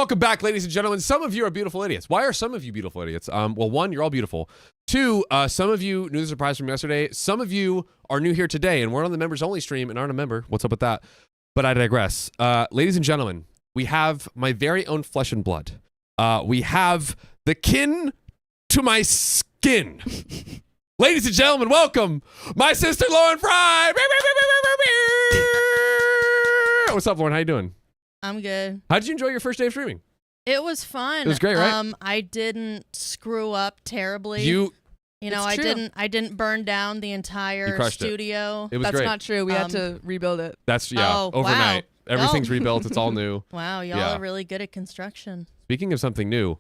Welcome back, ladies and gentlemen. Some of you are beautiful idiots. Why are some of you beautiful idiots? Well, one, you're all beautiful. Two, some of you knew the surprise from yesterday. Some of you are new here today, and we're on the members-only stream and aren't a member. What's up with that? But I digress. Ladies and gentlemen, we have my very own flesh and blood. We have the kin to my skin. Ladies and gentlemen, welcome my sister, Lauren Fry. What's up, Lauren? How you doing? I'm good. How did you enjoy your first day of streaming? It was fun. It was great, right? I didn't screw up terribly. You know, I didn't burn down the entire studio. It was That's great. not true. We had to rebuild it. That's overnight. Wow. Everything's rebuilt. It's all new. Wow, y'all are really good at construction. Speaking of something new,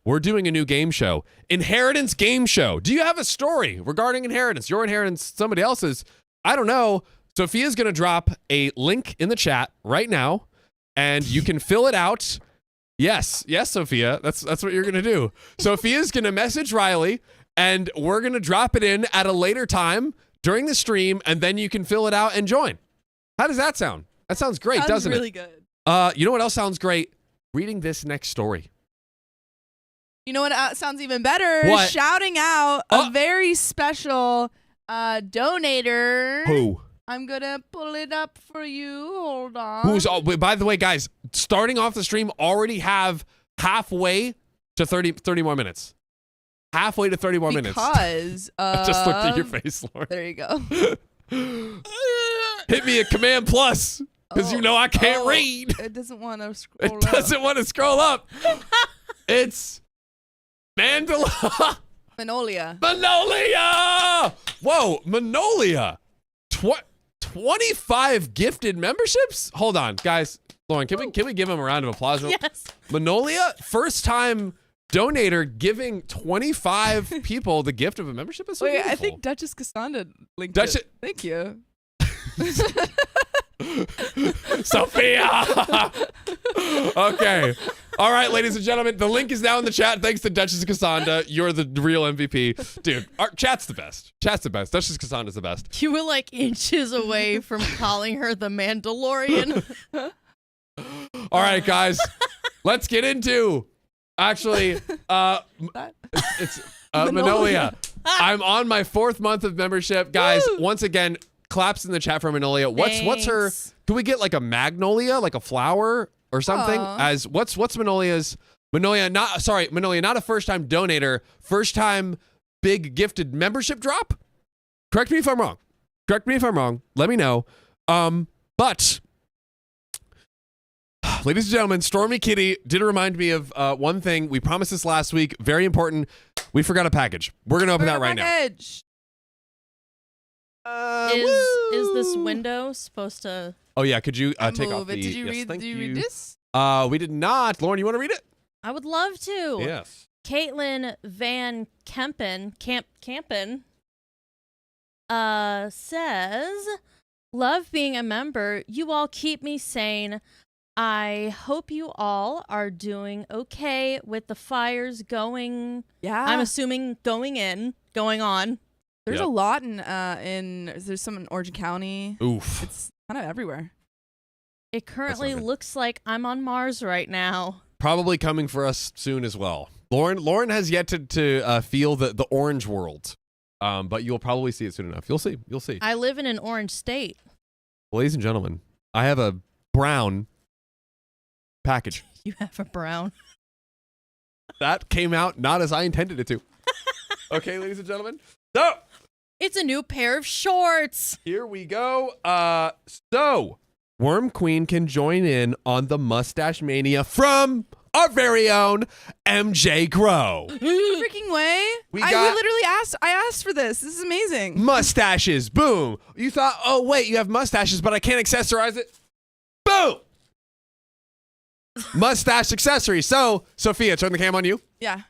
we're doing a new game show. Inheritance game show. Do you have a story regarding inheritance? Your inheritance, somebody else's? I don't know. Sophia's going to drop a link in the chat right now, and you can fill it out. Yes, Sophia. That's what you're going to do. Sophia's going to message Riley, and we're going to drop it in at a later time during the stream, and then you can fill it out and join. How does that sound? That sounds great, doesn't it? Sounds really good. You know what else sounds great? Reading this next story. You know what sounds even better? What? Shouting out a very special donator. Who? I'm going to pull it up for you. Hold on. Who's all, by the way, guys, starting off the stream, already have halfway to 30 more minutes. Halfway to 30 more minutes. Because I just looked at your face, Lauren. There you go. Hit me a command plus, because you know I can't read. It doesn't want to scroll up. It doesn't want to scroll up. It's Mandala. Manolia. Manolia! Whoa, Manolia. 25 gifted memberships? Hold on, guys. Lauren, can we give him a round of applause? Yes. Manolia, first time donator giving 25 people the gift of a membership is so Wait, beautiful. I think Duchess Cassandra linked Duchess- it. Thank you. Sophia! Okay. All right, ladies and gentlemen, the link is now in the chat. Thanks to Duchess Cassandra. You're the real MVP. Dude, our chat's the best. Chat's the best. Duchess Cassandra's the best. You were like inches away from calling her the Mandalorian. All right, guys. Let's get into actually it's Manolia. I'm on my 4th month of membership. Guys, once again, claps in the chat for Manolia. What's her, can we get like a magnolia, like a flower or something? As what's Manolia's? Manolia, not a first time donator, first time big gifted membership drop? Correct me if I'm wrong. Let me know. But ladies and gentlemen, Stormy Kitty did remind me of one thing. We promised this last week. Very important. We forgot a package. We're going to open that right now. Is this window supposed to? Oh yeah, could you take off the? Did you read this? We did not. Lauren, you want to read it? I would love to. Yes. Caitlin Van Kempen says, "Love being a member. You all keep me sane. I hope you all are doing okay with the fires going. Yeah. I'm assuming going on. There's a lot there's some in Orange County. Oof. It's kind of everywhere. It currently looks like I'm on Mars right now. Probably coming for us soon as well. Lauren has yet to feel the orange world, but you'll probably see it soon enough. You'll see. I live in an orange state. Ladies and gentlemen, I have a brown package. You have a brown. That came out not as I intended it to. Okay, ladies and gentlemen. So it's a new pair of shorts. Here we go. So Worm Queen can join in on the mustache mania from our very own MJ Grow. Freaking way. I asked for this. This is amazing. Mustaches. Boom. You thought, oh, wait, you have mustaches, but I can't accessorize it. Boom. Mustache accessory. So, Sophia, turn the cam on you. Yeah.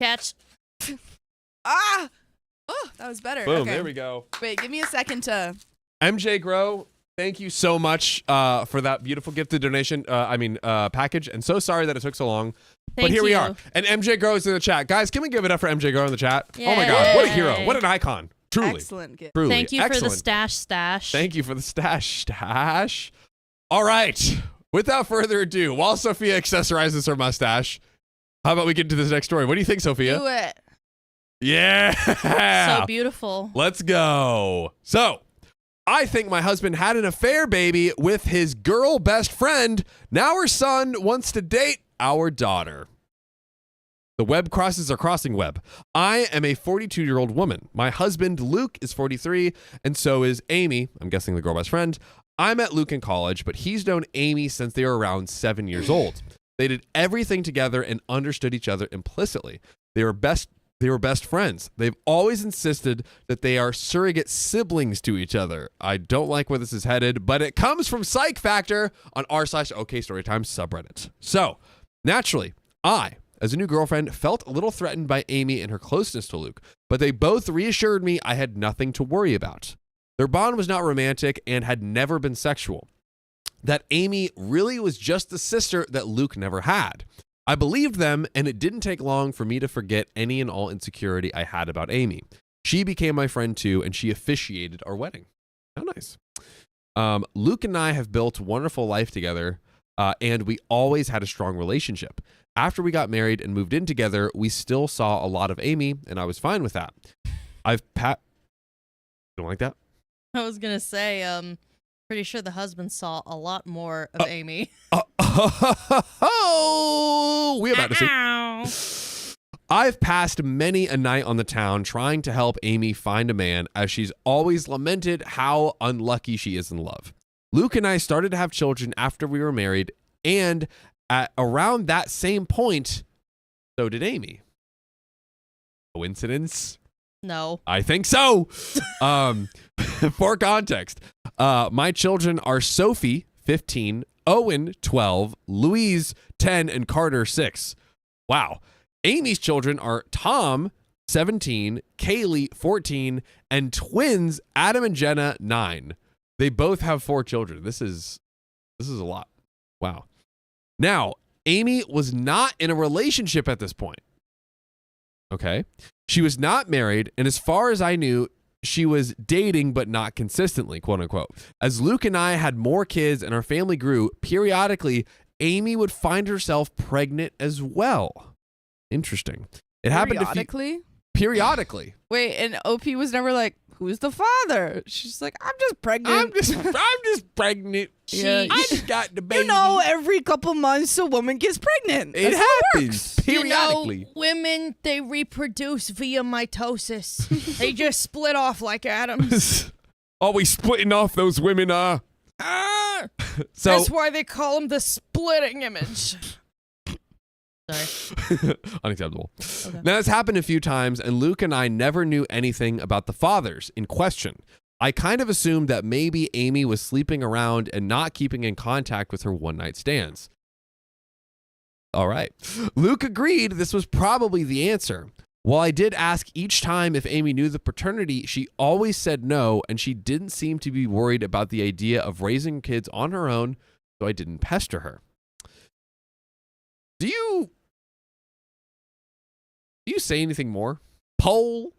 Catch. Oh, that was better. Boom. Okay. There we go. Wait, give me a second to. MJ Grow, thank you so much for that beautiful gifted donation. Package. And so sorry that it took so long. But here we are. And MJ Grow is in the chat. Guys, can we give it up for MJ Grow in the chat? Yay. Oh my God. What a hero. What an icon. Truly. Excellent gift. Truly. Thank you Excellent. for the stash. Thank you for the stash. All right. without further ado, while Sophia accessorizes her mustache, how about we get into this next story? What do you think, Sophia? Do it. Yeah. So beautiful. Let's go. So, I think my husband had an affair, baby, with his girl best friend. Now her son wants to date our daughter. The web crosses are crossing web. I am a 42-year-old woman. My husband, Luke, is 43, and so is Amy. I'm guessing the girl best friend. I met Luke in college, but he's known Amy since they were around 7 years old. They did everything together and understood each other implicitly. They were best friends. They've always insisted that they are surrogate siblings to each other. I don't like where this is headed, but it comes from Psych Factor on r/OK Storytime subreddit. So, naturally, I, as a new girlfriend, felt a little threatened by Amy and her closeness to Luke, but they both reassured me I had nothing to worry about. Their bond was not romantic and had never been sexual. That Amy really was just the sister that Luke never had. I believed them, and it didn't take long for me to forget any and all insecurity I had about Amy. She became my friend too, and she officiated our wedding. How nice. Luke and I have built a wonderful life together, and we always had a strong relationship. After we got married and moved in together, we still saw a lot of Amy, and I was fine with that. You don't like that? I was going to say, pretty sure the husband saw a lot more of Amy. We about to see. I've passed many a night on the town trying to help Amy find a man, as she's always lamented how unlucky she is in love. Luke and I started to have children after we were married, and at around that same point, so did Amy. Coincidence? No. I think so. For context, my children are Sophie, 15, Owen, 12, Louise, 10, and Carter, 6. Wow. Amy's children are Tom, 17, Kaylee, 14, and twins Adam and Jenna, 9. They both have 4 children. This is a lot. Wow. Now, Amy was not in a relationship at this point. Okay. She was not married, and as far as I knew, she was dating but not consistently, quote unquote. As Luke and I had more kids and our family grew, periodically, Amy would find herself pregnant as well. Interesting. It happened periodically. Wait, and OP was never like, who's the father? She's like, I'm just pregnant. I'm just pregnant. Yeah. I just got the baby. You know, every couple months a woman gets pregnant. It That's happens periodically. You know, women, they reproduce via mitosis. They just split off like atoms. Are we splitting off those women? So that's why they call them the splitting image. Sorry. Unacceptable. Okay. Now, that's happened a few times, and Luke and I never knew anything about the fathers in question. I kind of assumed that maybe Amy was sleeping around and not keeping in contact with her one-night stands. All right. Luke agreed this was probably the answer. While I did ask each time if Amy knew the paternity, she always said no, and she didn't seem to be worried about the idea of raising kids on her own, so I didn't pester her. Do you say anything more? Poll.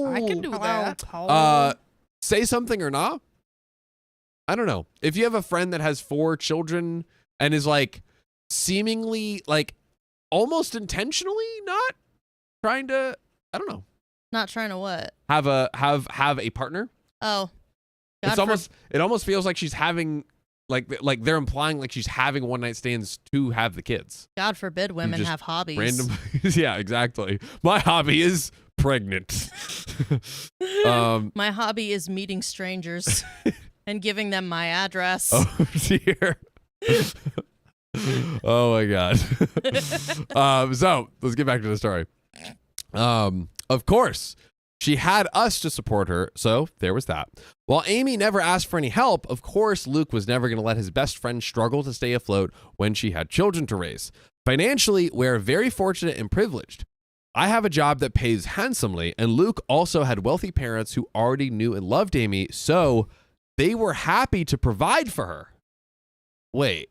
I can do that. Say something or not? I don't know. If you have a friend that has 4 children and is like seemingly like almost intentionally not trying to, I don't know. Not trying to what? Have a partner? Oh. It almost feels like she's having like they're implying like she's having one-night stands to have the kids. God forbid women have hobbies. Random. Yeah, exactly. My hobby is pregnant. My hobby is meeting strangers and giving them my address. Oh dear. Oh my God. So let's get back to the story. Of course, she had us to support her, so there was that. While Amy never asked for any help, of course, Luke was never going to let his best friend struggle to stay afloat when she had children to raise. Financially, we're very fortunate and privileged. I have a job that pays handsomely, and Luke also had wealthy parents who already knew and loved Amy, so they were happy to provide for her. Wait.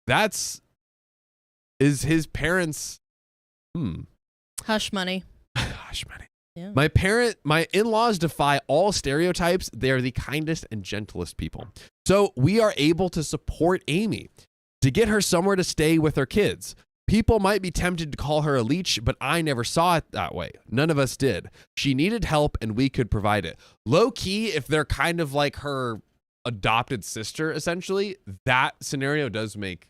Is his parents... Hush money. Hush money. Yeah. My in-laws defy all stereotypes. They are the kindest and gentlest people. So we are able to support Amy to get her somewhere to stay with her kids. People might be tempted to call her a leech, but I never saw it that way. None of us did. She needed help and we could provide it. Low key, if they're kind of like her adopted sister, essentially, that scenario does make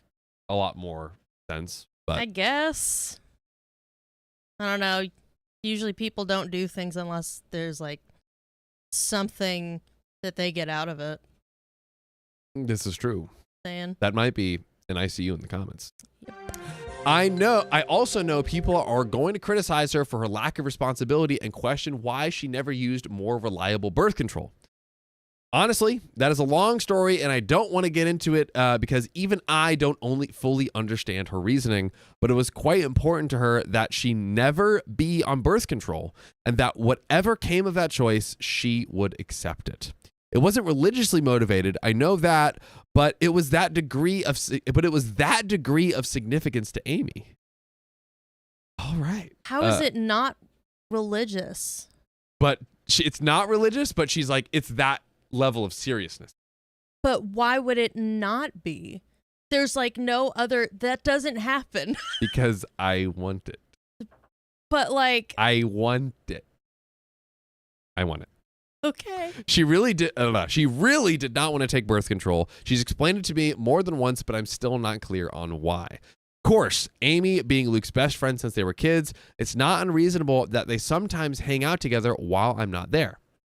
a lot more sense. But I guess. I don't know. Usually people don't do things unless there's like something that they get out of it. this is true. Saying. That might be an ICU in the comments. I also know people are going to criticize her for her lack of responsibility and question why she never used more reliable birth control. Honestly, that is a long story, and I don't want to get into it because even I don't only fully understand her reasoning, but it was quite important to her that she never be on birth control and that whatever came of that choice, she would accept it. It wasn't religiously motivated, I know that, but it was that degree of significance to Amy. All right. How is it not religious? But it's not religious, but she's like, it's that level of seriousness. But why would it not be? There's like no other, that doesn't happen. Because I want it. But like, I want it. I want it. Okay. She really did not want to take birth control. She's explained it to me more than once, but I'm still not clear on why. Of course, Amy being Luke's best friend since they were kids, it's not unreasonable that they sometimes hang out together while I'm not there.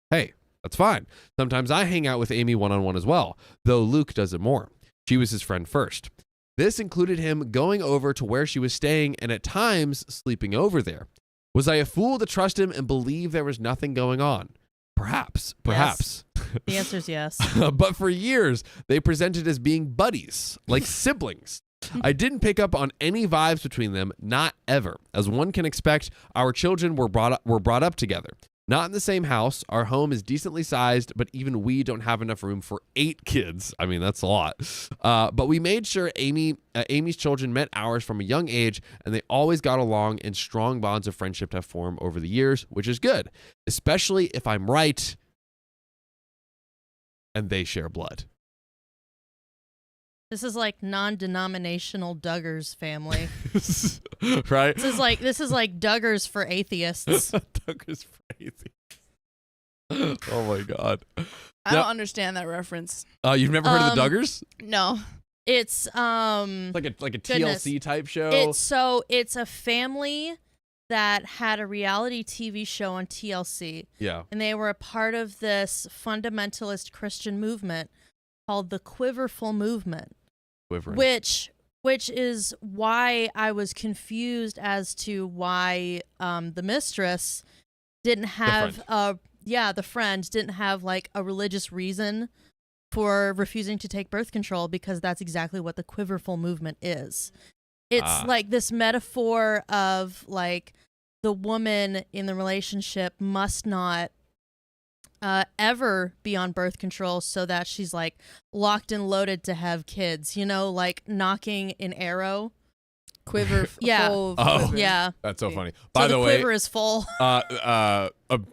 Hey, that's fine. Sometimes I hang out with Amy one-on-one as well, though Luke does it more. She was his friend first. This included him going over to where she was staying and at times sleeping over there. Was I a fool to trust him and believe there was nothing going on? Perhaps. Yes. The answer is yes. But for years, they presented as being buddies, like siblings. I didn't pick up on any vibes between them, not ever. As one can expect, our children were brought up together. Not in the same house. Our home is decently sized, but even we don't have enough room for 8 kids. I mean, that's a lot. But we made sure Amy's children met ours from a young age, and they always got along, and strong bonds of friendship have formed over the years, which is good, especially if I'm right and they share blood. This is like non-denominational Duggars family. Right? This is like Duggars for atheists. Duggars for atheists. Oh my God. I don't understand that reference. You've never heard of the Duggars? No. It's like a TLC type show. It's a family that had a reality TV show on TLC. Yeah. And they were a part of this fundamentalist Christian movement called the Quiverful Movement. Which is why I was confused as to why the mistress didn't have the friend didn't have like a religious reason for refusing to take birth control, because that's exactly what the Quiverful Movement is. It's like this metaphor of like the woman in the relationship must not ever be on birth control so that she's like locked and loaded to have kids, you know, like knocking an arrow. Quiver. Yeah. Oh, yeah. That's so funny. So By the way, quiver is full.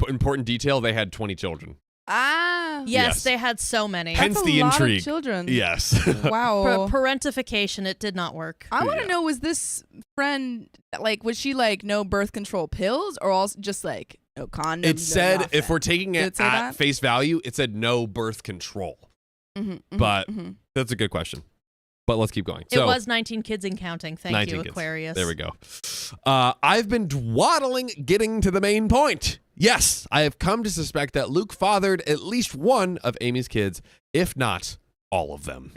Important detail, they had 20 children. Yes, they had so many. Hence the intrigue. Children. Yes. Wow. Parentification, it did not work. I want to know, was this friend like, was she like no birth control pills, or also just like no condoms? It said, if we're taking it at face value, it said no birth control. But that's a good question. But let's keep going. It was 19 kids and counting. Thank you, Aquarius. There we go. I've been dwaddling, getting to the main point. Yes, I have come to suspect that Luke fathered at least one of Amy's kids, if not all of them.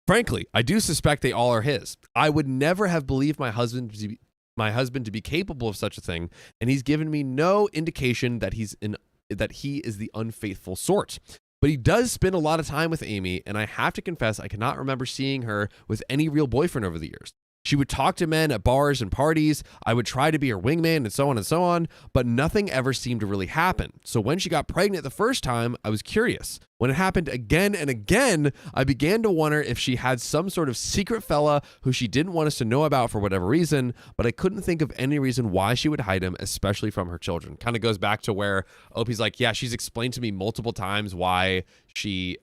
Frankly, I do suspect they all are his. I would never have believed my husband to be capable of such a thing, and he's given me no indication that he is the unfaithful sort. But he does spend a lot of time with Amy, and I have to confess I cannot remember seeing her with any real boyfriend over the years. She would talk to men at bars and parties. I would try to be her wingman and so on, but nothing ever seemed to really happen. So when she got pregnant the first time, I was curious. When it happened again and again, I began to wonder if she had some sort of secret fella who she didn't want us to know about for whatever reason, but I couldn't think of any reason why she would hide him, especially from her children. Kind of goes back to where Opie's like, yeah, she's explained to me multiple times why she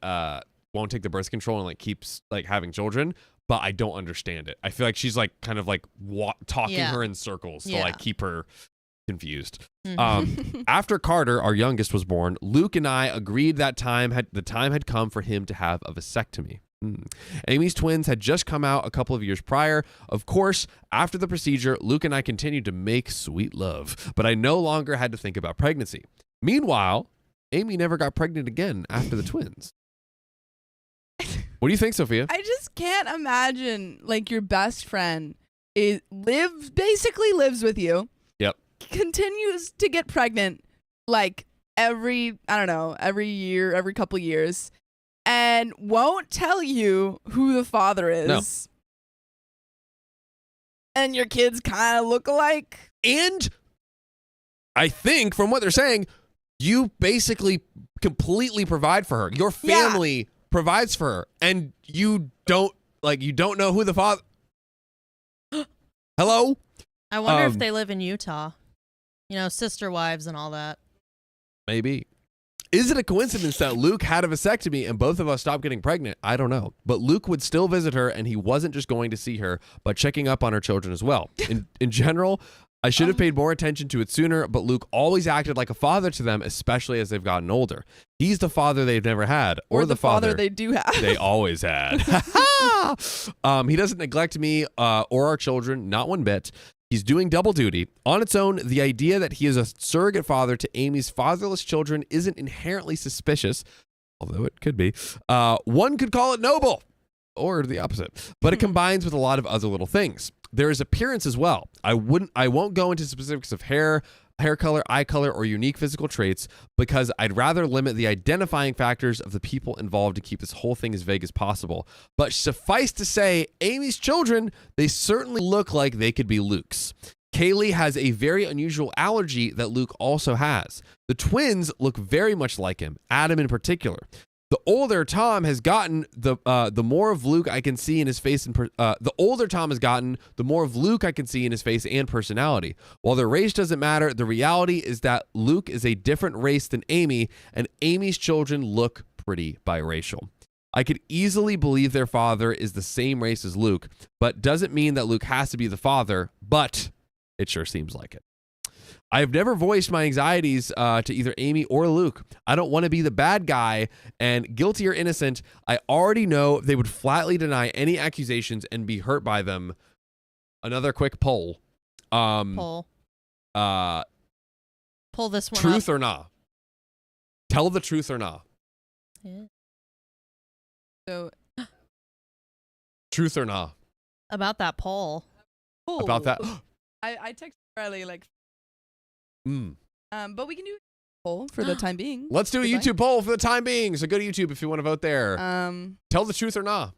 won't take the birth control and like keeps like having children, but I don't understand it. I feel like she's like kind of like talking her in circles to like keep her confused. After Carter, our youngest, was born, Luke and I agreed that the time had come for him to have a vasectomy. Amy's twins had just come out a couple of years prior. Of course, after the procedure, Luke and I continued to make sweet love, but I no longer had to think about pregnancy. Meanwhile, Amy never got pregnant again after the twins. What do you think, Sophia? I just can't imagine like your best friend basically lives with you. Yep. Continues to get pregnant like every year, every couple years, and won't tell you who the father is. No. And your kids kind of look alike. And I think from what they're saying, you basically completely provide for her. Your family provides for her, and you don't know who the father. Hello? I wonder if they live in Utah. You know, sister wives and all that. Maybe. Is it a coincidence that Luke had a vasectomy and both of us stopped getting pregnant? I don't know. But Luke would still visit her, and he wasn't just going to see her, but checking up on her children as well. In general, I should have paid more attention to it sooner, but Luke always acted like a father to them, especially as they've gotten older. He's the father they've never had, or the father they do have. They always had. He doesn't neglect me or our children, not one bit. He's doing double duty. On its own, the idea that he is a surrogate father to Amy's fatherless children isn't inherently suspicious, although it could be. One could call it noble, or the opposite, but it combines with a lot of other little things. There is appearance as well. I won't go into specifics of hair color, eye color, or unique physical traits, because I'd rather limit the identifying factors of the people involved to keep this whole thing as vague as possible. But suffice to say, Amy's children, they certainly look like they could be Luke's. Kaylee has a very unusual allergy that Luke also has. The twins look very much like him, Adam in particular. The older Tom has gotten, the more of Luke I can see in his face and the older Tom has gotten, the more of Luke I can see in his face and personality. While their race doesn't matter, the reality is that Luke is a different race than Amy, and Amy's children look pretty biracial. I could easily believe their father is the same race as Luke, but doesn't mean that Luke has to be the father, but it sure seems like it. I have never voiced my anxieties to either Amy or Luke. I don't want to be the bad guy, and guilty or innocent, I already know they would flatly deny any accusations and be hurt by them. Another quick poll. Pull this one Truth up. or nah? Tell the truth or nah? Yeah. So, Truth or nah? About that poll. About that? I texted Riley like, Mm. but we can do a poll for the time being. Let's do a YouTube poll for the time being. So go to YouTube if you want to vote there. Tell the truth or nah?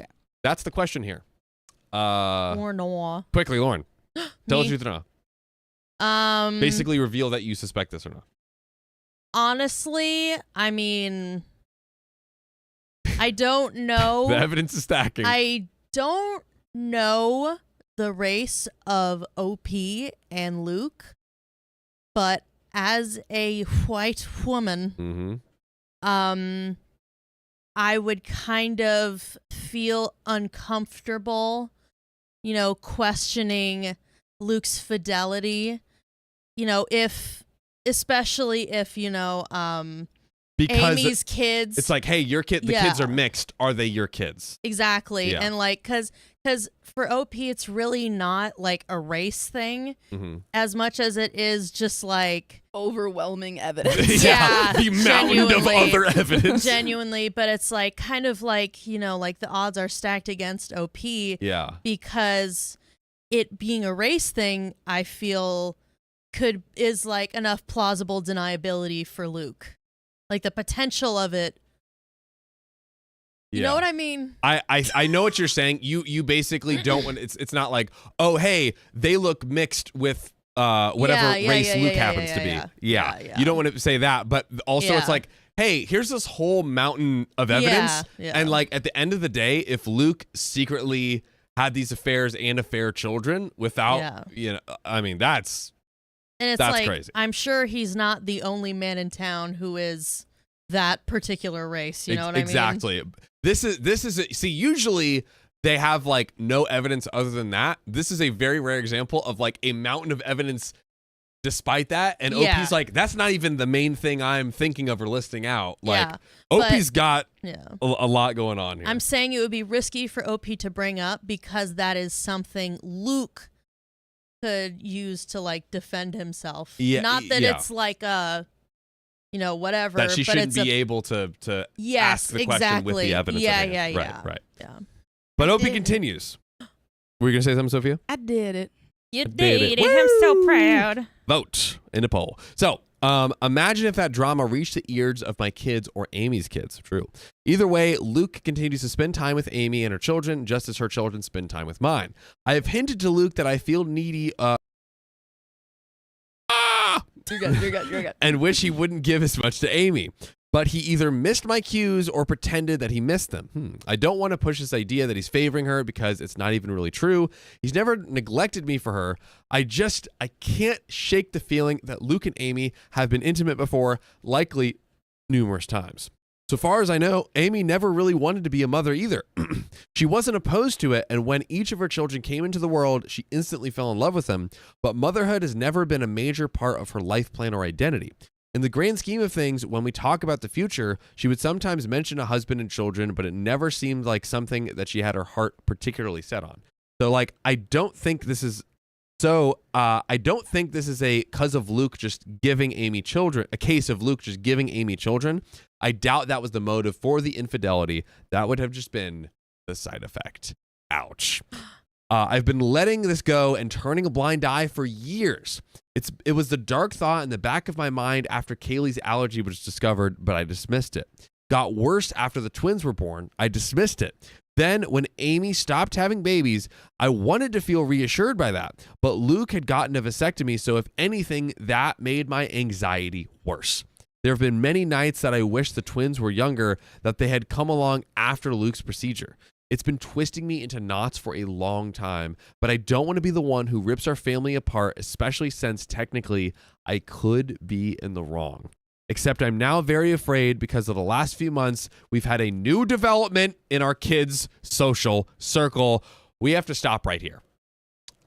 Yeah. That's the question here. Or no. Quickly, Lauren. Tell the truth or nah? Um. Basically reveal that you suspect this or not. Honestly, I mean, I don't know. The evidence is stacking. I don't know the race of OP and Luke, but as a white woman, I would kind of feel uncomfortable, you know, questioning Luke's fidelity, you know, especially if, you know, because Amy's kids. It's like, hey, the kids are mixed. Are they your kids? Exactly. Yeah. And like, cause for OP, it's really not like a race thing as much as it is just like overwhelming evidence. Yeah, the mountain of other evidence. Genuinely, but it's like kind of like, you know, like the odds are stacked against OP. Yeah. Because it being a race thing, I feel is like enough plausible deniability for Luke. Like the potential of it. You know what I mean? I know what you're saying. You basically don't want it's not like, oh hey, they look mixed with whatever race Luke happens to be. Yeah. You don't want to say that, but also it's like, hey, here's this whole mountain of evidence. And like at the end of the day, if Luke secretly had these affairs and affair children without you know, I mean that's like, crazy. I'm sure he's not the only man in town who is that particular race. You know what exactly. I mean? This is see, usually they have like no evidence other than that. This is a very rare example of like a mountain of evidence despite that. And OP's like, that's not even the main thing I'm thinking of or listing out. Like OP's got a lot going on here. I'm saying it would be risky for OP to bring up because that is something Luke could use to like defend himself. Yeah, not that it's like a, you know, whatever. That she but shouldn't it's be able to ask the question with the evidence. Right. But OP continues. Were you gonna say something, Sophia? I did it. You did it. I'm so proud. Vote in the poll. So, imagine if that drama reached the ears of my kids or Amy's kids. True. Either way, Luke continues to spend time with Amy and her children, just as her children spend time with mine. I have hinted to Luke that I feel needy. You're good. And wish he wouldn't give as much to Amy. But he either missed my cues or pretended that he missed them. I don't want to push this idea that he's favoring her because it's not even really true. He's never neglected me for her. I can't shake the feeling that Luke and Amy have been intimate before, likely numerous times. So far as I know, Amy never really wanted to be a mother either. She wasn't opposed to it, and when each of her children came into the world, she instantly fell in love with them, but motherhood has never been a major part of her life plan or identity. In the grand scheme of things, when we talk about the future, she would sometimes mention a husband and children, but it never seemed like something that she had her heart particularly set on. So, like, I don't think this is a cause of Luke just giving Amy children, a case of Luke just giving Amy children. I doubt that was the motive for the infidelity. That would have just been the side effect. Ouch. I've been letting this go and turning a blind eye for years. It was the dark thought in the back of my mind after Kaylee's allergy was discovered, but I dismissed it. Got worse after the twins were born. I dismissed it. Then when Amy stopped having babies, I wanted to feel reassured by that, but Luke had gotten a vasectomy, so if anything, that made my anxiety worse. There have been many nights that I wish the twins were younger, that they had come along after Luke's procedure. It's been twisting me into knots for a long time, but I don't want to be the one who rips our family apart, especially since technically I could be in the wrong. Except I'm now very afraid because of the last few months, we've had a new development in our kids' social circle. We have to stop right here.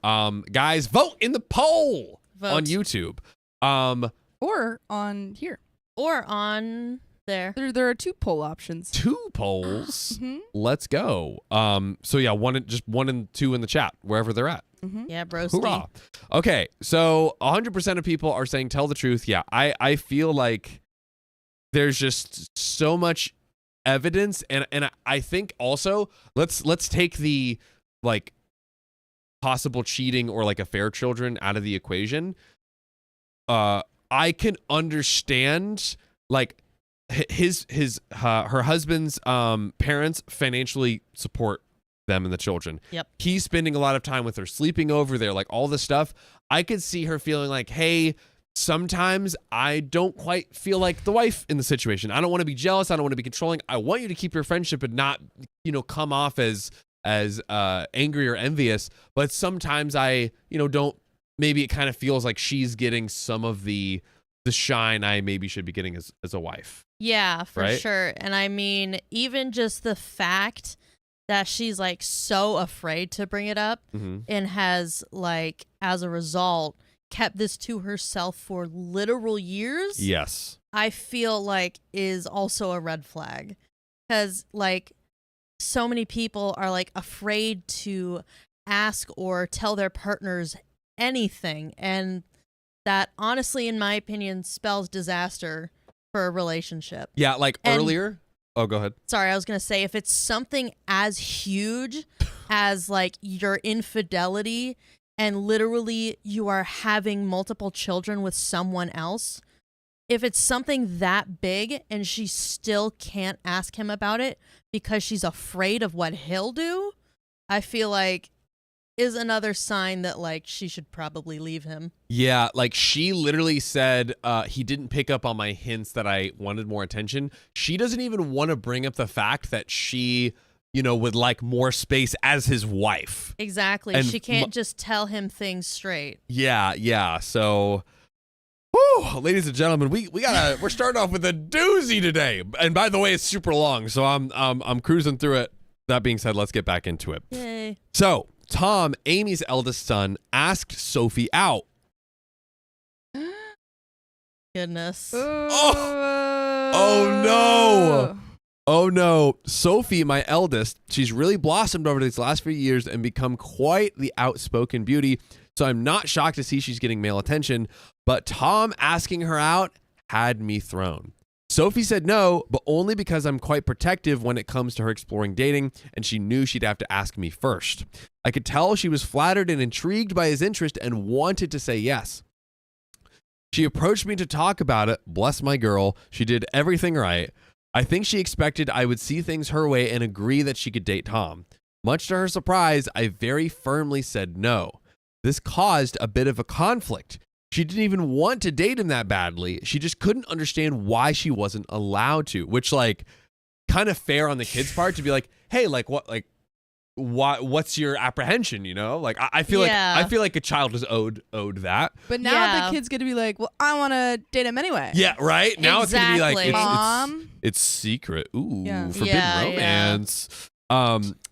Guys, vote in the poll on YouTube. Or on here. Or on there. There are 2 poll options. 2 polls. Let's go. So yeah, one and 2 in the chat, wherever they're at. Yeah, broski. Hoorah. Okay, so 100% of people are saying tell the truth. Yeah, I feel like there's just so much evidence, and I think also let's take the like possible cheating or like affair children out of the equation. I can understand like her husband's parents financially support them and the children. Yep. He's spending a lot of time with her, sleeping over there, like all this stuff. I could see her feeling like, hey, sometimes I don't quite feel like the wife in the situation. I don't want to be jealous. I don't want to be controlling. I want you to keep your friendship and not, come off as angry or envious. But sometimes I, don't. Maybe it kind of feels like she's getting some of the shine I maybe should be getting as a wife. Yeah, for right? sure. And I mean, even just the fact that she's like so afraid to bring it up and has like, as a result, kept this to herself for literal years. Yes. I feel like is also a red flag because like so many people are like afraid to ask or tell their partners anything, and that honestly in my opinion spells disaster for a relationship. Yeah, like earlier. Oh, go ahead. Sorry, I was gonna say if it's something as huge as like your infidelity and literally you are having multiple children with someone else, if it's something that big and she still can't ask him about it because she's afraid of what he'll do, I feel like is another sign that like she should probably leave him. Yeah, like she literally said he didn't pick up on my hints that I wanted more attention. She doesn't even want to bring up the fact that she, would like more space as his wife. Exactly. And she can't just tell him things straight. Yeah. So, Whew, ladies and gentlemen, we're starting off with a doozy today. And by the way, it's super long, so I'm cruising through it. That being said, let's get back into it. Yay. So, Tom, Amy's eldest son, asked Sophie out. Goodness. Oh no. Oh no. Sophie, my eldest, she's really blossomed over these last few years and become quite the outspoken beauty. So I'm not shocked to see she's getting male attention, but Tom asking her out had me thrown. Sophie said no, but only because I'm quite protective when it comes to her exploring dating, and she knew she'd have to ask me first. I could tell she was flattered and intrigued by his interest and wanted to say yes. She approached me to talk about it. Bless my girl. She did everything right. I think she expected I would see things her way and agree that she could date Tom. Much to her surprise, I very firmly said no. This caused a bit of a conflict. She didn't even want to date him that badly. She just couldn't understand why she wasn't allowed to, which like kind of fair on the kid's part to be like, hey, like what's your apprehension? You know, like I feel like a child is owed that. But now the kid's gonna be like, well, I want to date him anyway. Yeah, right. Now it's gonna be like, Mom, it's secret. Ooh, Yeah. forbidden romance.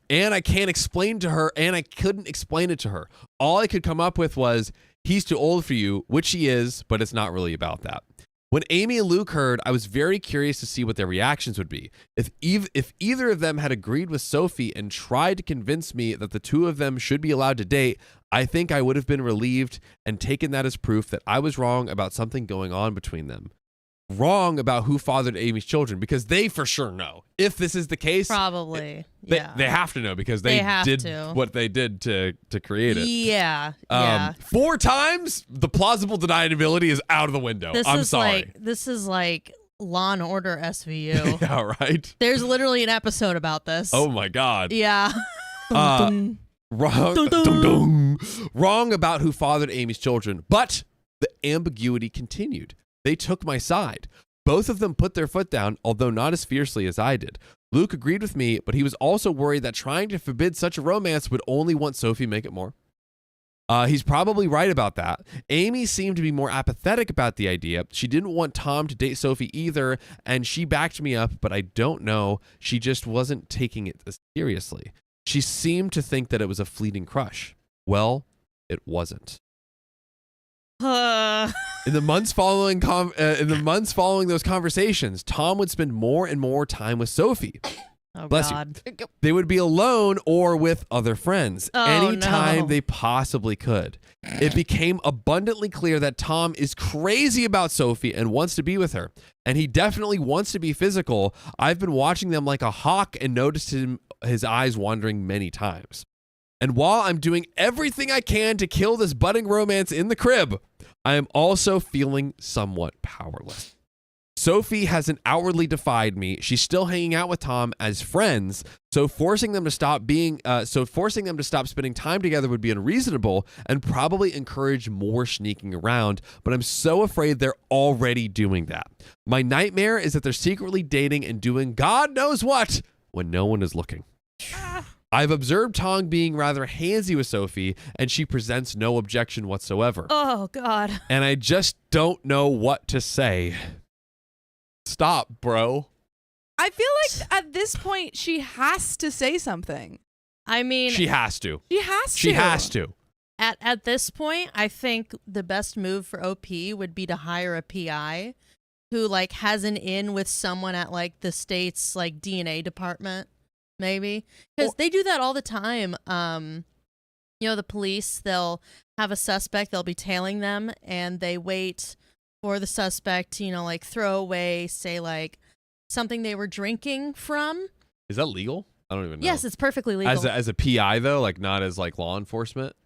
And I can't explain to her, and I couldn't explain it to her. All I could come up with was, he's too old for you, which he is, but it's not really about that. When Amy and Luke heard, I was very curious to see what their reactions would be. If either of them had agreed with Sophie and tried to convince me that the two of them should be allowed to date, I think I would have been relieved and taken that as proof that I was wrong about something going on between them. Wrong about who fathered Amy's children, because they for sure know. If this is the case, Probably. they have to know, because they did what they did to create it. Yeah. 4 times, the plausible deniability is out of the window. I'm sorry. This is like Law and Order SVU. Yeah, right. There's literally an episode about this. Oh my God. Yeah. Wrong. Dun, dun. Wrong about who fathered Amy's children, but the ambiguity continued. They took my side. Both of them put their foot down, although not as fiercely as I did. Luke agreed with me, but he was also worried that trying to forbid such a romance would only want Sophie to make it more. He's probably right about that. Amy seemed to be more apathetic about the idea. She didn't want Tom to date Sophie either, and she backed me up, but I don't know. She just wasn't taking it as seriously. She seemed to think that it was a fleeting crush. Well, it wasn't. In the months following those conversations, Tom would spend more and more time with Sophie. Oh, Bless God. you. They would be alone or with other friends anytime they possibly could. It became abundantly clear that Tom is crazy about Sophie and wants to be with her. And he definitely wants to be physical. I've been watching them like a hawk and noticed his eyes wandering many times. And while I'm doing everything I can to kill this budding romance in the crib, I am also feeling somewhat powerless. Sophie hasn't outwardly defied me. She's still hanging out with Tom as friends, so forcing them to stop spending time together would be unreasonable and probably encourage more sneaking around, but I'm so afraid they're already doing that. My nightmare is that they're secretly dating and doing God knows what when no one is looking. I've observed Tom being rather handsy with Sophie, and she presents no objection whatsoever. Oh, God. And I just don't know what to say. Stop, bro. I feel like at this point, she has to say something. I mean, she has to. She has to. At this point, I think the best move for OP would be to hire a PI who like has an in with someone at like the state's like DNA department. Maybe because they do that all the time. You know, the police, they'll have a suspect, they'll be tailing them, and they wait for the suspect, you know, like throw away, say like something they were drinking from. Is that legal? I don't even know. Yes, it's perfectly legal. As a PI though, like not as like law enforcement.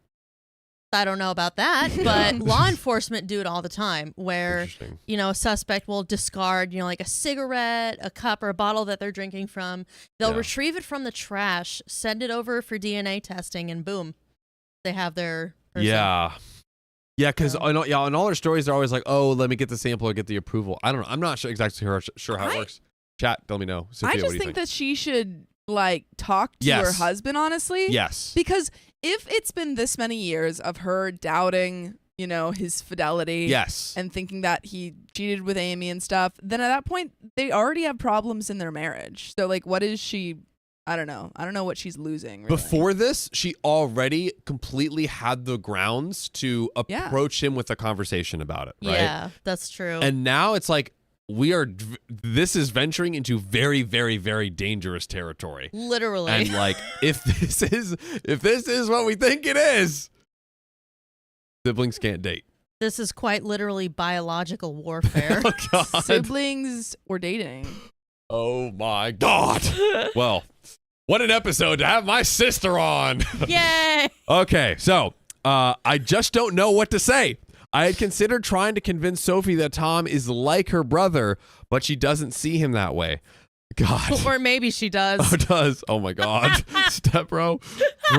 I don't know about that, but law enforcement do it all the time where, you know, a suspect will discard, you know, like a cigarette, a cup, or a bottle that they're drinking from. They'll retrieve it from the trash, send it over for DNA testing, and boom, they have their person. Yeah. Yeah, because on all our stories, they're always like, oh, let me get the sample or get the approval. I don't know. I'm not exactly sure how it works. Chat, let me know. Sophia, I just think that she should like talk to her husband, honestly. Yes. Because if it's been this many years of her doubting you know, his fidelity. Yes. And thinking that he cheated with Amy and stuff, then at that point, they already have problems in their marriage. So, like, what is she? I don't know. I don't know what she's losing. Really. Before this, she already completely had the grounds to approach him with a conversation about it, right? Yeah, that's true. And now it's like, this is venturing into very, very, very dangerous territory. Literally. And like, if this is what we think it is, siblings can't date. This is quite literally biological warfare. Oh, God. Siblings or dating. Oh my God. Well, what an episode to have my sister on. Yay. Okay, so I just don't know what to say. I had considered trying to convince Sophie that Tom is like her brother, but she doesn't see him that way. God. Or maybe she does. Oh, does. Oh my God. Step, bro.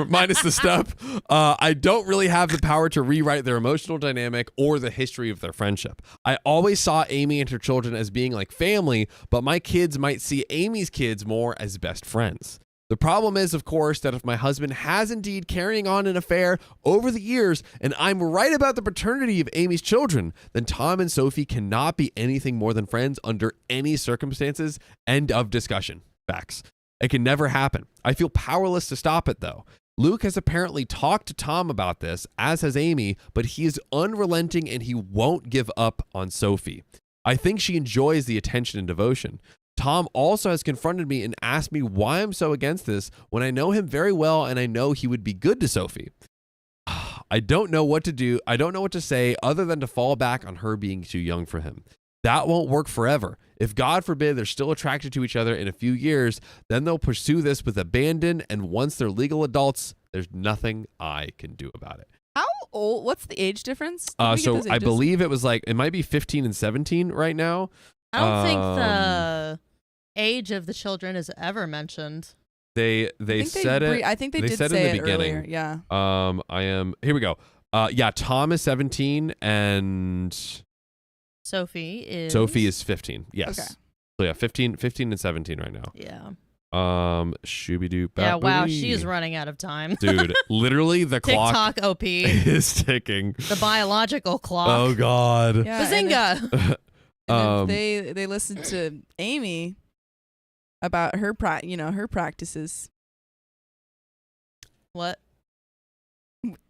Minus the step. I don't really have the power to rewrite their emotional dynamic or the history of their friendship. I always saw Amy and her children as being like family, but my kids might see Amy's kids more as best friends. The problem is, of course, that if my husband has indeed carrying on an affair over the years, and I'm right about the paternity of Amy's children, then Tom and Sophie cannot be anything more than friends under any circumstances. End of discussion. Facts. It can never happen. I feel powerless to stop it, though. Luke has apparently talked to Tom about this, as has Amy, but he is unrelenting and he won't give up on Sophie. I think she enjoys the attention and devotion. Tom also has confronted me and asked me why I'm so against this when I know him very well and I know he would be good to Sophie. I don't know what to do. I don't know what to say other than to fall back on her being too young for him. That won't work forever. If God forbid they're still attracted to each other in a few years, then they'll pursue this with abandon, and once they're legal adults, there's nothing I can do about it. How old? What's the age difference? So I believe it was like, it might be 15 and 17 right now. I don't think the age of the children is ever mentioned. They said it. I think they did said say in the it beginning. earlier. Yeah. I am. Here we go. Yeah. Tom is 17 and Sophie is 15. Yes. Okay. So yeah, 15 and 17 right now. Yeah. Shooby-doo. Yeah. Wow. She is running out of time. Dude, literally the clock TikTok OP is ticking. The biological clock. Oh God. Yeah, Bazinga. And if they listened to Amy about her her practices. What?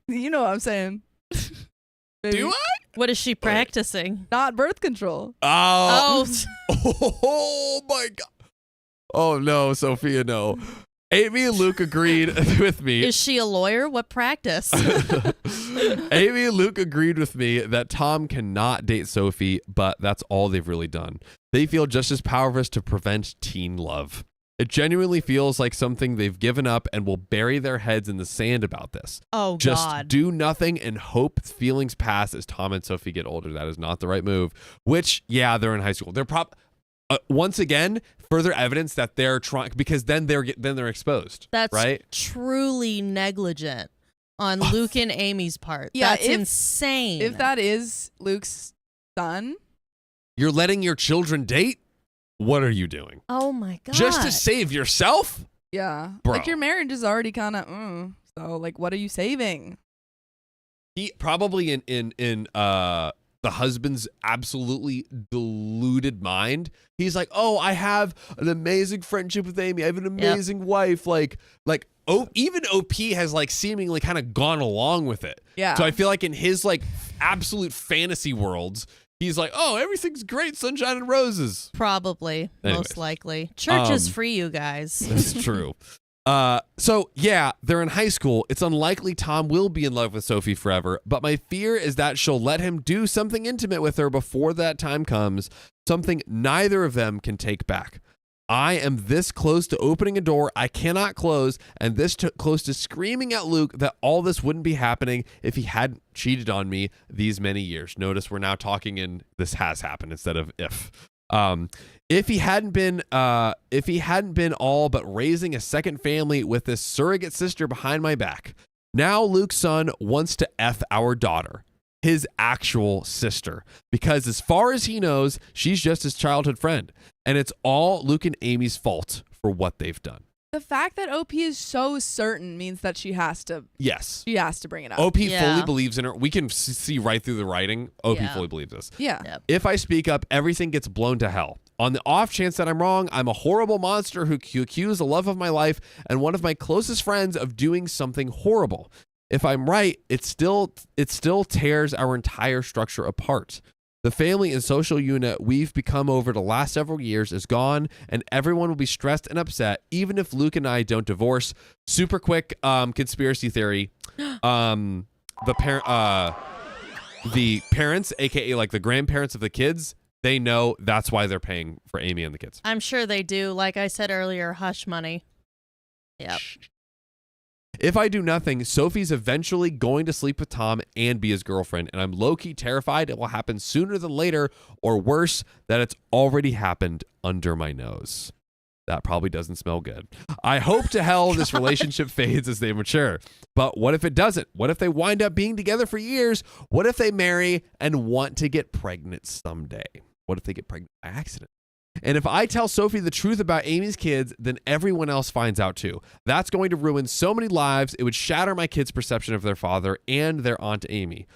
You know what I'm saying? Do I? What is she practicing? Not birth control. Oh. Oh my God. Oh no, Sophia, no. Amy and Luke agreed with me. Is she a lawyer? What practice? Amy and Luke agreed with me that Tom cannot date Sophie, but that's all they've really done. They feel just as powerless to prevent teen love. It genuinely feels like something they've given up and will bury their heads in the sand about this. Oh, Just God. do nothing and hope feelings pass as Tom and Sophie get older. That is not the right move. Which, yeah, they're in high school. They're once again, further evidence that they're trying, because then they're exposed. That's right? Truly negligent on Luke and Amy's part. Yeah, that's insane. If that is Luke's son, You're letting your children date? What are you doing? Oh my God. Just to save yourself? yeah, Bro. like your marriage is already kind of. So like, what are you saving? He probably in the husband's absolutely deluded mind. He's like, oh, I have an amazing friendship with Amy. I have an amazing wife. Even OP has like seemingly kind of gone along with it. Yeah. So I feel like in his like absolute fantasy worlds, he's like, oh, everything's great, sunshine and roses. Probably. Anyways. Most likely. Church is free, you guys. That's true. So yeah, they're in high school. It's unlikely Tom will be in love with Sophie forever, but my fear is that she'll let him do something intimate with her before that time comes, something neither of them can take back. I am this close to opening a door I cannot close, and this close to screaming at Luke that all this wouldn't be happening if he hadn't cheated on me these many years. Notice we're now talking in this has happened instead of if. If he hadn't been all but raising a second family with this surrogate sister behind my back. Now Luke's son wants to F our daughter, his actual sister, because as far as he knows, she's just his childhood friend. And it's all Luke and Amy's fault for what they've done. The fact that OP is so certain means that she has to. Yes. She has to bring it up. OP fully believes in her. We can see right through the writing. OP fully believes this. Yeah. Yep. If I speak up, everything gets blown to hell. On the off chance that I'm wrong, I'm a horrible monster who accused the love of my life and one of my closest friends of doing something horrible. If I'm right, it still tears our entire structure apart. The family and social unit we've become over the last several years is gone, and everyone will be stressed and upset, even if Luke and I don't divorce. Super quick conspiracy theory. The parents, aka like the grandparents of the kids, they know that's why they're paying for Amy and the kids. I'm sure they do. Like I said earlier, hush money. Yep. If I do nothing, Sophie's eventually going to sleep with Tom and be his girlfriend, and I'm low-key terrified it will happen sooner than later, or worse, that it's already happened under my nose. That probably doesn't smell good. I hope to hell this relationship fades as they mature. But what if it doesn't? What if they wind up being together for years? What if they marry and want to get pregnant someday? What if they get pregnant by accident? And if I tell Sophie the truth about Amy's kids, then everyone else finds out too. That's going to ruin so many lives. It would shatter my kids' perception of their father and their Aunt Amy.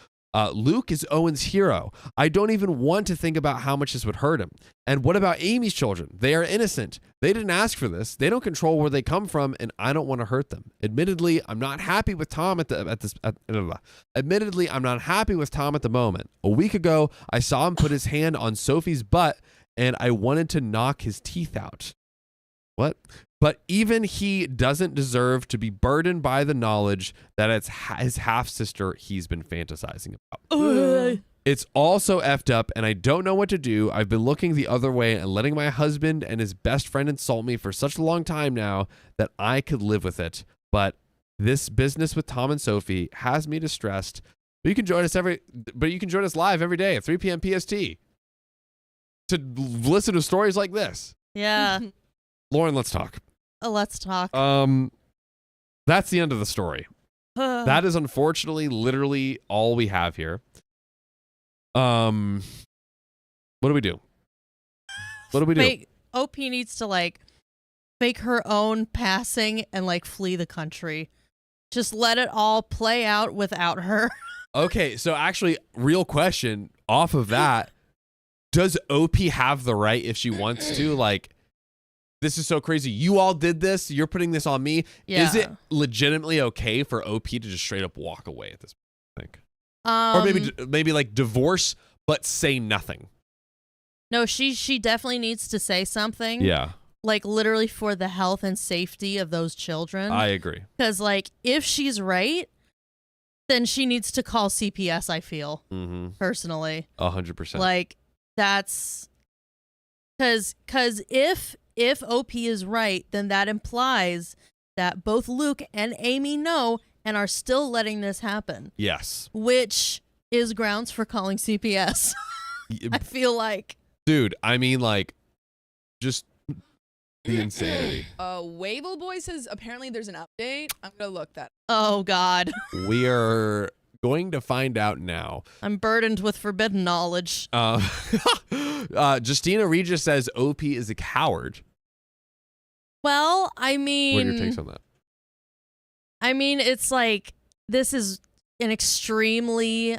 Luke is Owen's hero. I don't even want to think about how much this would hurt him. And what about Amy's children? They are innocent. They didn't ask for this. They don't control where they come from, and I don't want to hurt them. Admittedly, I'm not happy with Tom Admittedly, I'm not happy with Tom at the moment. A week ago, I saw him put his hand on Sophie's butt, and I wanted to knock his teeth out. What? But even he doesn't deserve to be burdened by the knowledge that it's his half-sister he's been fantasizing about. It's all so effed up, and I don't know what to do. I've been looking the other way and letting my husband and his best friend insult me for such a long time now that I could live with it. But this business with Tom and Sophie has me distressed. But you can join us live every day at 3 p.m. PST to listen to stories like this. Yeah. Lauren, let's talk. Let's talk. That's the end of the story. That is unfortunately literally all we have here. What do we do? What do we do? OP needs to like fake her own passing and like flee the country. Just let it all play out without her. Okay, so actually, real question off of that. Does OP have the right if she wants to? Like, this is so crazy. You all did this. You're putting this on me. Yeah. Is it legitimately okay for OP to just straight up walk away at this point? I think? Or maybe like divorce, but say nothing. No, she definitely needs to say something. Yeah. Like literally for the health and safety of those children. I agree. Because like if she's right, then she needs to call CPS, I feel, personally. 100%. Like that's because if OP is right, then that implies that both Luke and Amy know and are still letting this happen. Yes. Which is grounds for calling CPS. I feel like. Dude, I mean, like, just the insanity. Wavell Boy says apparently there's an update. I'm going to look that. Oh, God. We are going to find out now. I'm burdened with forbidden knowledge. Justina Regis says OP is a coward. Well, I mean, what are your takes on that? I mean, it's like this is an extremely,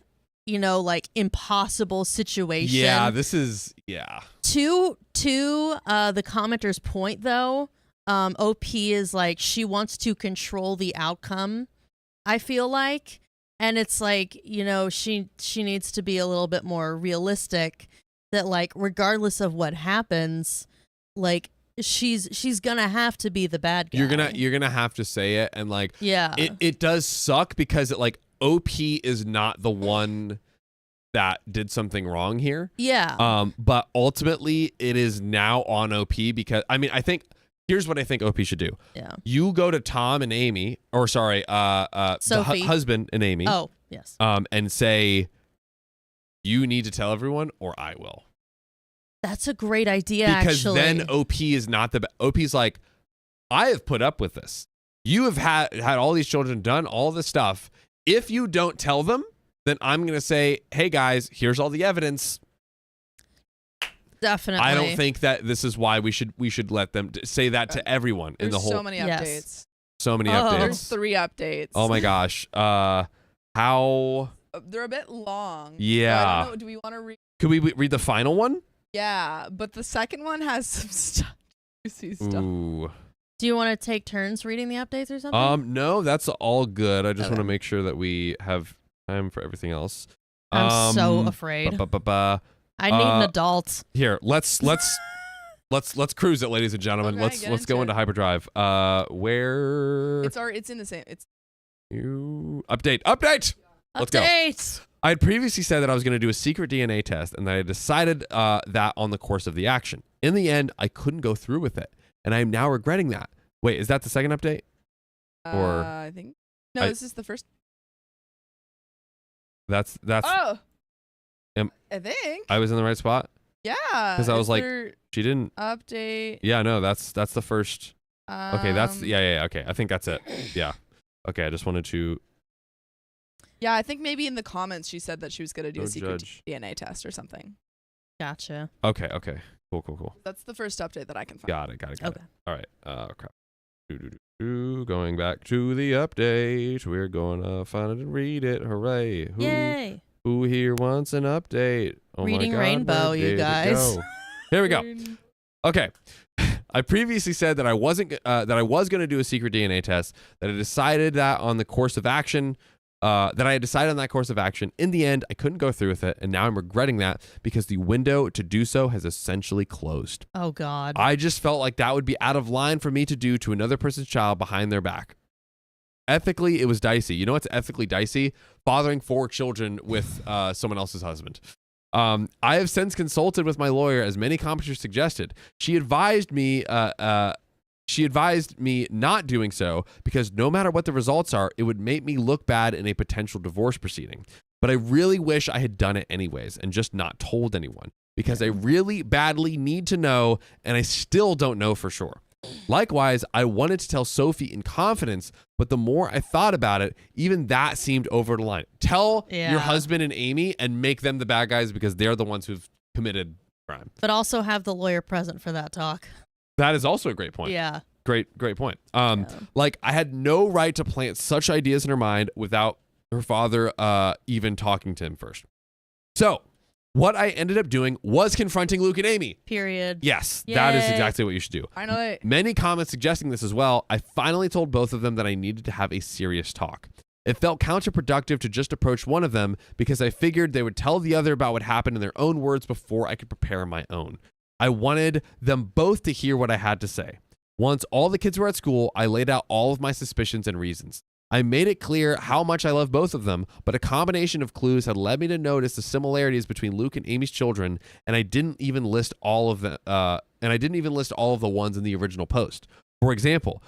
like impossible situation. Yeah, this is To the commenter's point though, OP is like she wants to control the outcome, I feel like. And it's like, she needs to be a little bit more realistic that like regardless of what happens, like she's gonna have to be the bad guy. You're gonna have to say it, and like it does suck because it like OP is not the one that did something wrong here. Yeah. But ultimately it is now on OP because I think here's what I think OP should do. Yeah. You go to Tom and Amy, or sorry, Sophie. the husband and Amy. Oh, yes. And say, you need to tell everyone, or I will. That's a great idea, because actually. then OP is not OP's like, I have put up with this. You have had all these children done all this stuff. If you don't tell them, then I'm going to say, hey guys, here's all the evidence. Definitely. I don't think that this is why we should let them say that to everyone in the whole. So many Yes. updates. So many There's updates. 3 updates. Oh my gosh. How? They're a bit long. Yeah. So I don't know. Do we want to read? Could we read the final one? Yeah, but the second one has some juicy stuff. Ooh. Do you want to take turns reading the updates or something? No, that's all good. I just want to Okay. make sure that we have time for everything else. I'm so afraid. I need an adult. Here, let's cruise it, ladies and gentlemen. Okay, Let's go into hyperdrive. Where It's in the same. It's you update. Let's go. Update. I had previously said that I was going to do a secret DNA test, and that I decided that on the course of the action. In the end, I couldn't go through with it, and I am now regretting that. Wait, is that the second update? Or I think no. This is the first. That's. Oh. Am- I think. I was in the right spot. Yeah. Because I was like, there she didn't. update. Yeah, no, that's the first. Okay, that's yeah. Okay, I think that's it. Yeah. Okay, I just wanted to. Yeah, I think maybe in the comments she said that she was gonna do No a secret judge. DNA test or something. Gotcha. Okay. Cool. That's the first update that I can find. Got it. Okay. All right. Crap. Going back to the update. We're gonna find it and read it. Hooray! Yay. Who here wants an update? Oh Reading my God, Rainbow, where you did it guys. go? Here we go. Okay. I previously said that I wasn't that I was going to do a secret DNA test. That I decided that on the course of action. That I had decided on that course of action. In the end, I couldn't go through with it, and now I'm regretting that because the window to do so has essentially closed. Oh God. I just felt like that would be out of line for me to do to another person's child behind their back. Ethically, it was dicey. You know what's ethically dicey? Fathering 4 children with someone else's husband. I have since consulted with my lawyer, as many commenters suggested. She advised me not doing so because no matter what the results are, it would make me look bad in a potential divorce proceeding. But I really wish I had done it anyways and just not told anyone because I really badly need to know, and I still don't know for sure. Likewise, I wanted to tell Sophie in confidence, but the more I thought about it, even that seemed over the line. Tell your husband and Amy and make them the bad guys because they're the ones who've committed crime. But also have the lawyer present for that talk. That is also a great point. Yeah. Great point. Like I had no right to plant such ideas in her mind without her father even talking to him first. So what I ended up doing was confronting Luke and Amy. Period. Yes, Yay. that is exactly what you should do. Finally. Many comments suggesting this as well. I finally told both of them that I needed to have a serious talk. It felt counterproductive to just approach one of them because I figured they would tell the other about what happened in their own words before I could prepare my own. I wanted them both to hear what I had to say. Once all the kids were at school, I laid out all of my suspicions and reasons. I made it clear how much I love both of them, but a combination of clues had led me to notice the similarities between Luke and Amy's children, and I didn't even list all of the ones in the original post. For example,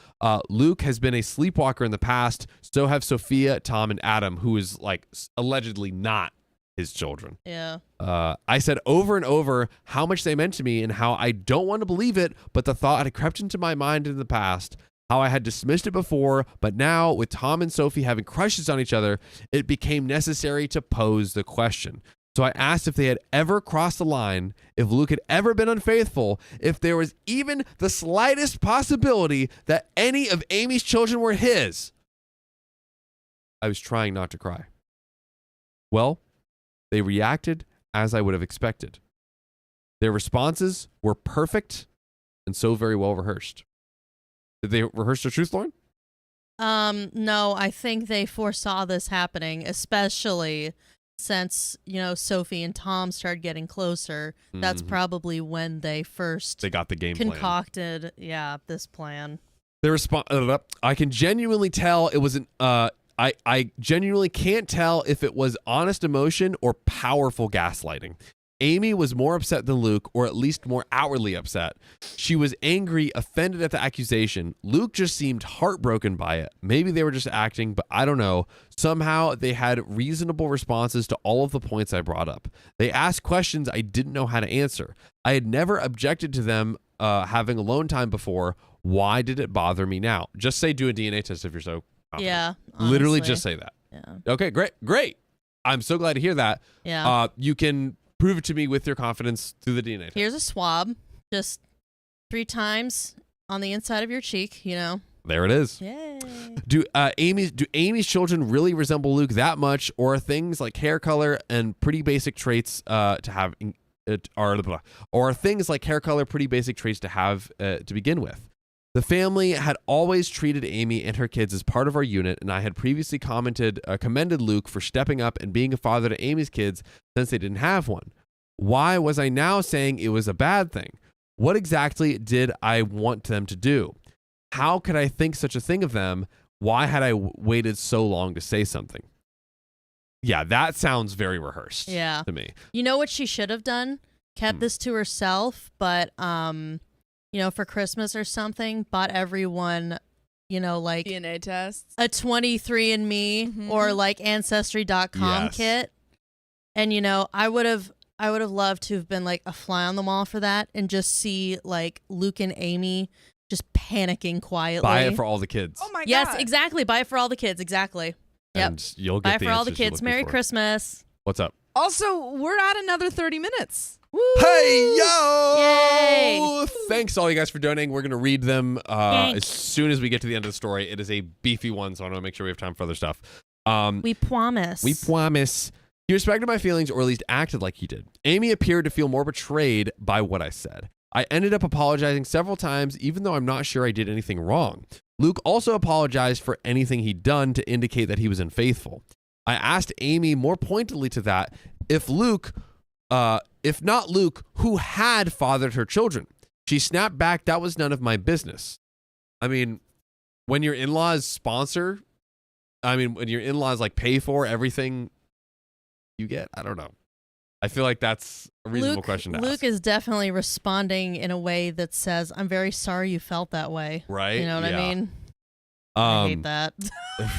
Luke has been a sleepwalker in the past, so have Sophia, Tom, and Adam, who is like allegedly not his children. Yeah. I said over and over how much they meant to me and how I don't want to believe it, but the thought had crept into my mind in the past, how I had dismissed it before, but now with Tom and Sophie having crushes on each other, it became necessary to pose the question. So I asked if they had ever crossed the line, if Luke had ever been unfaithful, if there was even the slightest possibility that any of Amy's children were his. I was trying not to cry. Well, they reacted as I would have expected. Their responses were perfect and so very well rehearsed. Did they rehearse their truth, Lauren? No, I think they foresaw this happening, especially since, Sophie and Tom started getting closer. That's probably when they got the game plan. Concocted, this plan. Their response, I can genuinely tell it wasn't, I genuinely can't tell if it was honest emotion or powerful gaslighting. Amy was more upset than Luke, or at least more outwardly upset. She was angry, offended at the accusation. Luke just seemed heartbroken by it. Maybe they were just acting, but I don't know. Somehow they had reasonable responses to all of the points I brought up. They asked questions I didn't know how to answer. I had never objected to them having alone time before. Why did it bother me now? Just say do a DNA test if you're so confident. Yeah. Literally honestly. just say that. Yeah. Okay, great. I'm so glad to hear that. Yeah. You can Prove it to me with your confidence through the DNA test. Here's a swab, just 3 times on the inside of your cheek, you know. There it is. Yay. Do Amy's children really resemble Luke that much, or are things like hair color and pretty basic traits to have to begin with? The family had always treated Amy and her kids as part of our unit, and I had previously commended Luke for stepping up and being a father to Amy's kids since they didn't have one. Why was I now saying it was a bad thing? What exactly did I want them to do? How could I think such a thing of them? Why had I waited so long to say something? Yeah, that sounds very rehearsed to me. You know what she should have done? Kept this to herself, but you know, for Christmas or something, bought everyone, you know, like DNA tests, a 23andMe or like Ancestry.com kit. And, you know, I would have loved to have been like a fly on the wall for that and just see like Luke and Amy just panicking quietly. Buy it for all the kids. Oh my God. Yes, exactly. Buy it for all the kids. Exactly. Yep. And you'll Buy get it for all the kids. Merry Christmas. What's up? Also, we're at another 30 minutes. Woo! Hey, yo! Yay! Thanks all you guys for donating. We're going to read them as soon as we get to the end of the story. It is a beefy one, so I want to make sure we have time for other stuff. We promise. We promise. He respected my feelings, or at least acted like he did. Amy appeared to feel more betrayed by what I said. I ended up apologizing several times, even though I'm not sure I did anything wrong. Luke also apologized for anything he'd done to indicate that he was unfaithful. I asked Amy more pointedly to that, if not Luke, who had fathered her children. She snapped back, that was none of my business. I mean, when your in-laws when your in-laws like pay for everything you get, I don't know. I feel like that's a reasonable question to ask. Luke is definitely responding in a way that says, I'm very sorry you felt that way. Right? You know what I mean? I hate that.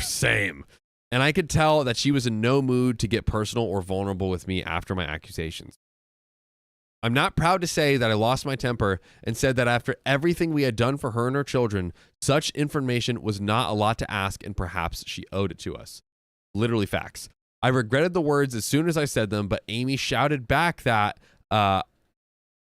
Same. And I could tell that she was in no mood to get personal or vulnerable with me after my accusations. I'm not proud to say that I lost my temper and said that after everything we had done for her and her children, such information was not a lot to ask and perhaps she owed it to us. Literally facts. I regretted the words as soon as I said them, but Amy shouted back that I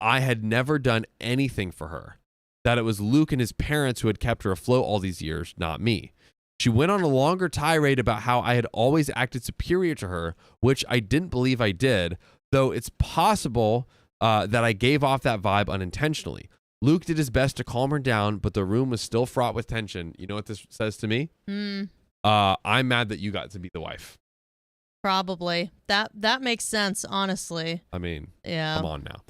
had never done anything for her, that it was Luke and his parents who had kept her afloat all these years, not me. She went on a longer tirade about how I had always acted superior to her, which I didn't believe I did, though it's possible that I gave off that vibe unintentionally. Luke did his best to calm her down, but the room was still fraught with tension. You know what this says to me? I'm mad that you got to be the wife. Probably. That makes sense, honestly. I mean, yeah. Come on now.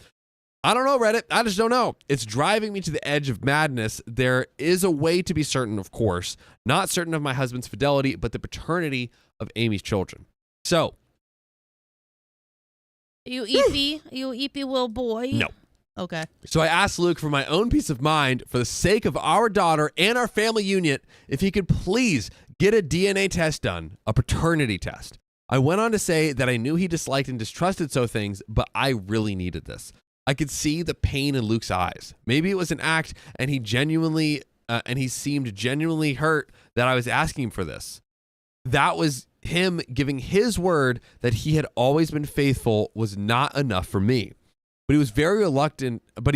I don't know, Reddit. I just don't know. It's driving me to the edge of madness. There is a way to be certain, of course, not certain of my husband's fidelity, but the paternity of Amy's children. So. You eepy little boy? No. Okay. So I asked Luke for my own peace of mind, for the sake of our daughter and our family unit, if he could please get a DNA test done, a paternity test. I went on to say that I knew he disliked and distrusted so things, but I really needed this. I could see the pain in Luke's eyes. Maybe it was an act, and he seemed genuinely hurt that I was asking for this. That was him giving his word that he had always been faithful was not enough for me. But he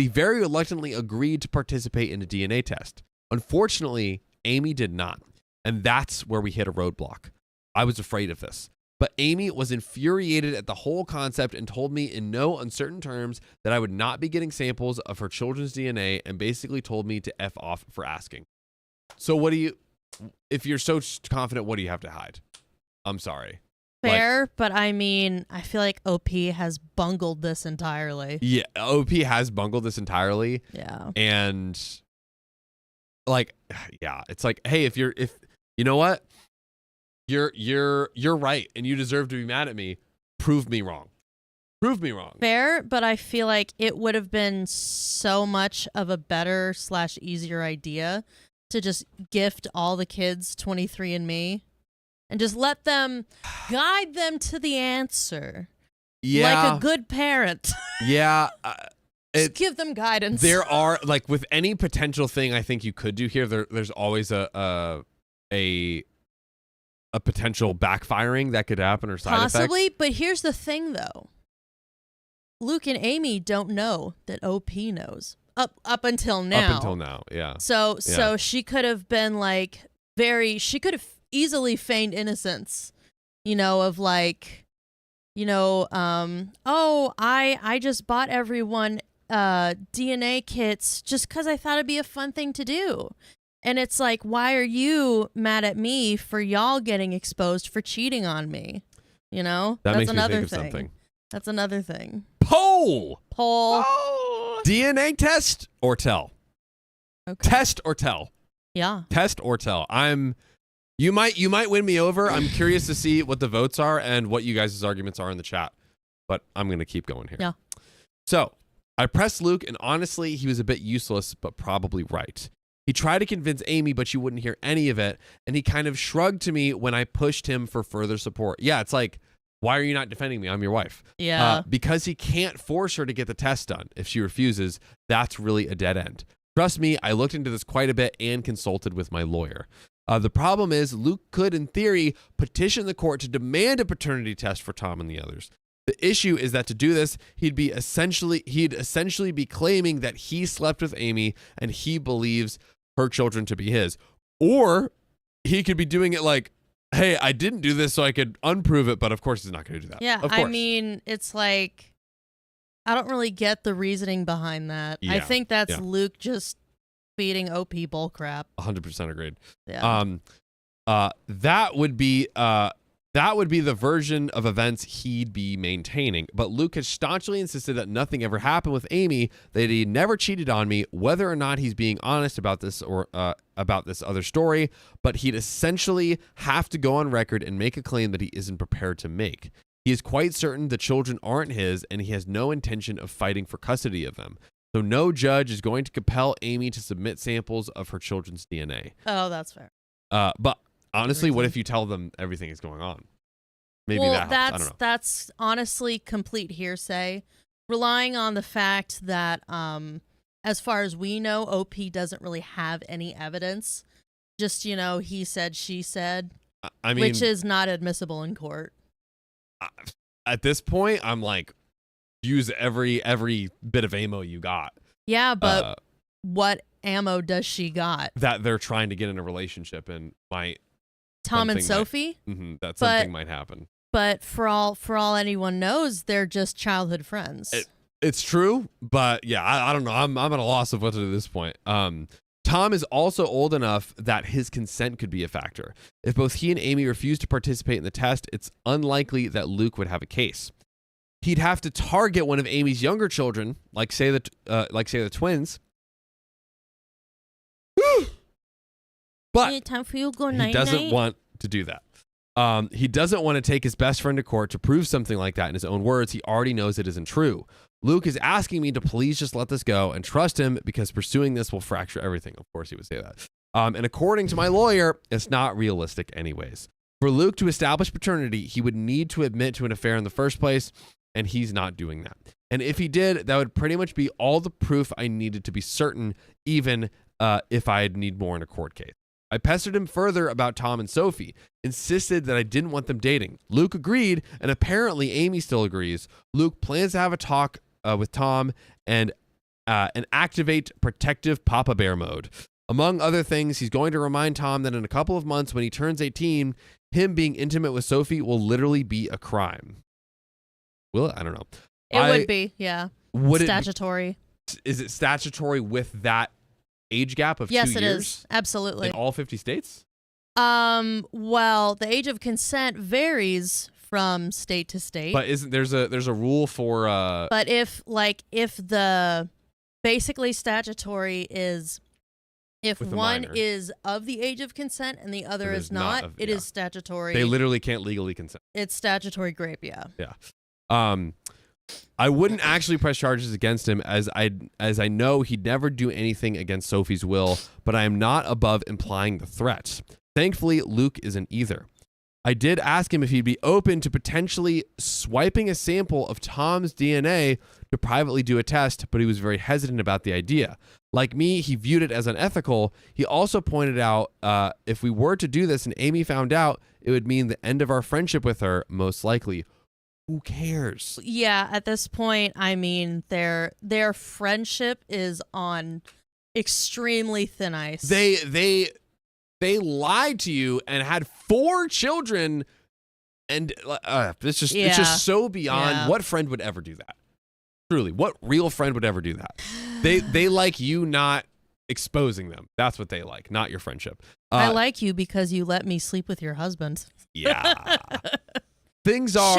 very reluctantly agreed to participate in a DNA test. Unfortunately, Amy did not, and that's where we hit a roadblock. I was afraid of this. But Amy was infuriated at the whole concept and told me in no uncertain terms that I would not be getting samples of her children's DNA and basically told me to F off for asking. So if you're so confident, what do you have to hide? I'm sorry. Fair, but I mean, I feel like OP has bungled this entirely. Yeah, OP has bungled this entirely. Yeah. And it's like, hey, if you know what? You're right, and you deserve to be mad at me. Prove me wrong. Prove me wrong. Fair, but I feel like it would have been so much of a better / easier idea to just gift all the kids 23andMe and just let them guide them to the answer. Yeah. Like a good parent. Yeah. Just give them guidance. There are, like, with any potential thing I think you could do here, there's always a potential backfiring that could happen or side Possibly, effect. but here's the thing, though. Luke and Amy don't know that OP knows up until now. Up until now, yeah. So she could have been like she could have easily feigned innocence, of like, oh, I just bought everyone DNA kits just because I thought it'd be a fun thing to do. And it's like, why are you mad at me for y'all getting exposed for cheating on me? That that's makes me another think of thing. something. That's another thing. Poll. DNA test or tell. Okay. Test or tell. Yeah. Test or tell. You might win me over. I'm curious to see what the votes are and what you guys' arguments are in the chat. But I'm going to keep going here. Yeah. So I pressed Luke, and honestly, he was a bit useless, but probably right. He tried to convince Amy, but she wouldn't hear any of it, and he kind of shrugged to me when I pushed him for further support. Yeah, it's like, why are you not defending me? I'm your wife. Yeah. Because he can't force her to get the test done. If she refuses, that's really a dead end. Trust me, I looked into this quite a bit and consulted with my lawyer. The problem is Luke could, in theory, petition the court to demand a paternity test for Tom and the others. The issue is that to do this, he'd essentially be claiming that he slept with Amy and he believes her children to be his. Or he could be doing it like, hey, I didn't do this so I could unprove it, but of course he's not going to do that. Yeah, of course. I mean, it's like, I don't really get the reasoning behind that. I think that's Luke just feeding OP bull crap. 100% agreed. Yeah. That would be the version of events he'd be maintaining. But Luke has staunchly insisted that nothing ever happened with Amy, that he never cheated on me, whether or not he's being honest about this or about this other story. But he'd essentially have to go on record and make a claim that he isn't prepared to make. He is quite certain the children aren't his, and he has no intention of fighting for custody of them. So no judge is going to compel Amy to submit samples of her children's DNA. Oh, that's fair. But honestly, what if you tell them everything is going on? Maybe that helps. I don't know. That's honestly complete hearsay, relying on the fact that, as far as we know, OP doesn't really have any evidence. Just, he said, she said, I mean, which is not admissible in court. At this point, I'm like, use every bit of ammo you got. Yeah, but what ammo does she got? That they're trying to get in a relationship and might. Tom and Sophie? That something might happen. But for all anyone knows, they're just childhood friends. It's true, but yeah, I don't know. I'm at a loss of what to do at this point. Tom is also old enough that his consent could be a factor. If both he and Amy refuse to participate in the test, it's unlikely that Luke would have a case. He'd have to target one of Amy's younger children, like say the twins. But time for you to go he doesn't want to do that. He doesn't want to take his best friend to court to prove something like that in his own words. He already knows it isn't true. Luke is asking me to please just let this go and trust him because pursuing this will fracture everything. Of course he would say that. And according to my lawyer, it's not realistic anyways. For Luke to establish paternity, he would need to admit to an affair in the first place, and he's not doing that. And if he did, that would pretty much be all the proof I needed to be certain, even if I'd need more in a court case. I pestered him further about Tom and Sophie, insisted that I didn't want them dating. Luke agreed, and apparently Amy still agrees. Luke plans to have a talk with Tom and activate protective Papa Bear mode. Among other things, he's going to remind Tom that in a couple of months when he turns 18, him being intimate with Sophie will literally be a crime. Will it? I don't know. It would be, yeah. Statutory. Is it statutory with that age gap of 2 years? Yes, it is. Absolutely. In all 50 states? Well, the age of consent varies from state to state. But isn't there's a rule for But if the basically statutory is if one is of the age of consent and the other is not, it is statutory. They literally can't legally consent. It's statutory rape, yeah. Yeah. I wouldn't actually press charges against him as I know he'd never do anything against Sophie's will, but I am not above implying the threats. Thankfully, Luke isn't either. I did ask him if he'd be open to potentially swiping a sample of Tom's DNA to privately do a test, but he was very hesitant about the idea. Like me, he viewed it as unethical. He also pointed out if we were to do this and Amy found out, it would mean the end of our friendship with her, most likely. who cares? Yeah, at this point, I mean, their friendship is on extremely thin ice. They lied to you and had 4 children, and it's just so beyond. What friend would ever do that? Truly, what real friend would ever do that? They like you not exposing them. That's what they like, not your friendship. I like you because you let me sleep with your husband. Yeah. Things are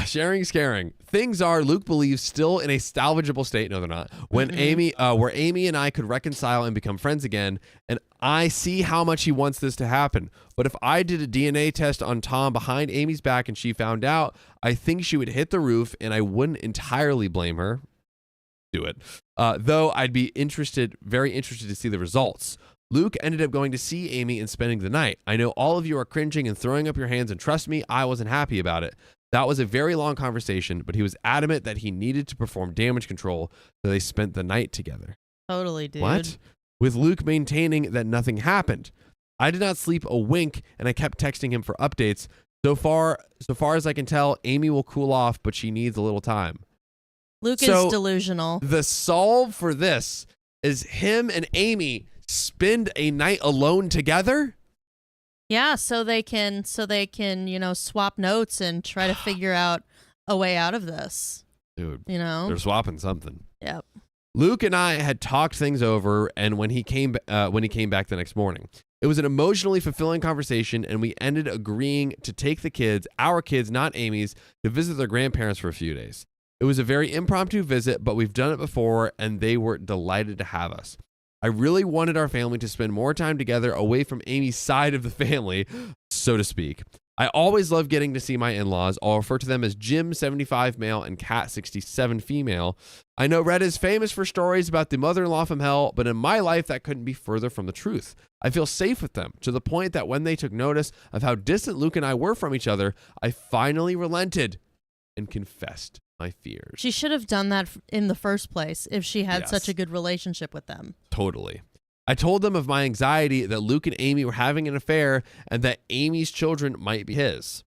sharing's caring. Things are, Luke believes, still in a salvageable state. No, they're not. When where Amy and I could reconcile and become friends again, and I see how much he wants this to happen. But if I did a DNA test on Tom behind Amy's back and she found out, I think she would hit the roof, and I wouldn't entirely blame her. Do it. Though I'd be very interested to see the results. Luke ended up going to see Amy and spending the night. I know all of you are cringing and throwing up your hands, and trust me, I wasn't happy about it. That was a very long conversation, but he was adamant that he needed to perform damage control, so they spent the night together. Totally, dude. What? With Luke maintaining that nothing happened. I did not sleep a wink, and I kept texting him for updates. So far as I can tell, Amy will cool off, but she needs a little time. Luke is delusional. The solve for this is him and Amy spend a night alone together. Yeah, so they can swap notes and try to figure out a way out of this. Dude, they're swapping something. Yep. Kiluke and I had talked things over, and when he came back the next morning, it was an emotionally fulfilling conversation, and we ended agreeing to take the kids, our kids, not Amy's, to visit their grandparents for a few days. It was a very impromptu visit, but we've done it before, and they were delighted to have us. I really wanted our family to spend more time together away from Amy's side of the family, so to speak. I always love getting to see my in-laws. I'll refer to them as Jim, 75 male, and Kat, 67 female. I know Reddit is famous for stories about the mother-in-law from hell, but in my life, that couldn't be further from the truth. I feel safe with them, to the point that when they took notice of how distant Luke and I were from each other, I finally relented and confessed my fears. She should have done that in the first place if she had such a good relationship with them. Totally. I told them of my anxiety that Luke and Amy were having an affair and that Amy's children might be his.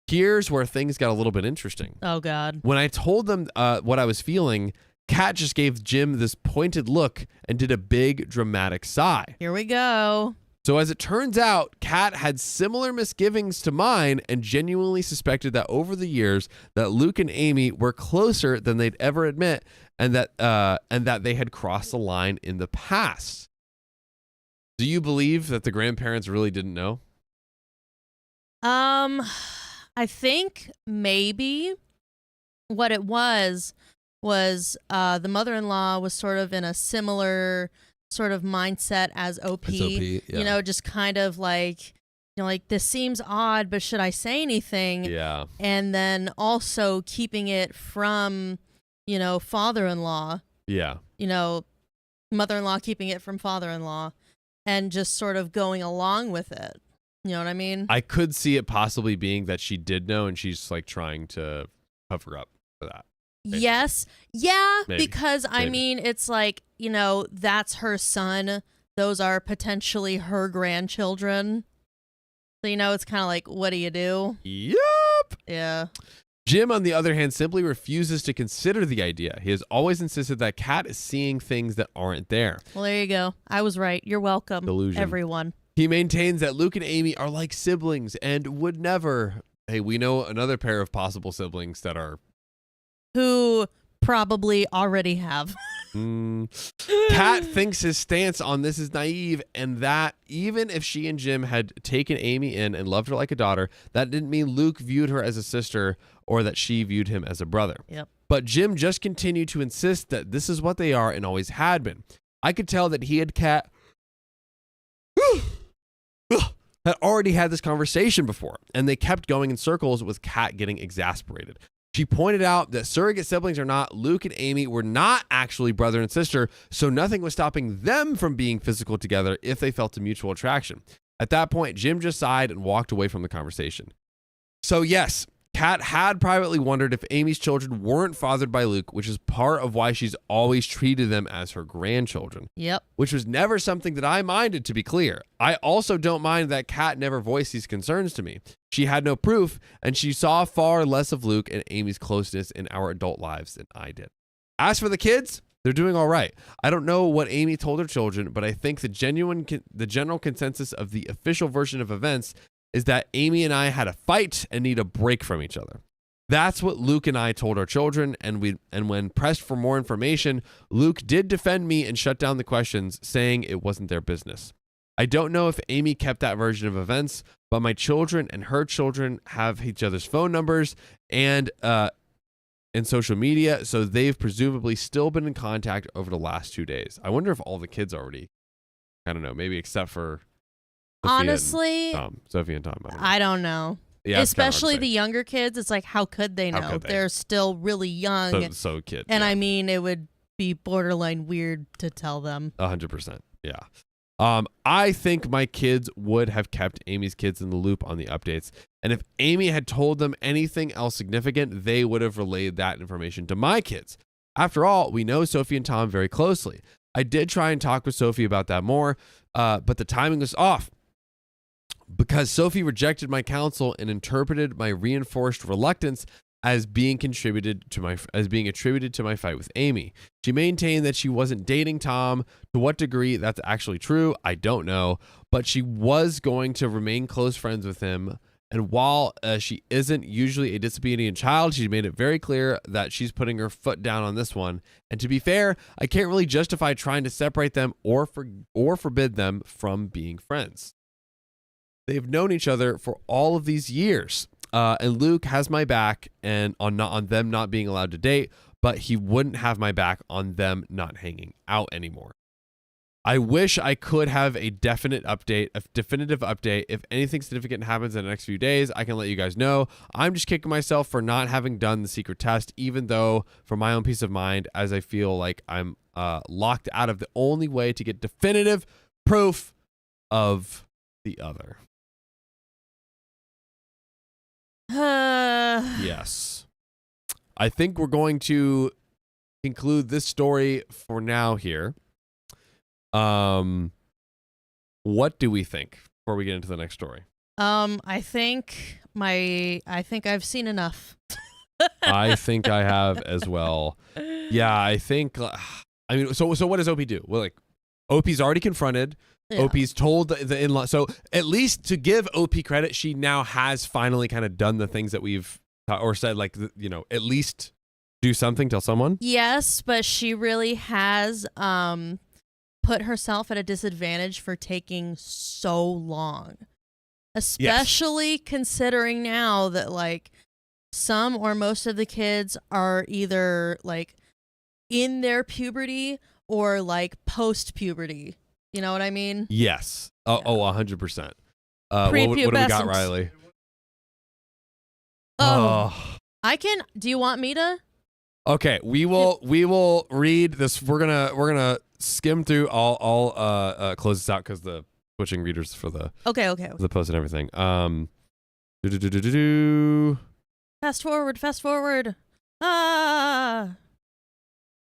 Here's where things got a little bit interesting. Oh, God. When I told them what I was feeling, Kat just gave Jim this pointed look and did a big dramatic sigh. Here we go. So as it turns out, Kat had similar misgivings to mine and genuinely suspected that over the years that Luke and Amy were closer than they'd ever admit, and that they had crossed the line in the past. Do you believe that the grandparents really didn't know? I think maybe what it was the mother-in-law was sort of in a similar sort of mindset as OP, yeah. Just kind of like, like, this seems odd, but should I say anything? Yeah. And then also keeping it from, father-in-law. Yeah. Mother-in-law keeping it from father-in-law and just sort of going along with it. You know what I mean? I could see it possibly being that she did know and she's like trying to cover up for that. Maybe. Yes. Yeah, Maybe. because I mean, it's like, that's her son. Those are potentially her grandchildren. So, it's kind of like, what do you do? Yep. Yeah. Jim, on the other hand, simply refuses to consider the idea. He has always insisted that Kat is seeing things that aren't there. Well, there you go. I was right. You're welcome, Delusion. everyone. He maintains that Luke and Amy are like siblings and would never. Hey, we know another pair of possible siblings that are. Who probably already have. Kat thinks his stance on this is naive, and that even if she and Jim had taken Amy in and loved her like a daughter, that didn't mean Luke viewed her as a sister or that she viewed him as a brother. Yep. But Jim just continued to insist that this is what they are and always had been. I could tell that he and Kat had already had this conversation before, and they kept going in circles with Kat getting exasperated. She pointed out that surrogate siblings or not, Luke and Amy were not actually brother and sister, so nothing was stopping them from being physical together if they felt a mutual attraction. At that point, Jim just sighed and walked away from the conversation. So yes, Kat had privately wondered if Amy's children weren't fathered by Luke, which is part of why she's always treated them as her grandchildren. Yep. Which was never something that I minded, to be clear. I also don't mind that Kat never voiced these concerns to me. She had no proof, and she saw far less of Luke and Amy's closeness in our adult lives than I did. As for the kids, they're doing all right. I don't know what Amy told her children, but I think the general consensus of the official version of events is that Amy and I had a fight and need a break from each other. That's what Luke and I told our children, and when pressed for more information, Luke did defend me and shut down the questions, saying it wasn't their business. I don't know if Amy kept that version of events, but my children and her children have each other's phone numbers and social media, so they've presumably still been in contact over the last 2 days. I wonder if all the kids already, I don't know, maybe except for Honestly, Sophie and Tom. I don't know. Yeah, especially the younger kids. It's like, how could they know? How could they? They're still really young. So kids. And yeah. I mean, it would be borderline weird to tell them. 100%. Yeah. I think my kids would have kept Amy's kids in the loop on the updates. And if Amy had told them anything else significant, they would have relayed that information to my kids. After all, we know Sophie and Tom very closely. I did try and talk with Sophie about that more, but the timing was off. Because Sophie rejected my counsel and interpreted my reinforced reluctance as being attributed to my fight with Amy. She maintained that she wasn't dating Tom. To what degree that's actually true, I don't know, but she was going to remain close friends with him. And while she isn't usually a disobedient child, she made it very clear that she's putting her foot down on this one. And to be fair, I can't really justify trying to separate them or forbid them from being friends. They've known each other for all of these years, and Luke has my back and on them not being allowed to date, but he wouldn't have my back on them not hanging out anymore. I wish I could have a definitive update. If anything significant happens in the next few days, I can let you guys know. I'm just kicking myself for not having done the secret test, even though for my own peace of mind, as I feel like I'm locked out of the only way to get definitive proof of the other. Yes. I think we're going to conclude this story for now here. What do we think before we get into the next story? I think I've seen enough. I think I have as well. Yeah, I think I mean, so what does OP do? Well, like OP's already confronted. Yeah. OP's told the in-law. So at least to give OP credit, she now has finally kind of done the things that we've or said, like, you know, at least do something, tell someone. Yes, but she really has put herself at a disadvantage for taking so long, especially considering now that like some or most of the kids are either like in their puberty or like post-puberty. You know what I mean? Yes. Oh, 100%. What do we got, Riley? I can. Do you want me to? Okay, we will read this. We're gonna skim through. I'll close this out because the switching readers for the the post and everything. Fast forward.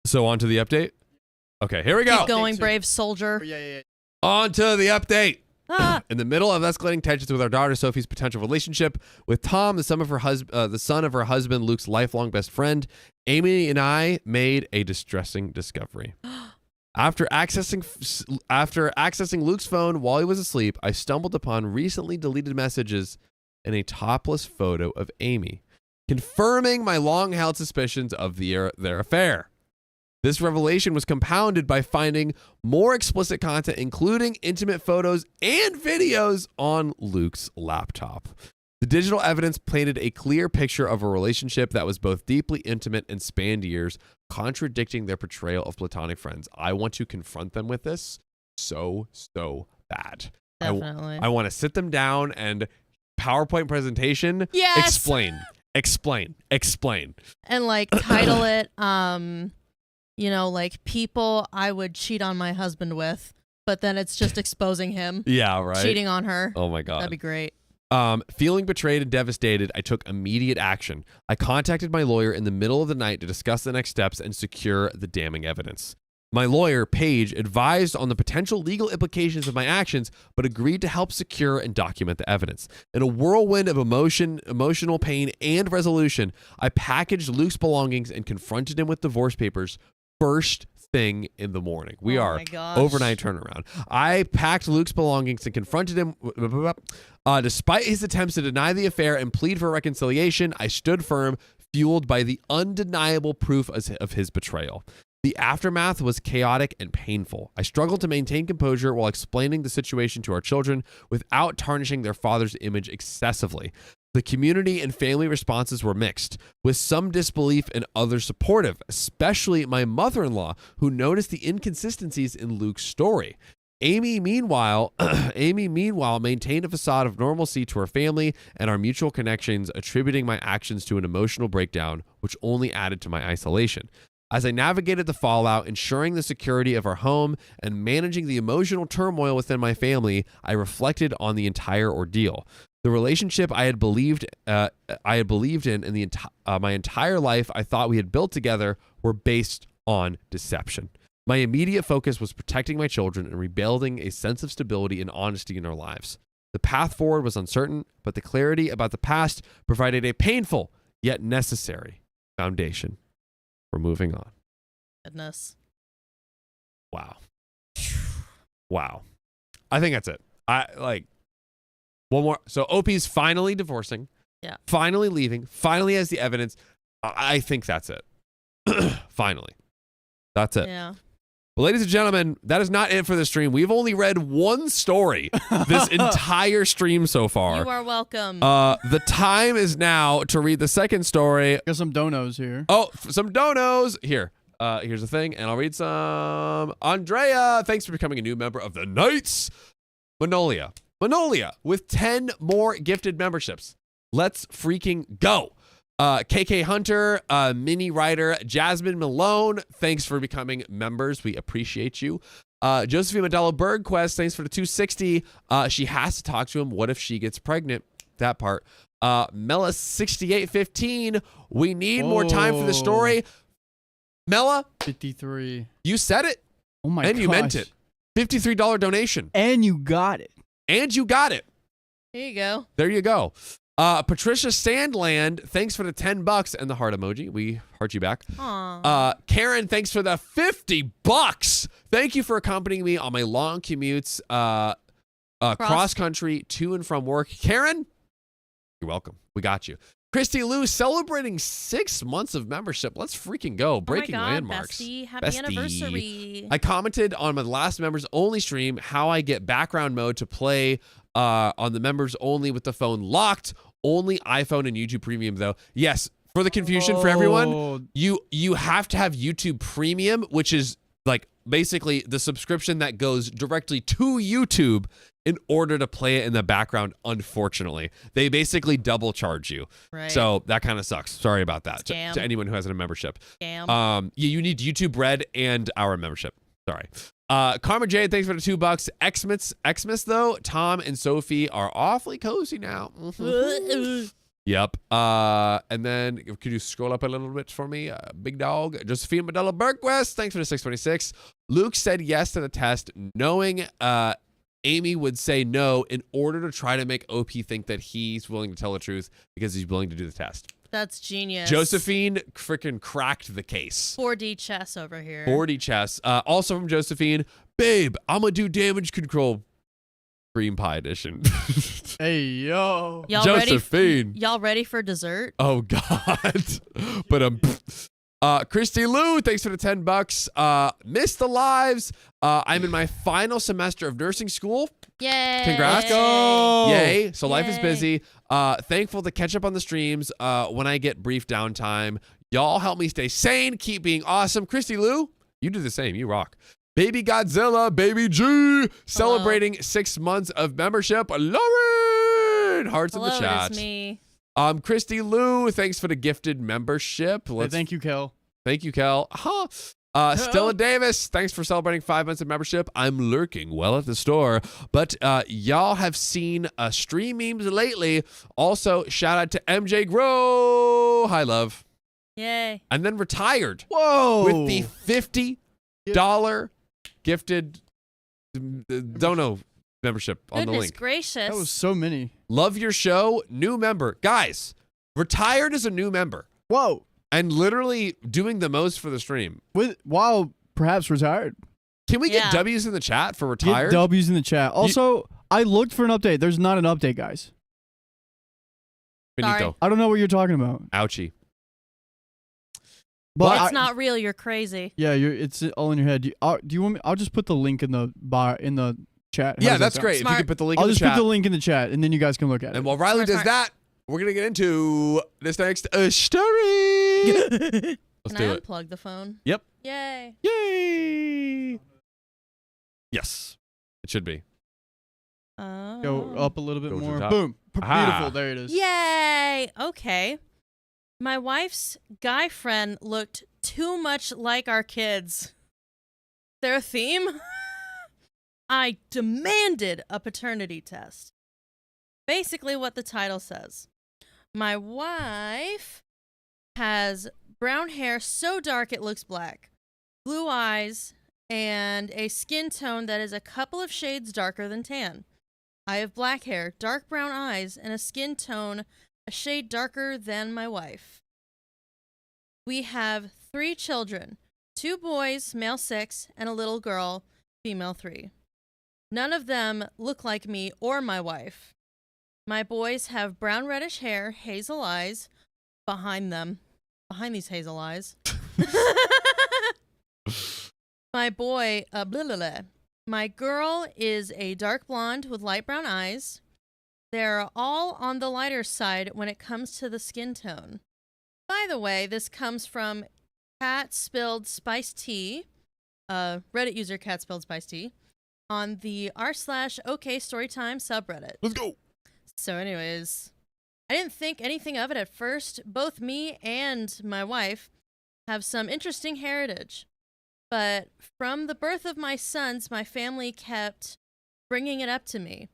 So on to the update. Okay, here we go. Keep going, brave soldier. Yeah. On to the update. In the middle of escalating tensions with our daughter Sophie's potential relationship with Tom, the son of her husband Luke's lifelong best friend, Amy and I made a distressing discovery. After accessing Luke's phone while he was asleep, I stumbled upon recently deleted messages and a topless photo of Amy, confirming my long-held suspicions of their affair. This revelation was compounded by finding more explicit content, including intimate photos and videos on Luke's laptop. The digital evidence painted a clear picture of a relationship that was both deeply intimate and spanned years, contradicting their portrayal of platonic friends. I want to confront them with this so bad. Definitely. I want to sit them down and PowerPoint presentation. Yes. Explain. And like title it, you know, like people I would cheat on my husband with, but then it's just exposing him. Yeah, right. Cheating on her. Oh my God. That'd be great. Feeling betrayed and devastated, I took immediate action. I contacted my lawyer in the middle of the night to discuss the next steps and secure the damning evidence. My lawyer, Paige, advised on the potential legal implications of my actions, but agreed to help secure and document the evidence. In a whirlwind of emotional pain, and resolution, I packaged Luke's belongings and confronted him with divorce papers first thing in the morning. We are overnight turnaround. I packed Luke's belongings and confronted him. Despite his attempts to deny the affair and plead for reconciliation, I stood firm, fueled by the undeniable proof of his betrayal. The aftermath was chaotic and painful. I struggled to maintain composure while explaining the situation to our children without tarnishing their father's image excessively. The community and family responses were mixed, with some disbelief and others supportive, especially my mother-in-law, who noticed the inconsistencies in Luke's story. Amy, meanwhile, maintained a facade of normalcy to her family and our mutual connections, attributing my actions to an emotional breakdown, which only added to my isolation. As I navigated the fallout, ensuring the security of our home and managing the emotional turmoil within my family, I reflected on the entire ordeal. The relationship I had believed in my entire life, I thought we had built together, were based on deception. My immediate focus was protecting my children and rebuilding a sense of stability and honesty in our lives. The path forward was uncertain, but the clarity about the past provided a painful yet necessary foundation. We're moving on. Goodness. Wow. Wow. I think that's it. One more. So OP's finally divorcing. Yeah. Finally leaving. Finally has the evidence. I think that's it. Finally. That's it. Yeah. Well, ladies and gentlemen, that is not it for the stream. We've only read one story this entire stream so far. You are welcome. The time is now to read the second story. Got some donos here. Oh, some donos. Here. Here's the thing, and I'll read some. Andrea, thanks for becoming a new member of the Knights. Manolia, with 10 more gifted memberships. Let's freaking go. KK Hunter, Mini Rider, Jasmine Malone, thanks for becoming members. We appreciate you. Josephine Modelo Bergquist, thanks for the 260. She has to talk to him. What if she gets pregnant? That part. Mela 6815, we need more time for the story. Mela, 53. you said it. Oh my god. And you meant it. $53 donation. And you got it. And you got it. Here you go. There you go. Patricia Sandland, thanks for the $10 and the heart emoji. We heart you back. Aww. Karen, thanks for the $50. Thank you for accompanying me on my long commutes cross country to and from work. Karen, you're welcome. We got you. Christy Lou celebrating 6 months of membership. Let's freaking go. Breaking landmarks. Bestie, happy anniversary. I commented on my last members only stream how I get background mode to play on the members only with the phone locked. Only iPhone and YouTube Premium though. Yes, for the confusion for everyone, you have to have YouTube Premium, which is like basically the subscription that goes directly to YouTube in order to play it in the background. Unfortunately, they basically double charge you. Right. So that kind of sucks. Sorry about that to anyone who has a membership. Scam. You need YouTube Red and our membership. Sorry. Karma Jade, thanks for the $2. Xmas though, Tom and Sophie are awfully cozy now. Yep. And then could you scroll up a little bit for me? Big dog. Josephine Modelo Bergquist, thanks for the 626. Luke said yes to the test, knowing Amy would say no in order to try to make OP think that he's willing to tell the truth because he's willing to do the test. That's genius. Josephine freaking cracked the case. 4D chess over here. 4D chess. Also from Josephine, babe, I'm gonna do damage control. Cream pie edition. Hey, yo. Josephine. Y'all ready for dessert? Oh, God. But Christy Lou, thanks for the $10. Missed the lives. I'm in my final semester of nursing school. Yay. Congrats. Let's go. Yay. So life is Yay. busy. Thankful to catch up on the streams when I get brief downtime. Y'all help me stay sane. Keep being awesome. Christy Lou, you do the same. You rock. Baby Godzilla, Baby G, celebrating 6 months of membership. Lauren, hearts in the chat. It is me. Christy Lou, thanks for the gifted membership. Hey, thank you, Kel. Thank you, Kel. Stella Davis, thanks for celebrating 5 months of membership. I'm lurking well at the store, but y'all have seen stream memes lately. Also, shout out to MJ Grow. Hi, love. Yay. And then retired. Whoa. With the $50 gifted dono membership on the Goodness link. gracious. That was so many. Love your show. New member. Guys, retired as a new member. Whoa. And literally doing the most for the stream. While perhaps retired. Can we get Yeah. W's in the chat for retired? Get W's in the chat. Also, I looked for an update. There's not an update, guys. Finito. Sorry. I don't know what you're talking about. Ouchie. But It's not real. You're crazy. Yeah, it's all in your head. Do you want me? I'll just put the link in the chat. How Yeah, does that that's sound? great. If Smart. you could put the link I'll in the just chat. put the link in the chat, and then you guys can look at And it. while Riley does Smart. that, we're going to get into this next story. Let's Can do I it. unplug the phone? Yep. Yay. Yay. Yes, it should be. Go up a little bit Go to the more. top. Boom. Aha. Beautiful. There it is. Yay. Okay. My wife's guy friend looked too much like our kids. Their theme? I demanded a paternity test. Basically what the title says. My wife has brown hair so dark it looks black, blue eyes, and a skin tone that is a couple of shades darker than tan. I have black hair, dark brown eyes, and a skin tone a shade darker than my wife. We have 3 children, 2 boys, male 6, and a little girl, female 3. None of them look like me or my wife. My boys have brown reddish hair, hazel eyes behind these hazel eyes. My boy, blah, blah, blah. My girl is a dark blonde with light brown eyes. They're all on the lighter side when it comes to the skin tone. By the way, this comes from Cat Spilled Spiced Tea, Reddit user Cat Spilled Spiced Tea, on the r/OK Storytime subreddit. Let's go. So anyways, I didn't think anything of it at first. Both me and my wife have some interesting heritage. But from the birth of my sons, my family kept bringing it up to me.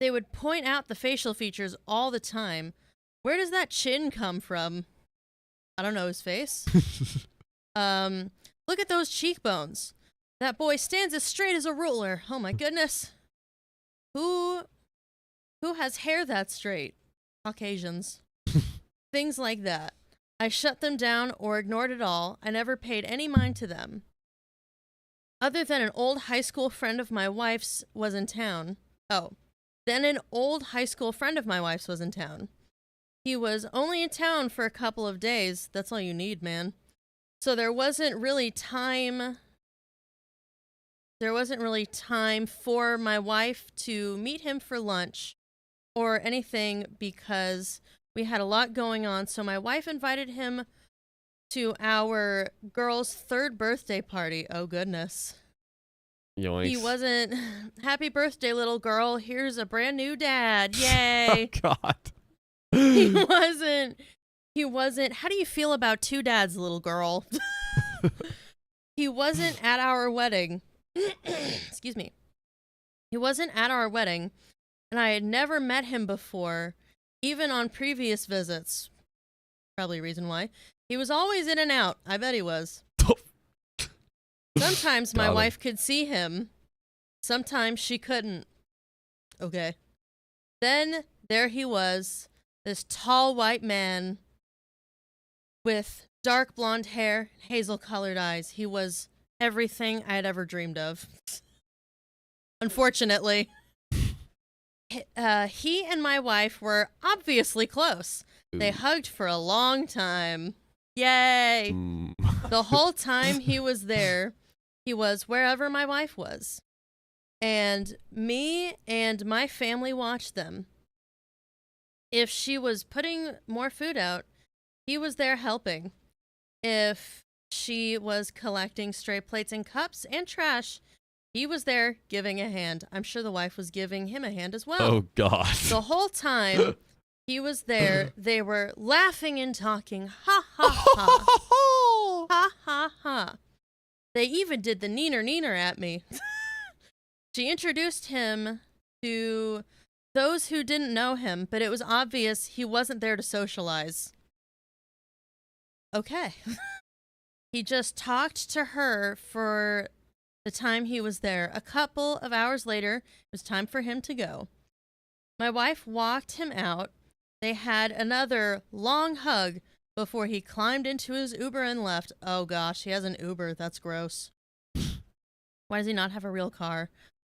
They would point out the facial features all the time. Where does that chin come from? I don't know his face. Look at those cheekbones. That boy stands as straight as a ruler. Oh my goodness. Who has hair that straight? Caucasians. Things like that. I shut them down or ignored it all. I never paid any mind to them. Other than an old high school friend of my wife's was in town. Then an old high school friend of my wife's was in town. He was only in town for a couple of days. That's all you need, man. So there wasn't really time for my wife to meet him for lunch or anything because we had a lot going on. So my wife invited him to our girl's 3rd birthday party. Oh, goodness. Yoinks. He wasn't, happy birthday, little girl. Here's a brand new dad. Yay. Oh, God. He wasn't, how do you feel about 2 dads, little girl? He wasn't at our wedding. Excuse me. He wasn't at our wedding, and I had never met him before, even on previous visits. Probably a reason why. He was always in and out. I bet he was. Sometimes my Got him. wife could see him. Sometimes she couldn't. Okay. Then there he was, this tall white man with dark blonde hair, hazel-colored eyes. He was everything I had ever dreamed of. Unfortunately. He and my wife were obviously close. They hugged for a long time. Yay! The whole time he was there, he was wherever my wife was. And me and my family watched them. If she was putting more food out, he was there helping. If she was collecting stray plates and cups and trash, he was there giving a hand. I'm sure the wife was giving him a hand as well. Oh, God. The whole time he was there, they were laughing and talking. Ha, ha, ha. Ha ha ha. They even did the neener at me. She introduced him to those who didn't know him, but it was obvious he wasn't there to socialize. Okay. He just talked to her for the time he was there. A couple of hours later, it was time for him to go. My wife walked him out. They had another long hug before he climbed into his Uber and left. Oh gosh, he has an Uber. That's gross. Why does he not have a real car?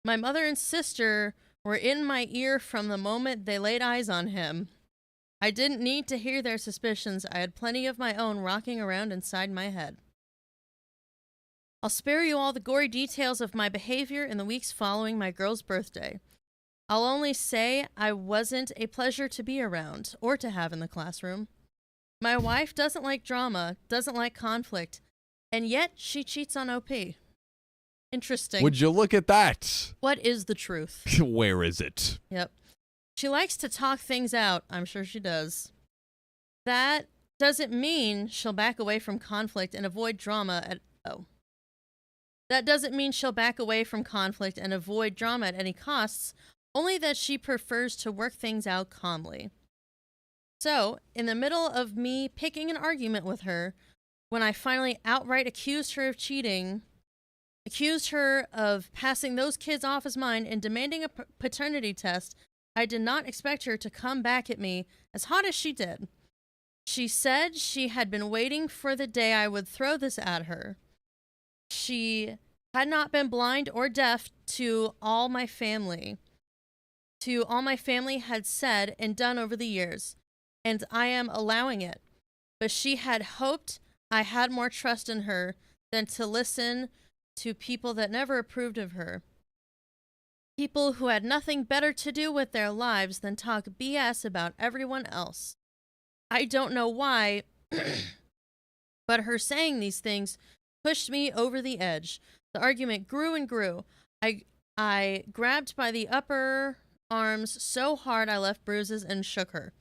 My mother and sister were in my ear from the moment they laid eyes on him. I didn't need to hear their suspicions. I had plenty of my own rocking around inside my head. I'll spare you all the gory details of my behavior in the weeks following my girl's birthday. I'll only say I wasn't a pleasure to be around or to have in the classroom. My wife doesn't like drama, doesn't like conflict, and yet she cheats on OP. Interesting. Would you look at that? What is the truth? Where is it? Yep. She likes to talk things out. I'm sure she does. That doesn't mean she'll back away from conflict and avoid drama at... Oh. That doesn't mean she'll back away from conflict and avoid drama at any costs, only that she prefers to work things out calmly. So, in the middle of me picking an argument with her, when I finally outright accused her of cheating, accused her of passing those kids off as mine and demanding a paternity test, I did not expect her to come back at me as hot as she did. She said she had been waiting for the day I would throw this at her. She had not been blind or deaf to all my family had said and done over the years, and I am allowing it. But she had hoped I had more trust in her than to listen to people that never approved of her. People who had nothing better to do with their lives than talk BS about everyone else. I don't know why, but her saying these things pushed me over the edge. The argument grew and grew. I grabbed by the upper arms so hard I left bruises and shook her.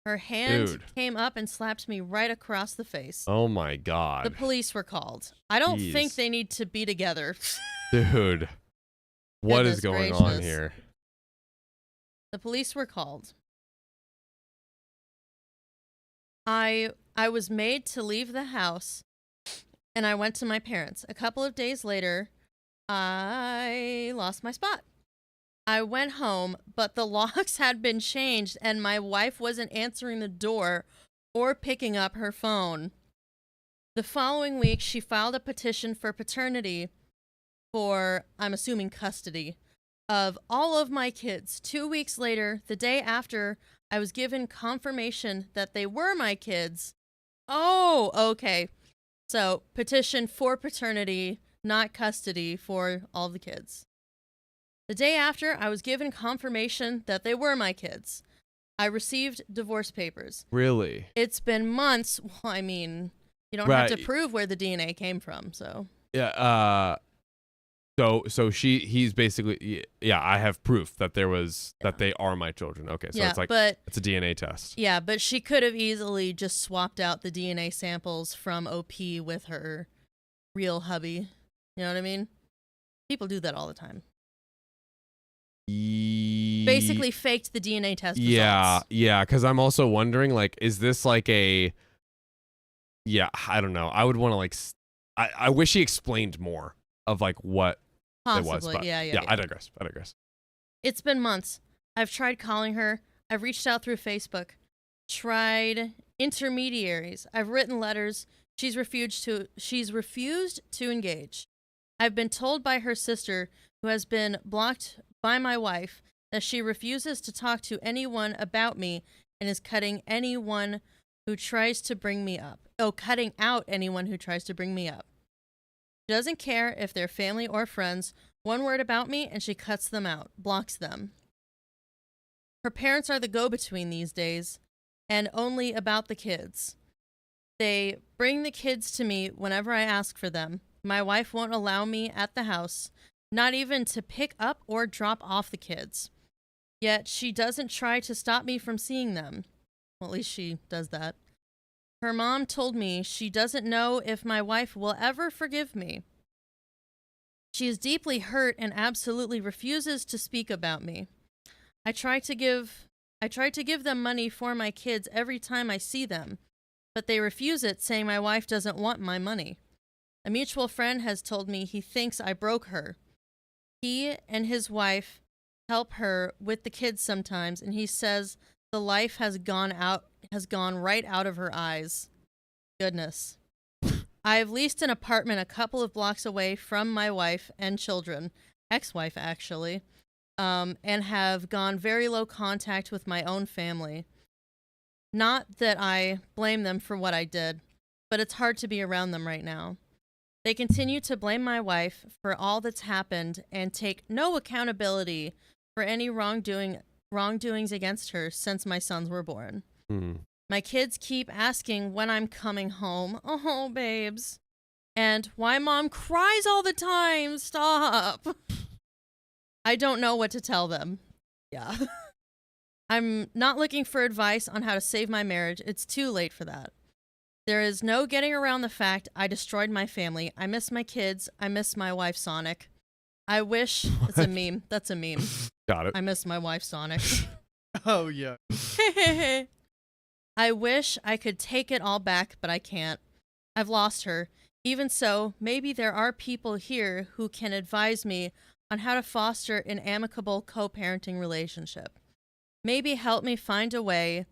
Her hand came up and slapped me right across the face. Oh my God. The police were called. I don't think they need to be together. Dude, what is going on here? The police were called. I was made to leave the house, and I went to my parents. A couple of days later, I lost my spot. I went home, but the locks had been changed, and my wife wasn't answering the door or picking up her phone. The following week, she filed a petition for paternity for, I'm assuming, custody of all of my kids. 2 weeks later, the day after I was given confirmation that they were my kids. Oh, okay. So, petition for paternity, not custody for all the kids. The day after, I was given confirmation that they were my kids. I received divorce papers. Really? It's been months. Well, I mean, you don't have to prove where the DNA came from, so. Yeah, so he's basically, yeah, I have proof that that they are my children. Okay, so yeah, it's like, it's a DNA test. Yeah, but she could have easily just swapped out the DNA samples from OP with her real hubby. You know what I mean? People do that all the time. Basically faked the DNA test results. Yeah, because I'm also wondering, like, is this like I don't know. I would want to, like, I wish he explained more of, like, what Possibly, it was. But yeah. I digress. It's been months. I've tried calling her. I've reached out through Facebook. Tried intermediaries. I've written letters. She's refused to engage. I've been told by her sister, who has been blocked by my wife, that she refuses to talk to anyone about me and is cutting anyone who tries to bring me up. Oh, cutting out anyone who tries to bring me up. She doesn't care if they're family or friends. One word about me and she cuts them out, blocks them. Her parents are the go-between these days, and only about the kids. They bring the kids to me whenever I ask for them. My wife won't allow me at the house, not even to pick up or drop off the kids. Yet she doesn't try to stop me from seeing them. Well, at least she does that. Her mom told me she doesn't know if my wife will ever forgive me. She is deeply hurt and absolutely refuses to speak about me. I try to give them money for my kids every time I see them, but they refuse it, saying my wife doesn't want my money. A mutual friend has told me he thinks I broke her. He and his wife help her with the kids sometimes, and he says the life has gone right out of her eyes. Goodness. I have leased an apartment a couple of blocks away from my wife and children, ex-wife actually, and have gone very low contact with my own family. Not that I blame them for what I did, but it's hard to be around them right now. They continue to blame my wife for all that's happened and take no accountability for any wrongdoings against her since my sons were born. My kids keep asking when I'm coming home. Oh, babes. And why mom cries all the time. Stop. I don't know what to tell them. Yeah. I'm not looking for advice on how to save my marriage. It's too late for that. There is no getting around the fact I destroyed my family. I miss my kids. I miss my wife, Sonic. I wish... That's a meme. That's a meme. Got it. I miss my wife, Sonic. Oh, yeah. I wish I could take it all back, but I can't. I've lost her. Even so, maybe there are people here who can advise me on how to foster an amicable co-parenting relationship. Maybe help me find a way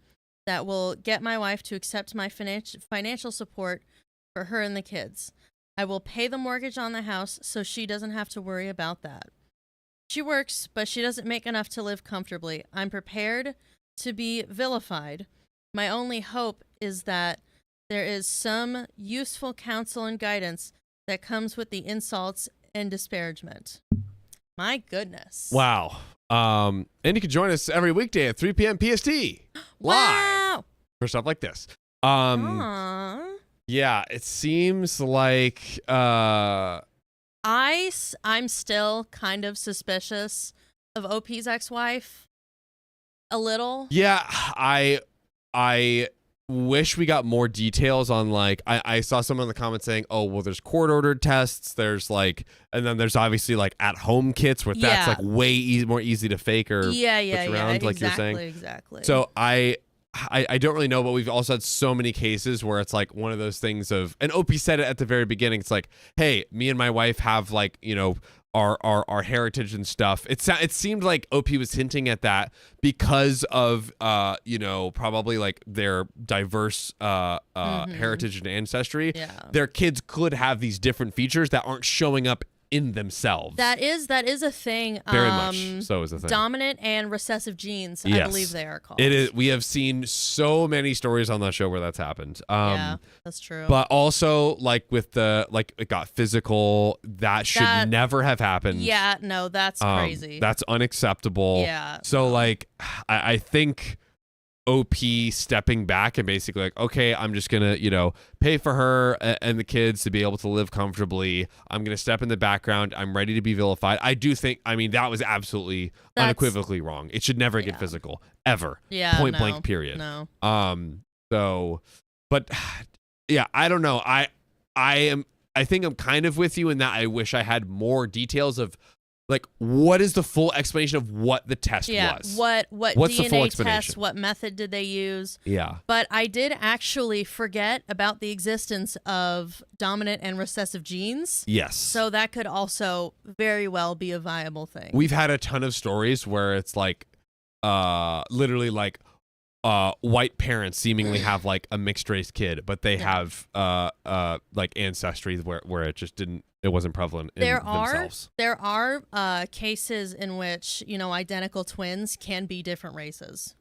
that will get my wife to accept my financial support for her and the kids. I will pay the mortgage on the house so she doesn't have to worry about that. She works, but she doesn't make enough to live comfortably. I'm prepared to be vilified. My only hope is that there is some useful counsel and guidance that comes with the insults and disparagement. My goodness. Wow. And you can join us every weekday at 3 p.m. PST live for stuff like this. Yeah, it seems like I'm still kind of suspicious of OP's ex-wife a little. Yeah, I wish we got more details on, like, I saw someone in the comments saying, oh, well, there's court-ordered tests, there's like, and then there's obviously like at-home kits where that's like way more easy to fake or switch around, like you're saying. Exactly. So I don't really know, but we've also had so many cases where it's like one of those things of, and OP said it at the very beginning, it's like, hey, me and my wife have, like, you know, our heritage and stuff. It seemed like OP was hinting at that because of you know, probably like their diverse heritage and ancestry. Yeah. Their kids could have these different features that aren't showing up in themselves. That is a thing. Very much so is a thing. Dominant and recessive genes, yes. I believe they are called. It is. We have seen so many stories on that show where that's happened. Yeah, that's true. But also, like with the, like, it got physical. That should never have happened. Yeah, no, that's crazy. That's unacceptable. Yeah. So like, I think OP stepping back and basically like, okay, I'm just gonna, you know, pay for her and the kids to be able to live comfortably. I'm gonna step in the background. I'm ready to be vilified. I do think, I mean, that was absolutely unequivocally wrong. It should never get physical, ever. Yeah, point blank, period. No. So, but yeah, I don't know. I think I'm kind of with you in that I wish I had more details of, like, what is the full explanation of what the test was? What's the full DNA explanation? test? What method did they use? Yeah. But I did actually forget about the existence of dominant and recessive genes. Yes. So that could also very well be a viable thing. We've had a ton of stories where it's like, literally like, white parents seemingly have like a mixed race kid, but they have like ancestry where it wasn't prevalent in themselves. There are cases in which, you know, identical twins can be different races,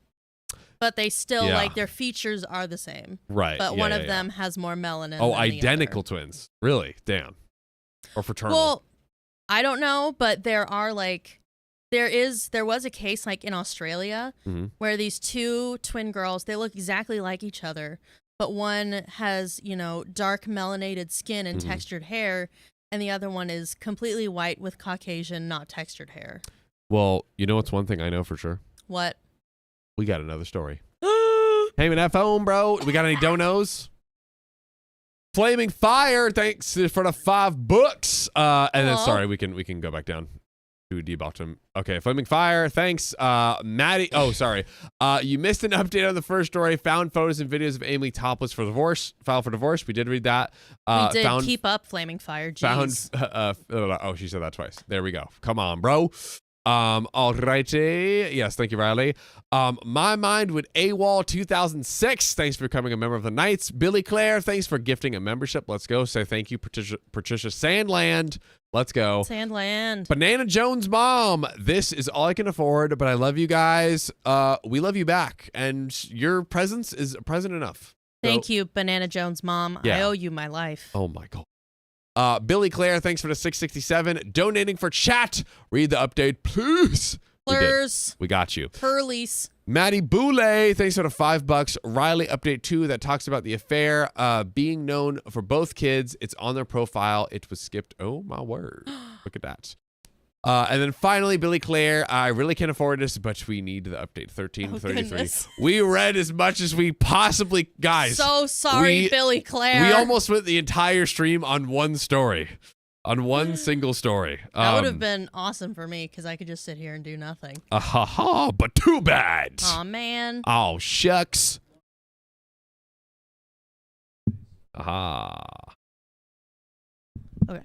but they still like their features are the same. Right. But one of them has more melanin. Oh, than identical the other. twins. Really? Damn. Or fraternal. Well, I don't know, but there are like there was a case like in Australia where these two twin girls, they look exactly like each other, but one has, you know, dark melanated skin and textured hair, and the other one is completely white with Caucasian, not textured hair. Well, you know what's one thing I know for sure? What? We got another story. Hey, man, F home, bro. We got any donos? Flaming Fire, thanks for the $5. And then Aw. sorry, we can go back down to debottom. Okay, Flaming Fire, thanks. Maddie, oh sorry. You missed an update on the first story. Found photos and videos of Amy topless for divorce. Filed for divorce. We did read that. We did Found, keep up Flaming Fire. Jeez. oh, she said that twice. There we go. Come on, bro. Alrighty. Yes, thank you, Riley. My Mind with AWOL 2006. Thanks for becoming a member of the Knights. Billy Claire, thanks for gifting a membership. Let's go. Say thank you, Patricia Sandland. Let's go. Sandland. Banana Jones Mom. This is all I can afford, but I love you guys. We love you back, and your presence is present enough. Thank you, Banana Jones Mom. Yeah. I owe you my life. Oh my God. Billy Claire, thanks for the 667. Donating for chat. Read the update, please. Plurs. We got you. Pearlies. Maddie Boulay, thanks for the $5. Riley update 2 that talks about the affair being known for both kids. It's on their profile. It was skipped. Oh my word. Look at that. And then finally, Billy Claire, I really can't afford this, but we need the update 1333. Goodness. We read as much as we possibly, guys. So sorry, Billy Claire. We almost went the entire stream on one story, on one single story. That would have been awesome for me because I could just sit here and do nothing. But too bad. Aw, man. Oh, shucks. Aha. Okay.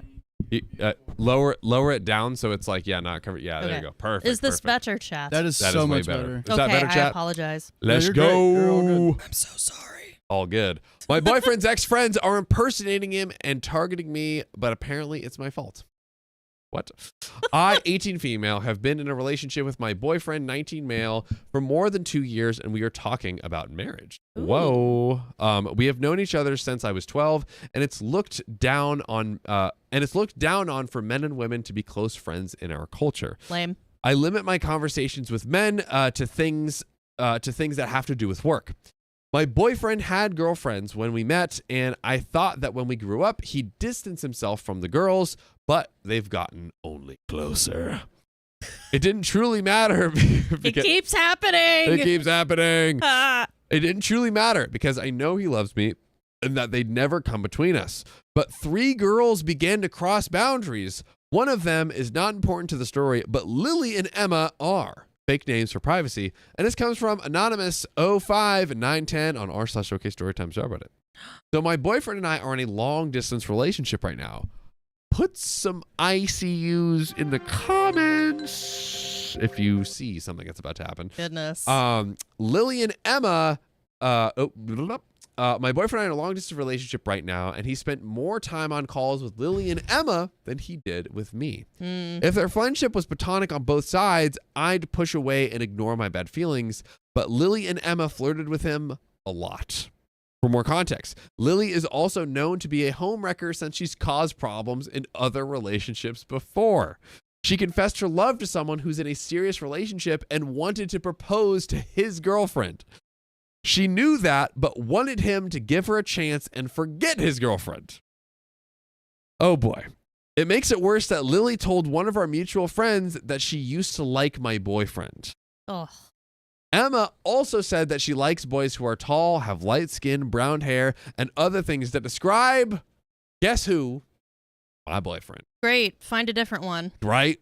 Lower it down so it's like, yeah, not covered. Yeah, there Okay. you go. Perfect. Is this perfect. better, chat? That is That so is way much better. better. Is that okay, better, I chat? apologize. Let's you're go. great. You're all good. I'm so sorry. All good. My boyfriend's ex-friends are impersonating him and targeting me, but apparently it's my fault. What? I, 18 female, have been in a relationship with my boyfriend, 19 male, for more than 2 years, and we are talking about marriage. Ooh. Whoa. We have known each other since I was 12, and it's looked down on for men and women to be close friends in our culture. Lame. I limit my conversations with men to things that have to do with work. My boyfriend had girlfriends when we met, and I thought that when we grew up, he'd distance himself from the girls, but they've gotten only closer. It didn't truly matter. It keeps happening. It keeps happening. Ah. It didn't truly matter because I know he loves me and that they'd never come between us. But 3 girls began to cross boundaries. One of them is not important to the story, but Lily and Emma are. Fake names for privacy. And this comes from anonymous 05910 on r/OKStorytime subreddit. So my boyfriend and I are in a long distance relationship right now. Put some ICUs in the comments if you see something that's about to happen. Goodness. Lily and Emma, my boyfriend and I are in a long distance relationship right now, and he spent more time on calls with Lily and Emma than he did with me. If their friendship was platonic on both sides, I'd push away and ignore my bad feelings, but Lily and Emma flirted with him a lot. For more context, Lily is also known to be a homewrecker since she's caused problems in other relationships before. She confessed her love to someone who's in a serious relationship and wanted to propose to his girlfriend. She knew that, but wanted him to give her a chance and forget his girlfriend. Oh boy. It makes it worse that Lily told one of our mutual friends that she used to like my boyfriend. Oh. Emma also said that she likes boys who are tall, have light skin, brown hair, and other things that describe, guess who? My boyfriend. Great. Find a different one. Right?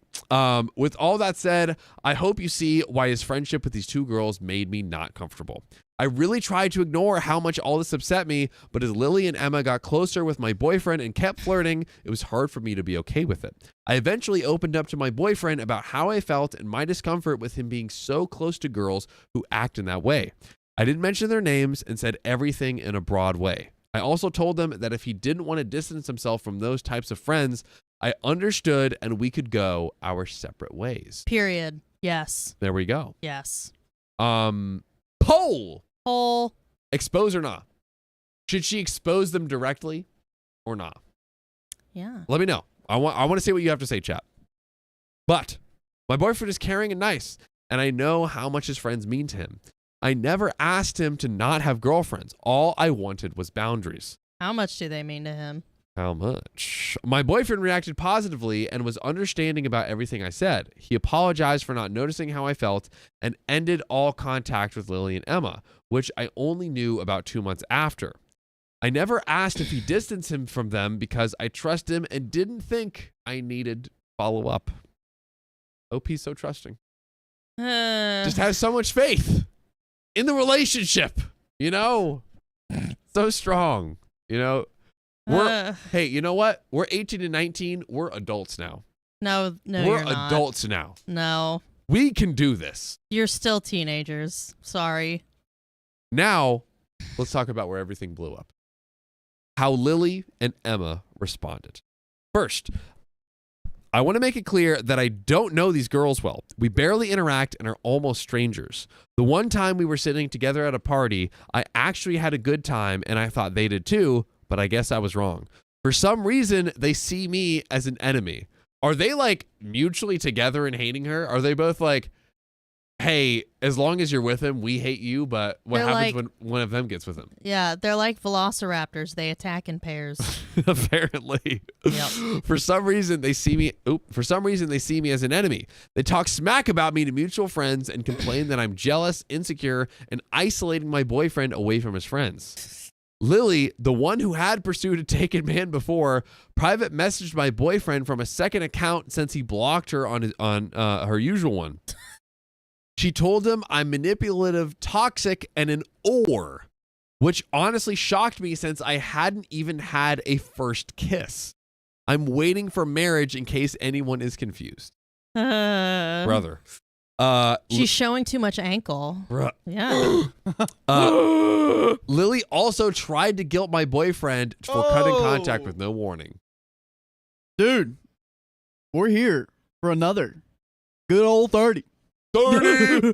With all that said, I hope you see why his friendship with these 2 girls made me not comfortable. I really tried to ignore how much all this upset me, but as Lily and Emma got closer with my boyfriend and kept flirting, it was hard for me to be okay with it. I eventually opened up to my boyfriend about how I felt and my discomfort with him being so close to girls who act in that way. I didn't mention their names and said everything in a broad way. I also told them that if he didn't want to distance himself from those types of friends, I understood and we could go our separate ways. Period. Yes. There we go. Yes. Poll. Poll. Expose or not? Should she expose them directly or not? Yeah. Let me know. I want to see what you have to say, chat. But my boyfriend is caring and nice, and I know how much his friends mean to him. I never asked him to not have girlfriends. All I wanted was boundaries. How much do they mean to him? How much? My boyfriend reacted positively and was understanding about everything I said. He apologized for not noticing how I felt and ended all contact with Lily and Emma, which I only knew about 2 months after. I never asked if he distanced him from them because I trust him and didn't think I needed follow-up. OP's so trusting. Just has so much faith in the relationship, you know? So strong, you know? Hey, you know what? We're 18 and 19. We're adults now. No, we're you're not. adults now. No. We can do this. You're still teenagers. Sorry. Now, let's talk about where everything blew up. How Lily and Emma responded. First, I want to make it clear that I don't know these girls well. We barely interact and are almost strangers. The one time we were sitting together at a party, I actually had a good time and I thought they did too, but I guess I was wrong. For some reason, they see me as an enemy. Are they like mutually together and hating her? Are they both like, hey, as long as you're with him, we hate you, but what happens when one of them gets with him? Yeah, they're like velociraptors. They attack in pairs. Apparently. Yep. For some reason they see me as an enemy. They talk smack about me to mutual friends and complain that I'm jealous, insecure, and isolating my boyfriend away from his friends. Lily, the one who had pursued a taken man before, private messaged my boyfriend from a second account since he blocked her on her usual one. She told him I'm manipulative, toxic, and an oar, which honestly shocked me since I hadn't even had a first kiss. I'm waiting for marriage in case anyone is confused. Brother. She's showing too much ankle. Yeah. Lily also tried to guilt my boyfriend for cutting contact with no warning. Dude, we're here for another good old 30. 30.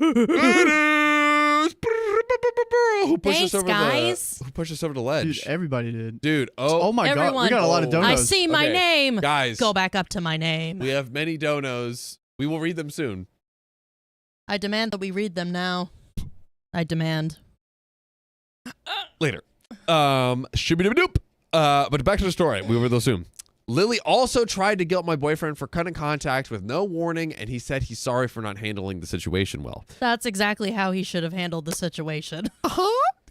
Who pushed Thanks, us over guys. who pushed us over the ledge? Dude, everybody did. Dude, Oh my God, Everyone. we got a lot of donos. I see my Okay, name. guys. Go back up to my name. We have many donos. We will read them soon. I demand that we read them now. I demand. Later. Shooby-dooby-doop. But back to the story. We will read those soon. Lily also tried to guilt my boyfriend for cutting contact with no warning, and he said he's sorry for not handling the situation well. That's exactly how he should have handled the situation.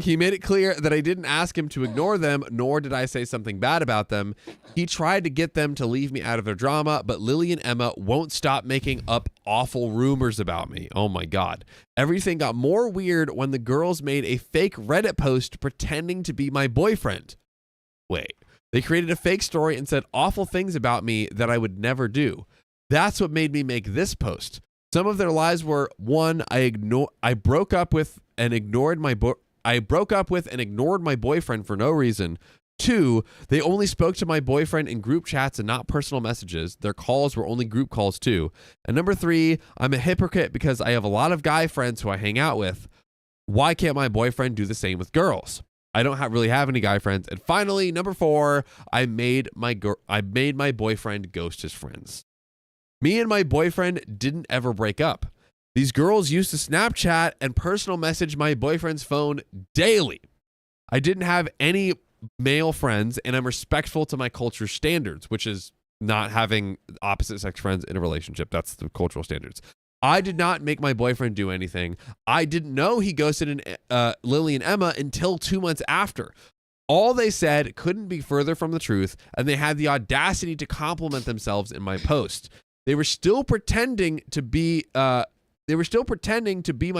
He made it clear that I didn't ask him to ignore them, nor did I say something bad about them. He tried to get them to leave me out of their drama, but Lily and Emma won't stop making up awful rumors about me. Oh my God. Everything got more weird when the girls made a fake Reddit post pretending to be my boyfriend. Wait. They created a fake story and said awful things about me that I would never do. That's what made me make this post. Some of their lies were: 1, I broke up with and ignored my boyfriend for no reason. 2, they only spoke to my boyfriend in group chats and not personal messages. Their calls were only group calls too. And number 3, I'm a hypocrite because I have a lot of guy friends who I hang out with. Why can't my boyfriend do the same with girls? I don't really have any guy friends. And finally, number 4, I made my boyfriend ghost his friends. Me and my boyfriend didn't ever break up. These girls used to Snapchat and personal message my boyfriend's phone daily. I didn't have any male friends, and I'm respectful to my culture's standards, which is not having opposite sex friends in a relationship. That's the cultural standards. I did not make my boyfriend do anything. I didn't know he ghosted Lily and Emma until 2 months after. All they said couldn't be further from the truth, and they had the audacity to compliment themselves in my post. They were still pretending to be my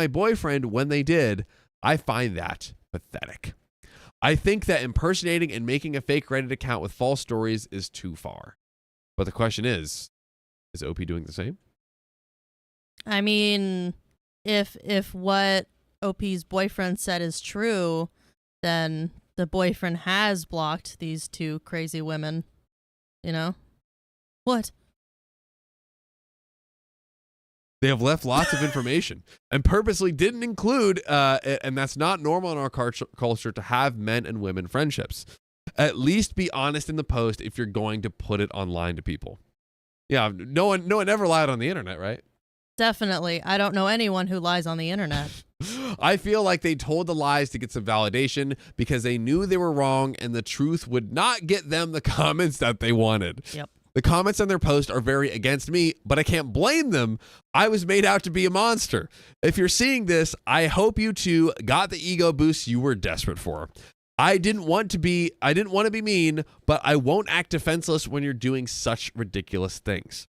boyfriend when they did. I find that pathetic. I think that impersonating and making a fake Reddit account with false stories is too far. But the question is OP doing the same? I mean, if what OP's boyfriend said is true, then the boyfriend has blocked these 2 crazy women. You know? What? They have left lots of information and purposely didn't include, and that's not normal in our culture to have men and women friendships. At least be honest in the post if you're going to put it online to people. Yeah, no one ever lied on the internet, right? Definitely. I don't know anyone who lies on the internet. I feel like they told the lies to get some validation because they knew they were wrong and the truth would not get them the comments that they wanted. Yep. The comments on their post are very against me, but I can't blame them. I was made out to be a monster. If you're seeing this, I hope you too got the ego boost you were desperate for. I didn't want to be mean, but I won't act defenseless when you're doing such ridiculous things.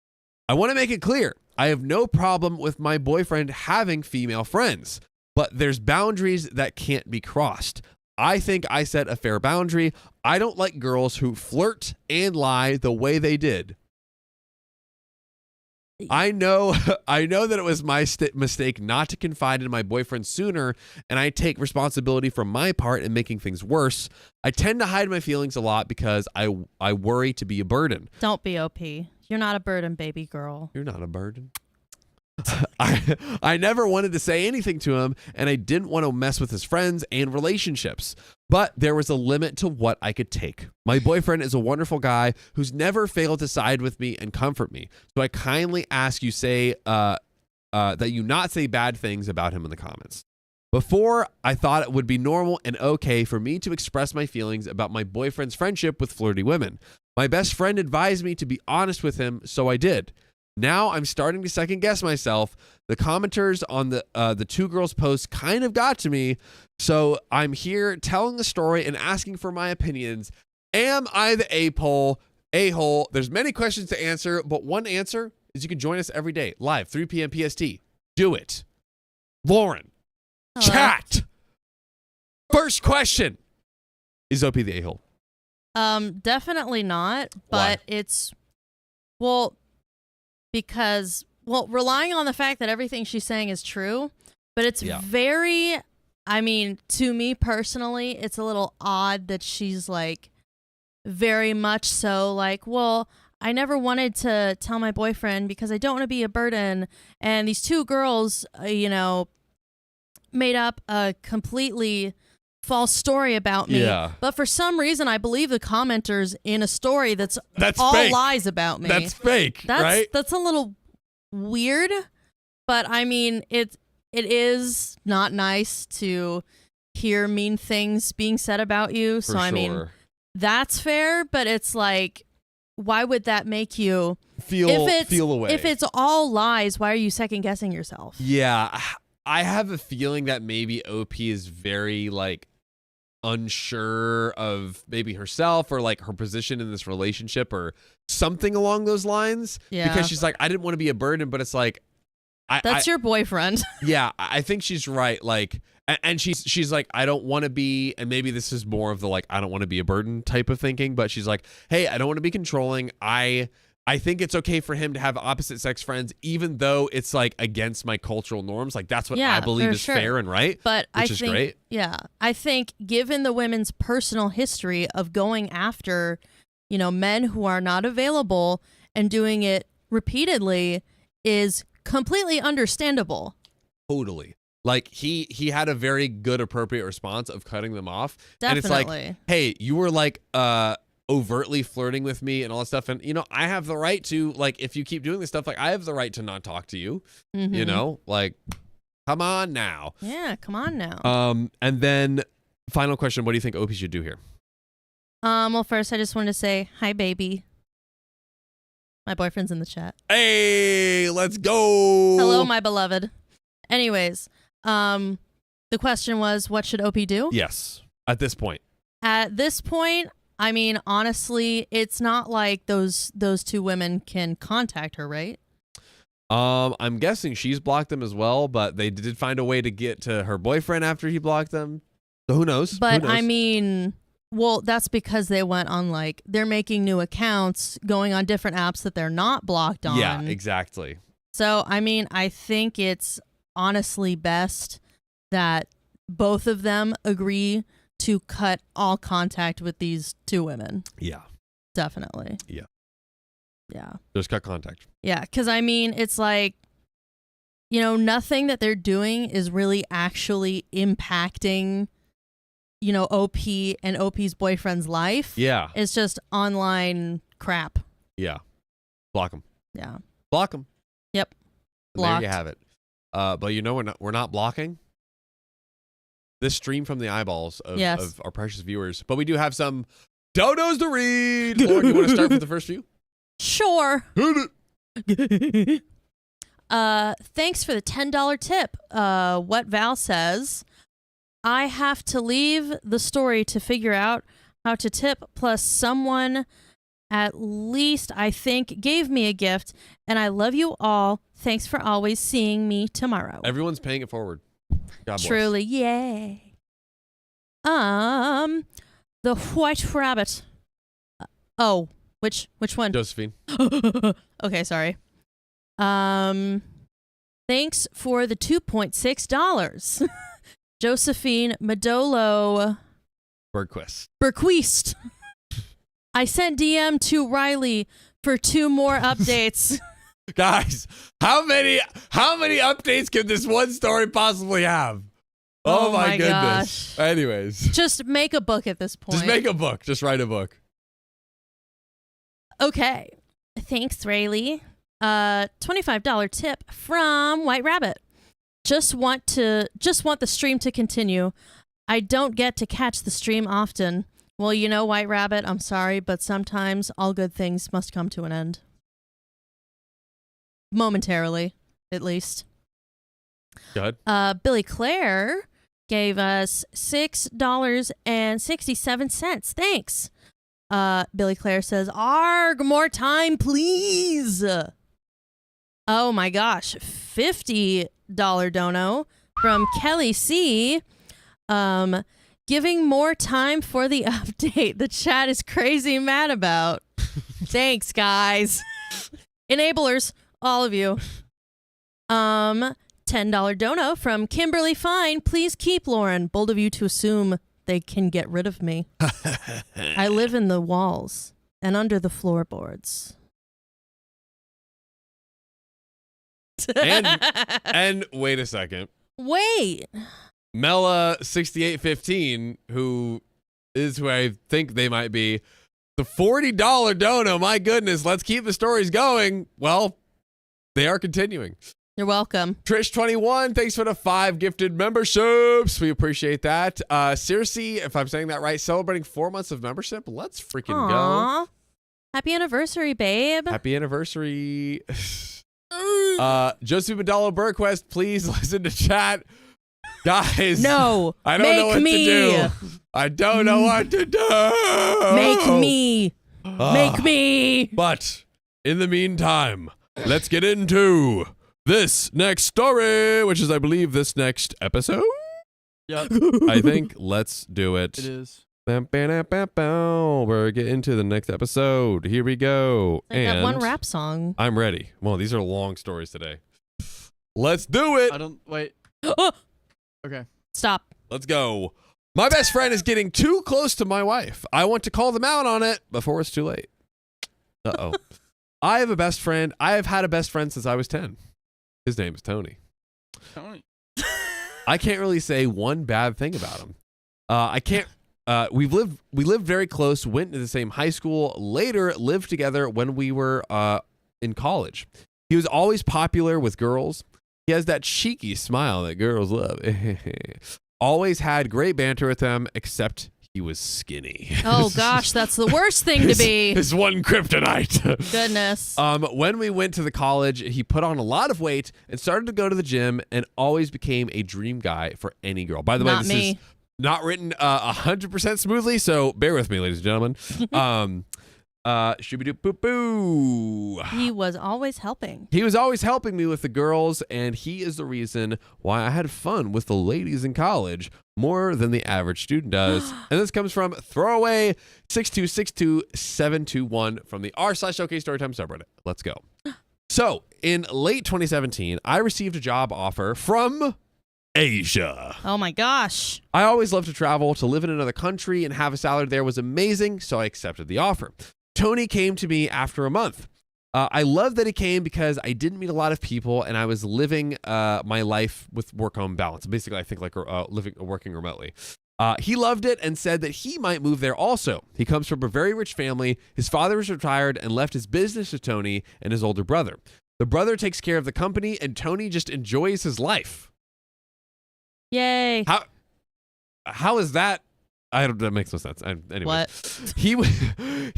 I want to make it clear. I have no problem with my boyfriend having female friends, but there's boundaries that can't be crossed. I think I set a fair boundary. I don't like girls who flirt and lie the way they did. I know that it was my mistake not to confide in my boyfriend sooner, and I take responsibility for my part in making things worse. I tend to hide my feelings a lot because I worry to be a burden. Don't be OP. You're not a burden, baby girl. You're not a burden. I never wanted to say anything to him, and I didn't want to mess with his friends and relationships. But there was a limit to what I could take. My boyfriend is a wonderful guy who's never failed to side with me and comfort me. So I kindly ask you that you not say bad things about him in the comments. Before, I thought it would be normal and okay for me to express my feelings about my boyfriend's friendship with flirty women. My best friend advised me to be honest with him, so I did. Now I'm starting to second guess myself. The commenters on the two girls post kind of got to me. So I'm here telling the story and asking for my opinions. Am I the a-hole? There's many questions to answer, but one answer is you can join us every day, live, 3 p.m. PST. Do it. Lauren, Hello. chat. First question. Is OP the a-hole? Definitely not, Why? but because relying on the fact that everything she's saying is true, but it's very, I mean, to me personally, it's a little odd that she's like very much so like, well, I never wanted to tell my boyfriend because I don't want to be a burden. And these two girls, made up a completely false story about me. Yeah. But for some reason, I believe the commenters in a story that's all fake. lies about me. That's fake, right? That's a little weird, but I mean, it is not nice to hear mean things being said about you. So I mean, that's fair, but it's like, why would that make you feel away? If it's all lies, why are you second guessing yourself? Yeah, I have a feeling that maybe OP is very like unsure of maybe herself or like her position in this relationship or something along those lines. Yeah. Because she's like, I didn't want to be a burden, but it's like, That's your boyfriend. Yeah, I think she's right. Like, and she's like, I don't want to be, and maybe this is more of the like, I don't want to be a burden type of thinking, but she's like, hey, I don't want to be controlling. I think it's okay for him to have opposite sex friends, even though it's like against my cultural norms. Like that's what I believe is fair and right. But which is great. Yeah, I think given the women's personal history of going after, men who are not available and doing it repeatedly is completely understandable. Totally. Like he had a very good, appropriate response of cutting them off. Definitely. And it's like, hey, you were like overtly flirting with me and all that stuff. And, I have the right to, like, if you keep doing this stuff, like, I have the right to not talk to you, like, come on now. Yeah, come on now. And then final question, what do you think OP should do here? Well, first, I just wanted to say, hi, baby. My boyfriend's in the chat. Hey, let's go. Hello, my beloved. Anyways, the question was, what should OP do? Yes, at this point. At this point, I mean, honestly, it's not like those two women can contact her, right? I'm guessing she's blocked them as well, but they did find a way to get to her boyfriend after he blocked them. So who knows? But I mean, well, that's because they went on like, they're making new accounts, going on different apps that they're not blocked on. Yeah, exactly. So, I mean, I think it's honestly best that both of them agree to cut all contact with these two women. Yeah. Definitely. Yeah. Yeah. Just cut contact. Yeah, because I mean, it's like, nothing that they're doing is really actually impacting, OP and OP's boyfriend's life. Yeah. It's just online crap. Yeah. Block them. Yeah. Block them. Yep. There you have it. But we're not blocking this stream from the eyeballs of our precious viewers. But we do have some dodos to read. Lauren, you want to start with the first few? Sure. Thanks for the $10 tip. What Val says, I have to leave the story to figure out how to tip, plus someone at least I think gave me a gift, and I love you all. Thanks for always seeing me tomorrow. Everyone's paying it forward. God bless. Truly, yay. The White Rabbit. Oh, which one? Josephine. Okay, sorry. Thanks for the $2.6. Josephine Madolo Berquist. I sent DM to Riley for 2 more updates. Guys, how many updates can this one story possibly have? Oh my goodness. Gosh. Anyways. Just make a book at this point. Just make a book. Just write a book. Okay. Thanks, Rayleigh. $25 tip from White Rabbit. Just want the stream to continue. I don't get to catch the stream often. Well, you know, White Rabbit, I'm sorry, but sometimes all good things must come to an end. Momentarily, at least. Go ahead. Billy Claire gave us $6.67. Thanks. Billy Claire says, "Arg, more time, please." Oh my gosh, $50 dono from Kelly C. Giving more time for the update. The chat is crazy mad about. Thanks, guys. Enablers, all of you. $10 dono from Kimberly Fine. Please keep Lauren. Bold of you to assume they can get rid of me. I live in the walls and under the floorboards. And wait a second. Wait. Mela6815, who is who I think they might be, the $40 dono. My goodness, let's keep the stories going. Well, they are continuing. You're welcome. Trish21, thanks for the 5 gifted memberships. We appreciate that. Circe, if I'm saying that right, celebrating 4 months of membership. Let's freaking go. Happy anniversary, babe. Happy anniversary. Josie Medallo Burquest, please listen to chat. Guys, no, I don't know what to do. I don't know what to do. Make me. Make me. But in the meantime, let's get into this next story, which is, I believe, this next episode. Yep. I think. Let's do it. It is. We're getting to the next episode. Here we go. Like that one rap song. I'm ready. Well, these are long stories today. Let's do it. I don't wait. Okay. Stop. Let's go. My best friend is getting too close to my wife. I want to call them out on it before it's too late. Uh-oh. I have a best friend. I have had a best friend since I was 10. His name is Tony. Tony. I can't really say one bad thing about him. I can't. We lived very close, went to the same high school, later lived together when we were in college. He was always popular with girls. He has that cheeky smile that girls love. Always had great banter with them, except he was skinny. Oh gosh, that's the worst thing to be. His one kryptonite. Goodness. When we went to the college, he put on a lot of weight and started to go to the gym and always became a dream guy for any girl. By the way, this is not written 100% smoothly, so bear with me, ladies and gentlemen. Shooby-doo-boo-boo. He was always helping. He was always helping me with the girls, and he is the reason why I had fun with the ladies in college more than the average student does. And this comes from throwaway 6262721 from the r/OK Storytime subreddit. Let's go. So, in late 2017, I received a job offer from Asia. Oh my gosh. I always loved to travel. To live in another country and have a salary there was amazing, so I accepted the offer. Tony came to me after a month. I love that he came because I didn't meet a lot of people and I was living my life with work-home balance. Basically, I think like working remotely. He loved it and said that he might move there also. He comes from a very rich family. His father was retired and left his business to Tony and his older brother. The brother takes care of the company and Tony just enjoys his life. Yay. How is that? That makes no sense. Anyway, what? He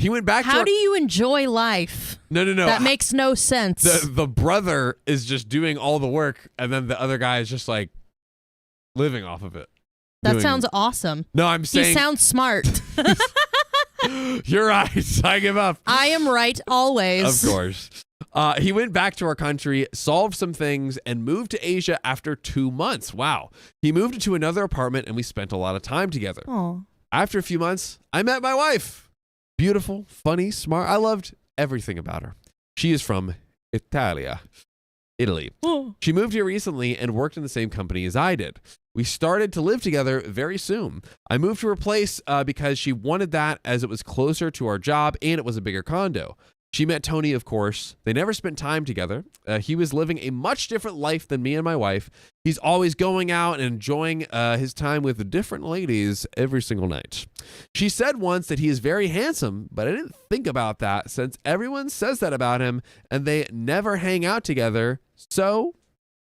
went back. How do you enjoy life? No. That makes no sense. The brother is just doing all the work, and then the other guy is just like living off of it. That sounds awesome. No, I'm saying. He sounds smart. You're right. I give up. I am right always. Of course. He went back to our country, solved some things, and moved to Asia after 2 months. Wow. He moved into another apartment, and we spent a lot of time together. Aw. After a few months, I met my wife. Beautiful, funny, smart. I loved everything about her. She is from Italy. Oh. She moved here recently and worked in the same company as I did. We started to live together very soon. I moved to her place because she wanted that, as it was closer to our job and it was a bigger condo. She met Tony, of course. They never spent time together. He was living a much different life than me and my wife. He's always going out and enjoying his time with different ladies every single night. She said once that he is very handsome, but I didn't think about that since everyone says that about him and they never hang out together. So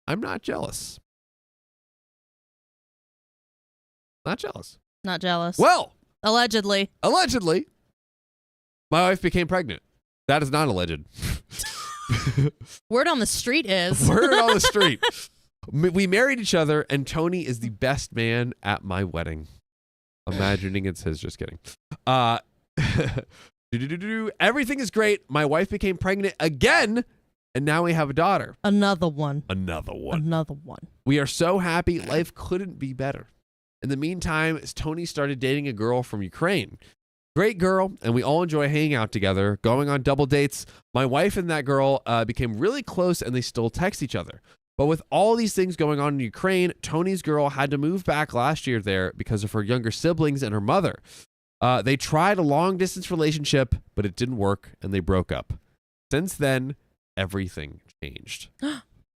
I'm not jealous. Not jealous. Not jealous. Well, allegedly, my wife became pregnant. That is not alleged. Word on the street is. Word on the street. We married each other, and Tony is the best man at my wedding. Imagining it's his. Just kidding. Everything is great. My wife became pregnant again, and now we have a daughter. Another one. Another one. We are so happy. Life couldn't be better. In the meantime, Tony started dating a girl from Ukraine. Great girl, and we all enjoy hanging out together, going on double dates. My wife and that girl became really close, and they still text each other. But with all these things going on in Ukraine, Tony's girl had to move back last year there because of her younger siblings and her mother. They tried a long-distance relationship, but it didn't work, and they broke up. Since then, everything changed.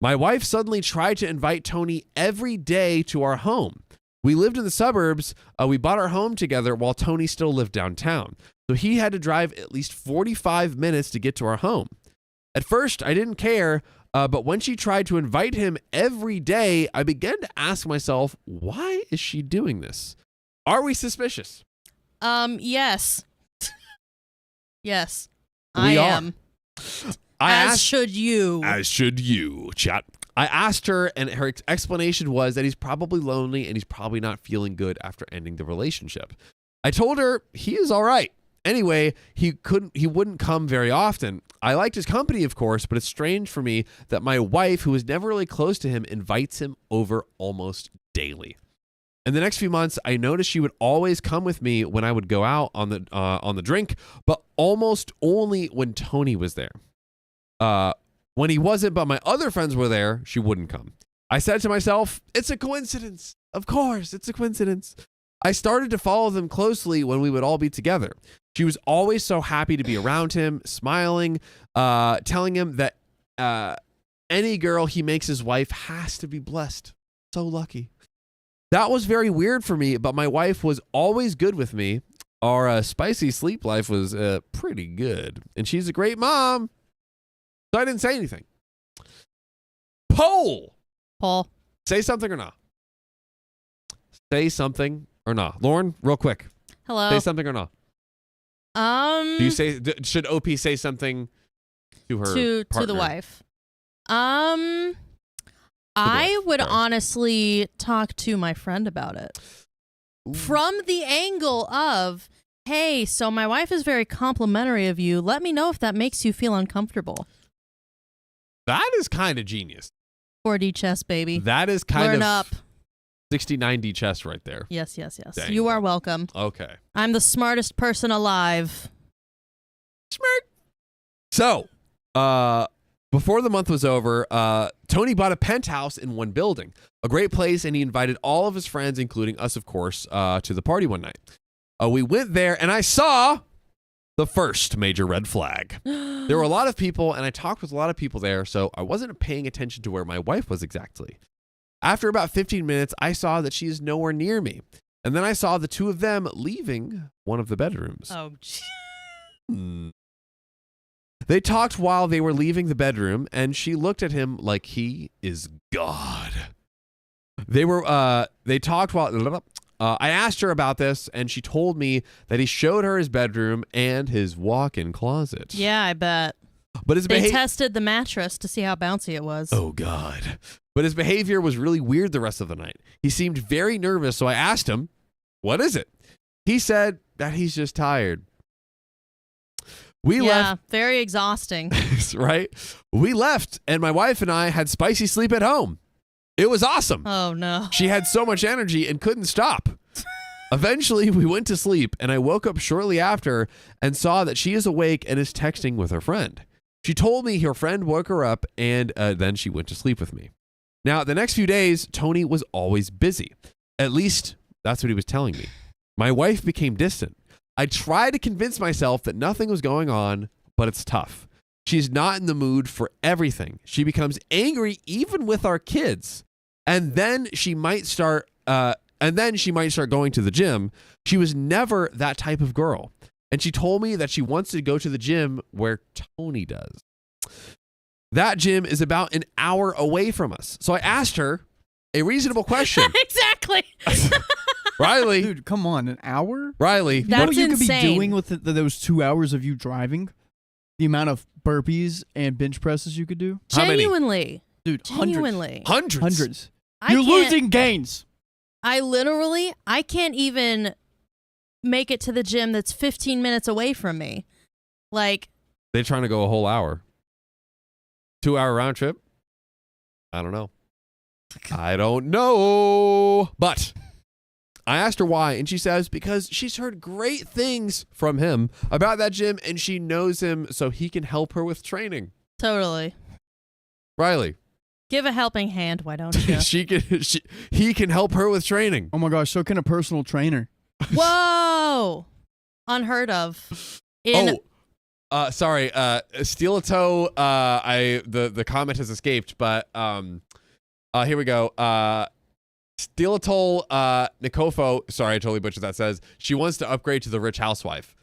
My wife suddenly tried to invite Tony every day to our home. We lived in the suburbs. We bought our home together while Tony still lived downtown. So he had to drive at least 45 minutes to get to our home. At first, I didn't care, but when she tried to invite him every day, I began to ask myself, why is she doing this? Are we suspicious? Yes. Yes. We I are. am. As should you. As should you, chat. I asked her, and her explanation was that he's probably lonely and he's probably not feeling good after ending the relationship. I told her he is all right. Anyway, he wouldn't come very often. I liked his company, of course, but it's strange for me that my wife, who was never really close to him, invites him over almost daily. In the next few months, I noticed she would always come with me when I would go out on the drink, but almost only when Tony was there. When he wasn't, but my other friends were there, she wouldn't come. I said to myself, it's a coincidence. Of course, it's a coincidence. I started to follow them closely when we would all be together. She was always so happy to be around him, smiling, telling him that any girl he makes his wife has to be blessed. So lucky. That was very weird for me, but my wife was always good with me. Our spicy sleep life was pretty good, and she's a great mom. So I didn't say anything. Poll. Say something or not. Say something or not. Lauren, real quick. Hello. Say something or not. Do you say? Should OP say something to her partner? To the wife? I would honestly talk to my friend about it. Ooh. From the angle of, hey, so my wife is very complimentary of you. Let me know if that makes you feel uncomfortable. That is kind of genius. 4D chess, baby. That is kind Learn of up. 60-90 chess right there. Yes. Dang. You are welcome. Okay. I'm the smartest person alive. Smart. So, before the month was over, Tony bought a penthouse in one building, a great place, and he invited all of his friends, including us, of course, to the party one night. We went there, and I saw the first major red flag. There were a lot of people, and I talked with a lot of people there, so I wasn't paying attention to where my wife was exactly. After about 15 minutes, I saw that she is nowhere near me. And then I saw the two of them leaving one of the bedrooms. Oh, They talked while they were leaving the bedroom, and she looked at him like he is God. They talked while... I asked her about this, and she told me that he showed her his bedroom and his walk-in closet. Yeah, I bet. But they tested the mattress to see how bouncy it was. Oh, God. but his behavior was really weird the rest of the night. He seemed very nervous, so I asked him, "What is it?" He said that he's just tired. We left. Very exhausting. Right? We left, and my wife and I had spicy sleep at home. It was awesome. Oh, no. She had so much energy and couldn't stop. Eventually, we went to sleep, and I woke up shortly after and saw that she is awake and is texting with her friend. She told me her friend woke her up, and then she went to sleep with me. Now, the next few days, Tony was always busy. At least, that's what he was telling me. My wife became distant. I tried to convince myself that nothing was going on, but it's tough. She's not in the mood for everything. She becomes angry even with our kids. And then she might start going to the gym. She was never that type of girl. And she told me that she wants to go to the gym where Tony does. That gym is about an hour away from us. So I asked her a reasonable question. Exactly. Riley. Dude, come on, an hour? Riley. You know what That's you could be insane. doing with those 2 hours of you driving? The amount of burpees and bench presses you could do? How many? Genuinely. Dude, Genuinely. Hundreds. Hundreds. I You're can't- losing gains. I can't even make it to the gym that's 15 minutes away from me. Like, They're trying to go a whole hour. 2 hour round trip? I don't know. But I asked her why, and she says because she's heard great things from him about that gym, and she knows him so he can help her with training. totally. Riley. Give a helping hand, why don't you? He can help her with training. Oh my gosh, so can a personal trainer. Whoa. Unheard of. Sorry. Steal a toe. The comment has escaped, but here we go. Steal a toe. Nikofo. Sorry, I totally butchered that. Says she wants to upgrade to the rich housewife.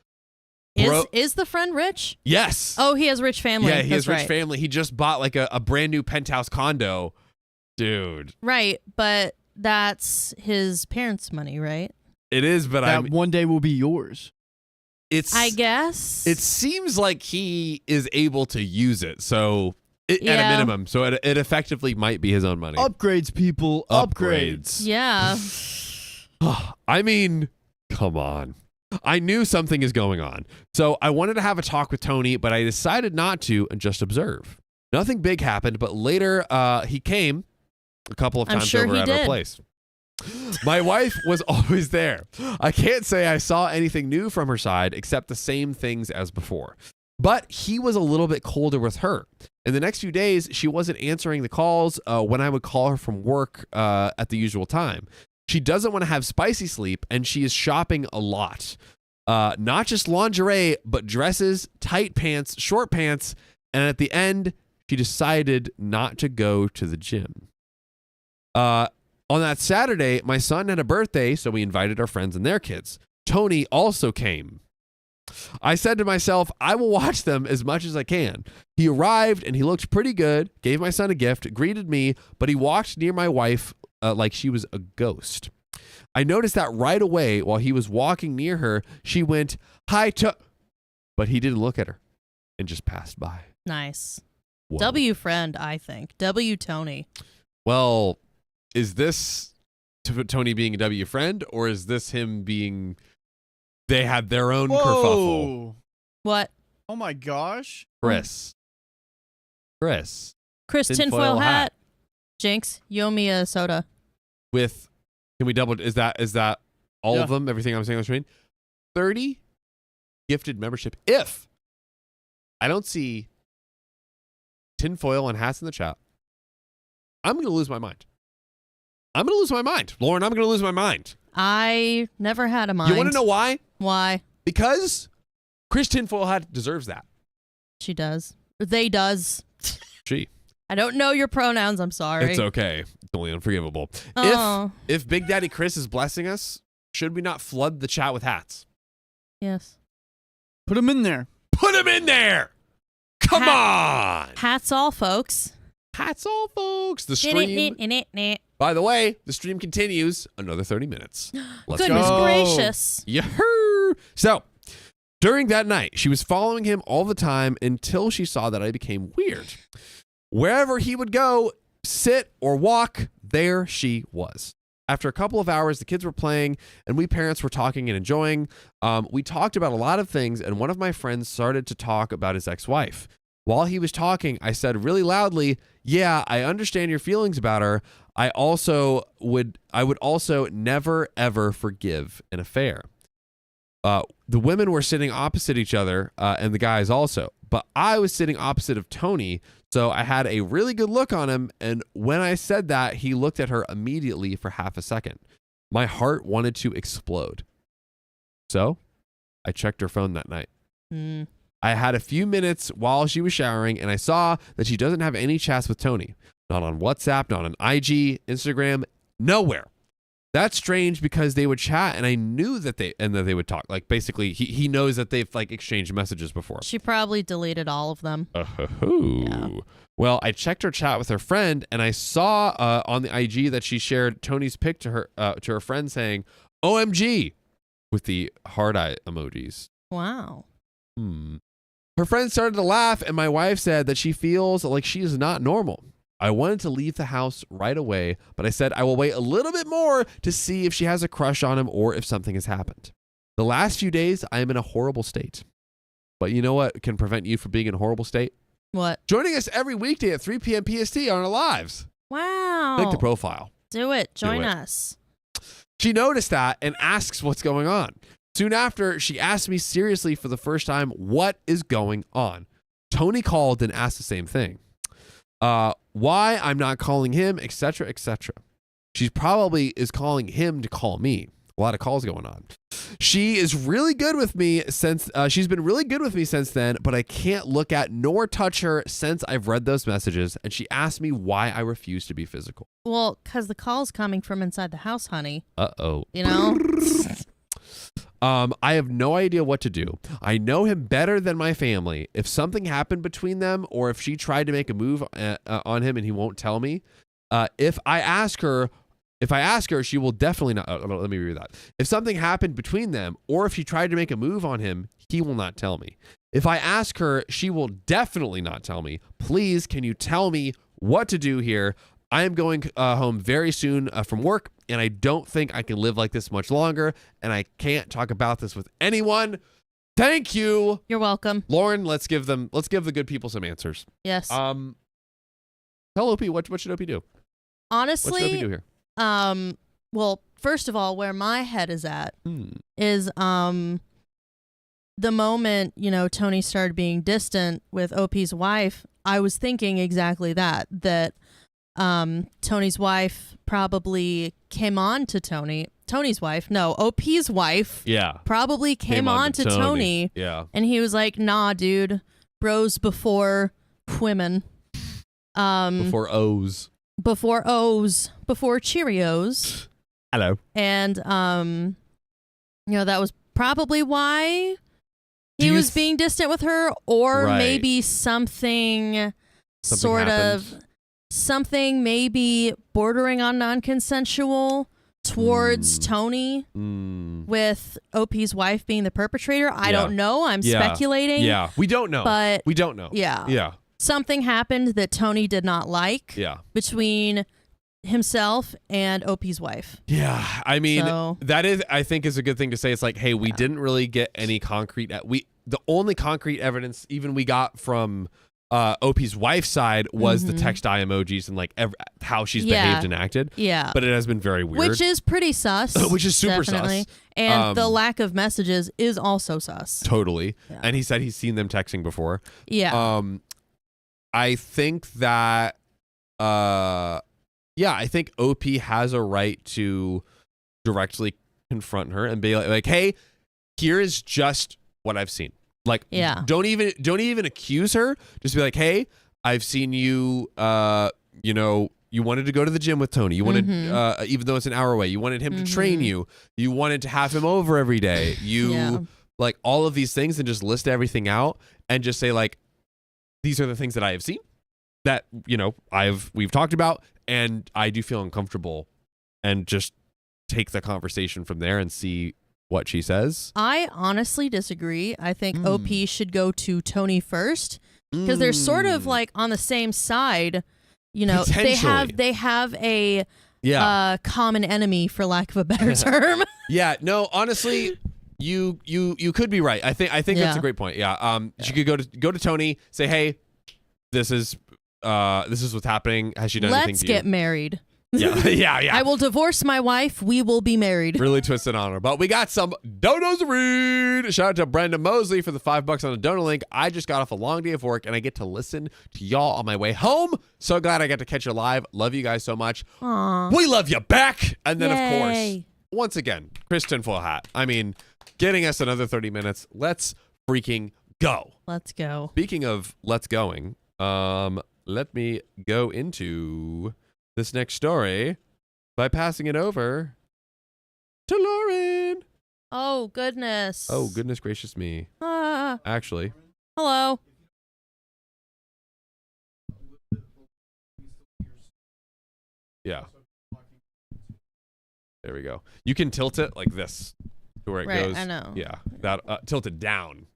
Is the friend rich? Yes. Oh, he has rich family. Yeah, he has That's rich family. He just bought like a brand new penthouse condo. Dude. Right, but that's his parents' money, right? It is, but That one day will be yours. I guess. It seems like he is able to use it, so at a minimum. So it effectively might be his own money. Upgrades, people. Upgrades. Yeah. I mean, come on. I knew something is going on. So I wanted to have a talk with Tony, but I decided not to and just observe. Nothing big happened, but later he came a couple of times over at our place. My wife was always there. I can't say I saw anything new from her side except the same things as before. But he was a little bit colder with her. In the next few days, she wasn't answering the calls when I would call her from work at the usual time. She doesn't want to have spicy sleep, and she is shopping a lot. Not just lingerie, but dresses, tight pants, short pants, and at the end, she decided not to go to the gym. On that Saturday, my son had a birthday, so we invited our friends and their kids. Tony also came. I said to myself, I will watch them as much as I can. He arrived, and he looked pretty good, gave my son a gift, greeted me, but he walked near my wife like she was a ghost. I noticed that right away while he was walking near her, she went, hi, but he didn't look at her and just passed by. Nice. Whoa. W friend, I think. W Tony. Well, is this Tony being a W friend, or is this him being, they had their own kerfuffle? What? Oh my gosh. Chris. Chris tinfoil hat. Jinx, you owe me a soda. With, can we double, is that all of them? Everything I'm saying on the screen? 30 gifted membership. If I don't see tinfoil and hats in the chat, I'm going to lose my mind. Lauren, I'm going to lose my mind. I never had a mind. You want to know why? Why? Because Chris Tinfoil Hat deserves that. She does. They does. She. I don't know your pronouns. I'm sorry. It's okay. It's only unforgivable. Oh. If Big Daddy Chris is blessing us, should we not flood the chat with hats? Yes. Put them in there. Put him in there. Come on. Hats all, folks. Hats all, folks. The stream. By the way, the stream continues another 30 minutes. Let's Goodness go. gracious. Yeah. So, during that night, she was following him all the time until she saw that I became weird. Wherever he would go, sit or walk, there she was. After a couple of hours, the kids were playing and we parents were talking and enjoying. We talked about a lot of things, and one of my friends started to talk about his ex-wife. While he was talking, I said really loudly, "Yeah, I understand your feelings about her. I would also never ever forgive an affair." The women were sitting opposite each other, and the guys also. But I was sitting opposite of Tony, so I had a really good look on him. And when I said that, he looked at her immediately for half a second. My heart wanted to explode. So I checked her phone that night. I had a few minutes while she was showering, and I saw that she doesn't have any chats with Tony. Not on WhatsApp, not on IG, Instagram, nowhere. That's strange because they would chat, and I knew that they would talk. Like, basically, he knows that they've like exchanged messages before. She probably deleted all of them. Yeah. Well, I checked her chat with her friend, and I saw on the IG that she shared Tony's pic to her friend saying "OMG" with the heart eye emojis. Wow. Her friend started to laugh, and my wife said that she feels like she is not normal. I wanted to leave the house right away, but I said I will wait a little bit more to see if she has a crush on him or if something has happened. The last few days, I am in a horrible state. But you know what can prevent you from being in a horrible state? What? Joining us every weekday at 3 p.m. PST on our lives. Wow. Click the profile. Do it. Join us. She noticed that and asks what's going on. Soon after, she asked me seriously for the first time, what is going on? Tony called and asked the same thing. Why I'm not calling him, etc., etc. She probably is calling him to call me. A lot of calls going on. She is really good with me since she's been really good with me since then, but I can't look at nor touch her since I've read those messages, and she asked me why I refuse to be physical. Well, because the call's coming from inside the house, honey. Uh-oh. You know? I have no idea what to do. I know him better than my family. If something happened between them, or if she tried to make a move on him and he won't tell me, if I ask her, she will definitely not. Let me read that. If something happened between them, or if she tried to make a move on him, he will not tell me. If I ask her, she will definitely not tell me. Please, can you tell me what to do here? I am going home very soon from work, and I don't think I can live like this much longer, and I can't talk about this with anyone. Thank you. You're welcome. Lauren, let's give the good people some answers. Yes. Tell OP, what should OP do? Honestly, what should OP do here? Well, first of all, where my head is at is the moment, Tony started being distant with OP's wife, I was thinking exactly that Tony's wife probably came on to Tony's wife. No, OP's wife. Yeah. Probably came on to Tony. Yeah. And he was like, nah, dude, bros before women. Before O's. Before O's. Before Cheerios. Hello. And, that was probably why he was being distant with her, or maybe something sort happened. of... Something maybe bordering on non-consensual towards Tony with OP's wife being the perpetrator. I don't know. I'm speculating. Yeah, we don't know. But we don't know. Yeah. Something happened that Tony did not like between himself and OP's wife. Yeah. I mean, that is, I think, is a good thing to say. It's like, hey, we didn't really get any concrete. The only concrete evidence even we got from OP's wife's side was the text eye emojis and like how she's behaved and acted. Yeah. But it has been very weird. Which is pretty sus. Which is super sus. And the lack of messages is also sus. Totally. Yeah. And he said he's seen them texting before. Yeah. I think that I think OP has a right to directly confront her and be like, hey, here is just what I've seen. Like, don't even accuse her. Just be like, hey, I've seen you, you wanted to go to the gym with Tony. You wanted, even though it's an hour away, you wanted him to train you. You wanted to have him over every day. Like all of these things, and just list everything out and just say like, these are the things that I have seen that, we've talked about, and I do feel uncomfortable, and just take the conversation from there and see what she says. I honestly disagree. I think OP should go to Tony first, because they're sort of like on the same side you know, Potentially. they have a Yeah. common enemy, for lack of a better term. Yeah. No, honestly, you could be right. I think that's Yeah. a great point. Yeah. You could go to Tony, say, hey, this is what's happening. Has she done anything Let's to get you? married. Yeah. Yeah. I will divorce my wife. We will be married. Really twisted on her. But we got some donos to read. Shout out to Brenda Mosley for the $5 on the donor link. I just got off a long day of work and I get to listen to y'all on my way home. So glad I got to catch you live. Love you guys so much. Aw. We love you back. And then, of course, Yay. once again, Kristen Full Hat. I mean, getting us another 30 minutes. Let's freaking go. Let's go. Speaking of let's going, let me go into this next story by passing it over to Lauren. Oh, goodness. Oh, goodness gracious me. Actually, Hello. yeah. There we go. You can tilt it like this to where it Right, goes. I know. Yeah, that tilt it down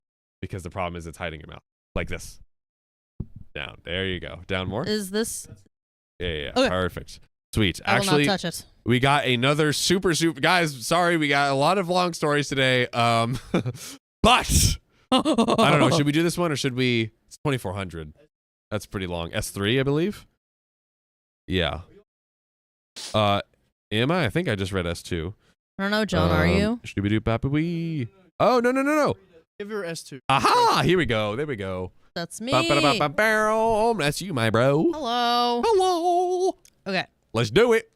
because the problem is it's hiding your mouth. Like this. Down. There you go. Down more. Is this? Yeah. Okay. Perfect. Sweet. I will Actually, not touch it. we got another super guys. Sorry, we got a lot of long stories today. But I don't know. Should we do this one or should we? It's 2400. That's pretty long. S3, I believe. Yeah. Am I? I think I just read S2. I don't know, John. Are you? Shooby-doo-bap-a-wee. Oh, no. Give her S2. Aha! Here we go. There we go. That's me. Ba-ba-da-ba-ba-barrel. That's you, my bro. Hello. Hello. Okay. Let's do it.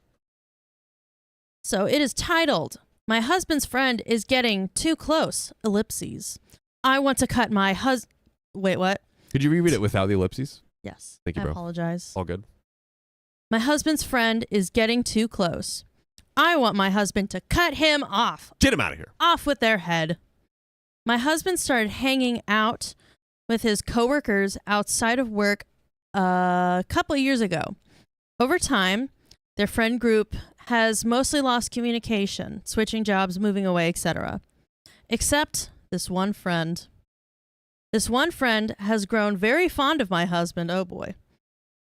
So it is titled, "My husband's friend is getting too close, ellipses. I want to cut my Wait, what? Could you reread it without the ellipses? Yes. Thank you, I bro. apologize. All good. My husband's friend is getting too close. I want my husband to cut him off. Get him out of here. Off with their head. My husband started hanging out with his coworkers outside of work a couple of years ago. Over time, their friend group has mostly lost communication, switching jobs, moving away, etc. Except this one friend. This one friend has grown very fond of my husband. Oh boy.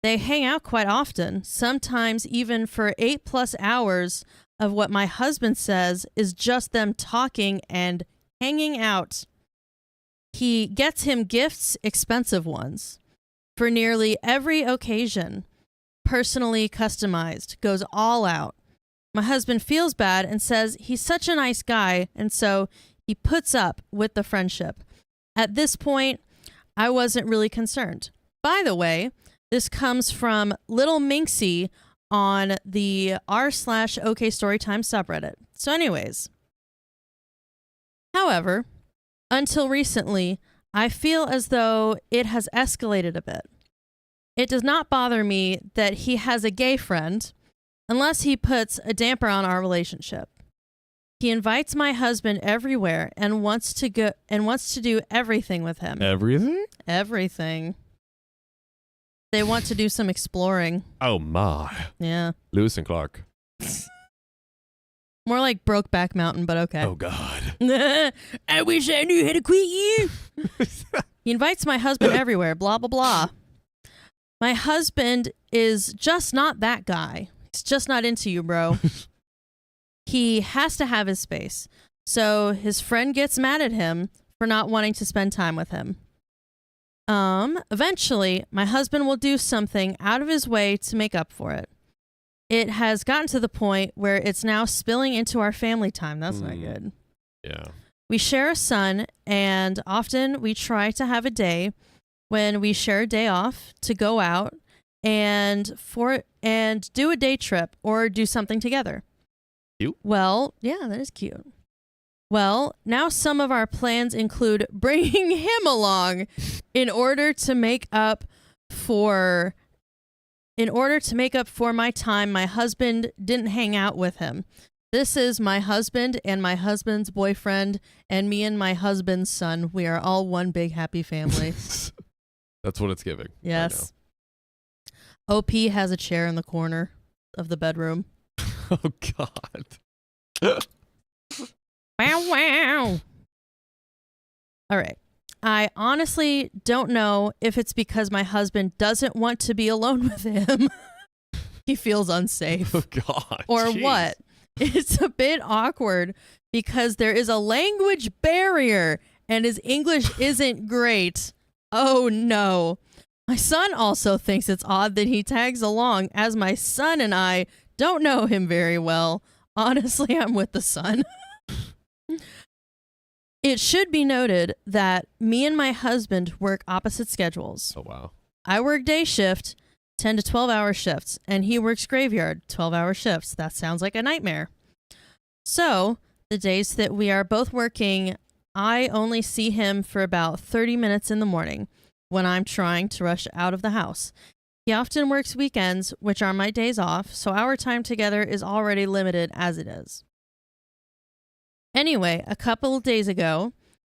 They hang out quite often, sometimes even for 8+ hours of what my husband says is just them talking and hanging out. He gets him gifts, expensive ones, for nearly every occasion. Personally customized, goes all out. My husband feels bad and says he's such a nice guy, and so he puts up with the friendship. At this point, I wasn't really concerned. By the way, this comes from Little Minxie on the r/OK Storytime subreddit. So anyways, however, until recently, I feel as though it has escalated a bit. It does not bother me that he has a gay friend unless he puts a damper on our relationship. He invites my husband everywhere and wants to do everything with him. Everything? Everything. They want to do some exploring. Oh my. Yeah. Lewis and Clark. More like Brokeback Mountain, but okay. Oh God. I wish I knew how to quit you. He invites my husband everywhere, blah, blah, blah. My husband is just not that guy. He's just not into you, bro. He has to have his space. So his friend gets mad at him for not wanting to spend time with him. Eventually, my husband will do something out of his way to make up for it. It has gotten to the point where it's now spilling into our family time. That's not good. Yeah. We share a son, and often we try to have a day when we share a day off to go out and do a day trip or do something together. Cute. Well, yeah, that is cute. Well, now some of our plans include bringing him along in order to make up for my time my husband didn't hang out with him. This is my husband and my husband's boyfriend and me and my husband's son. We are all one big happy family. That's what it's giving. Yes. OP has a chair in the corner of the bedroom. Oh God. Wow. All right. I honestly don't know if it's because my husband doesn't want to be alone with him he feels unsafe. Oh, God. Or jeez. what? It's a bit awkward because there is a language barrier and his English isn't great. Oh, no. My son also thinks it's odd that he tags along, as my son and I don't know him very well. Honestly, I'm with the son. It should be noted that me and my husband work opposite schedules. Oh, wow. I work day shift, 10 to 12-hour shifts, and he works graveyard, 12-hour shifts. That sounds like a nightmare. So, the days that we are both working, I only see him for about 30 minutes in the morning when I'm trying to rush out of the house. He often works weekends, which are my days off, so our time together is already limited as it is. Anyway, a couple of days ago,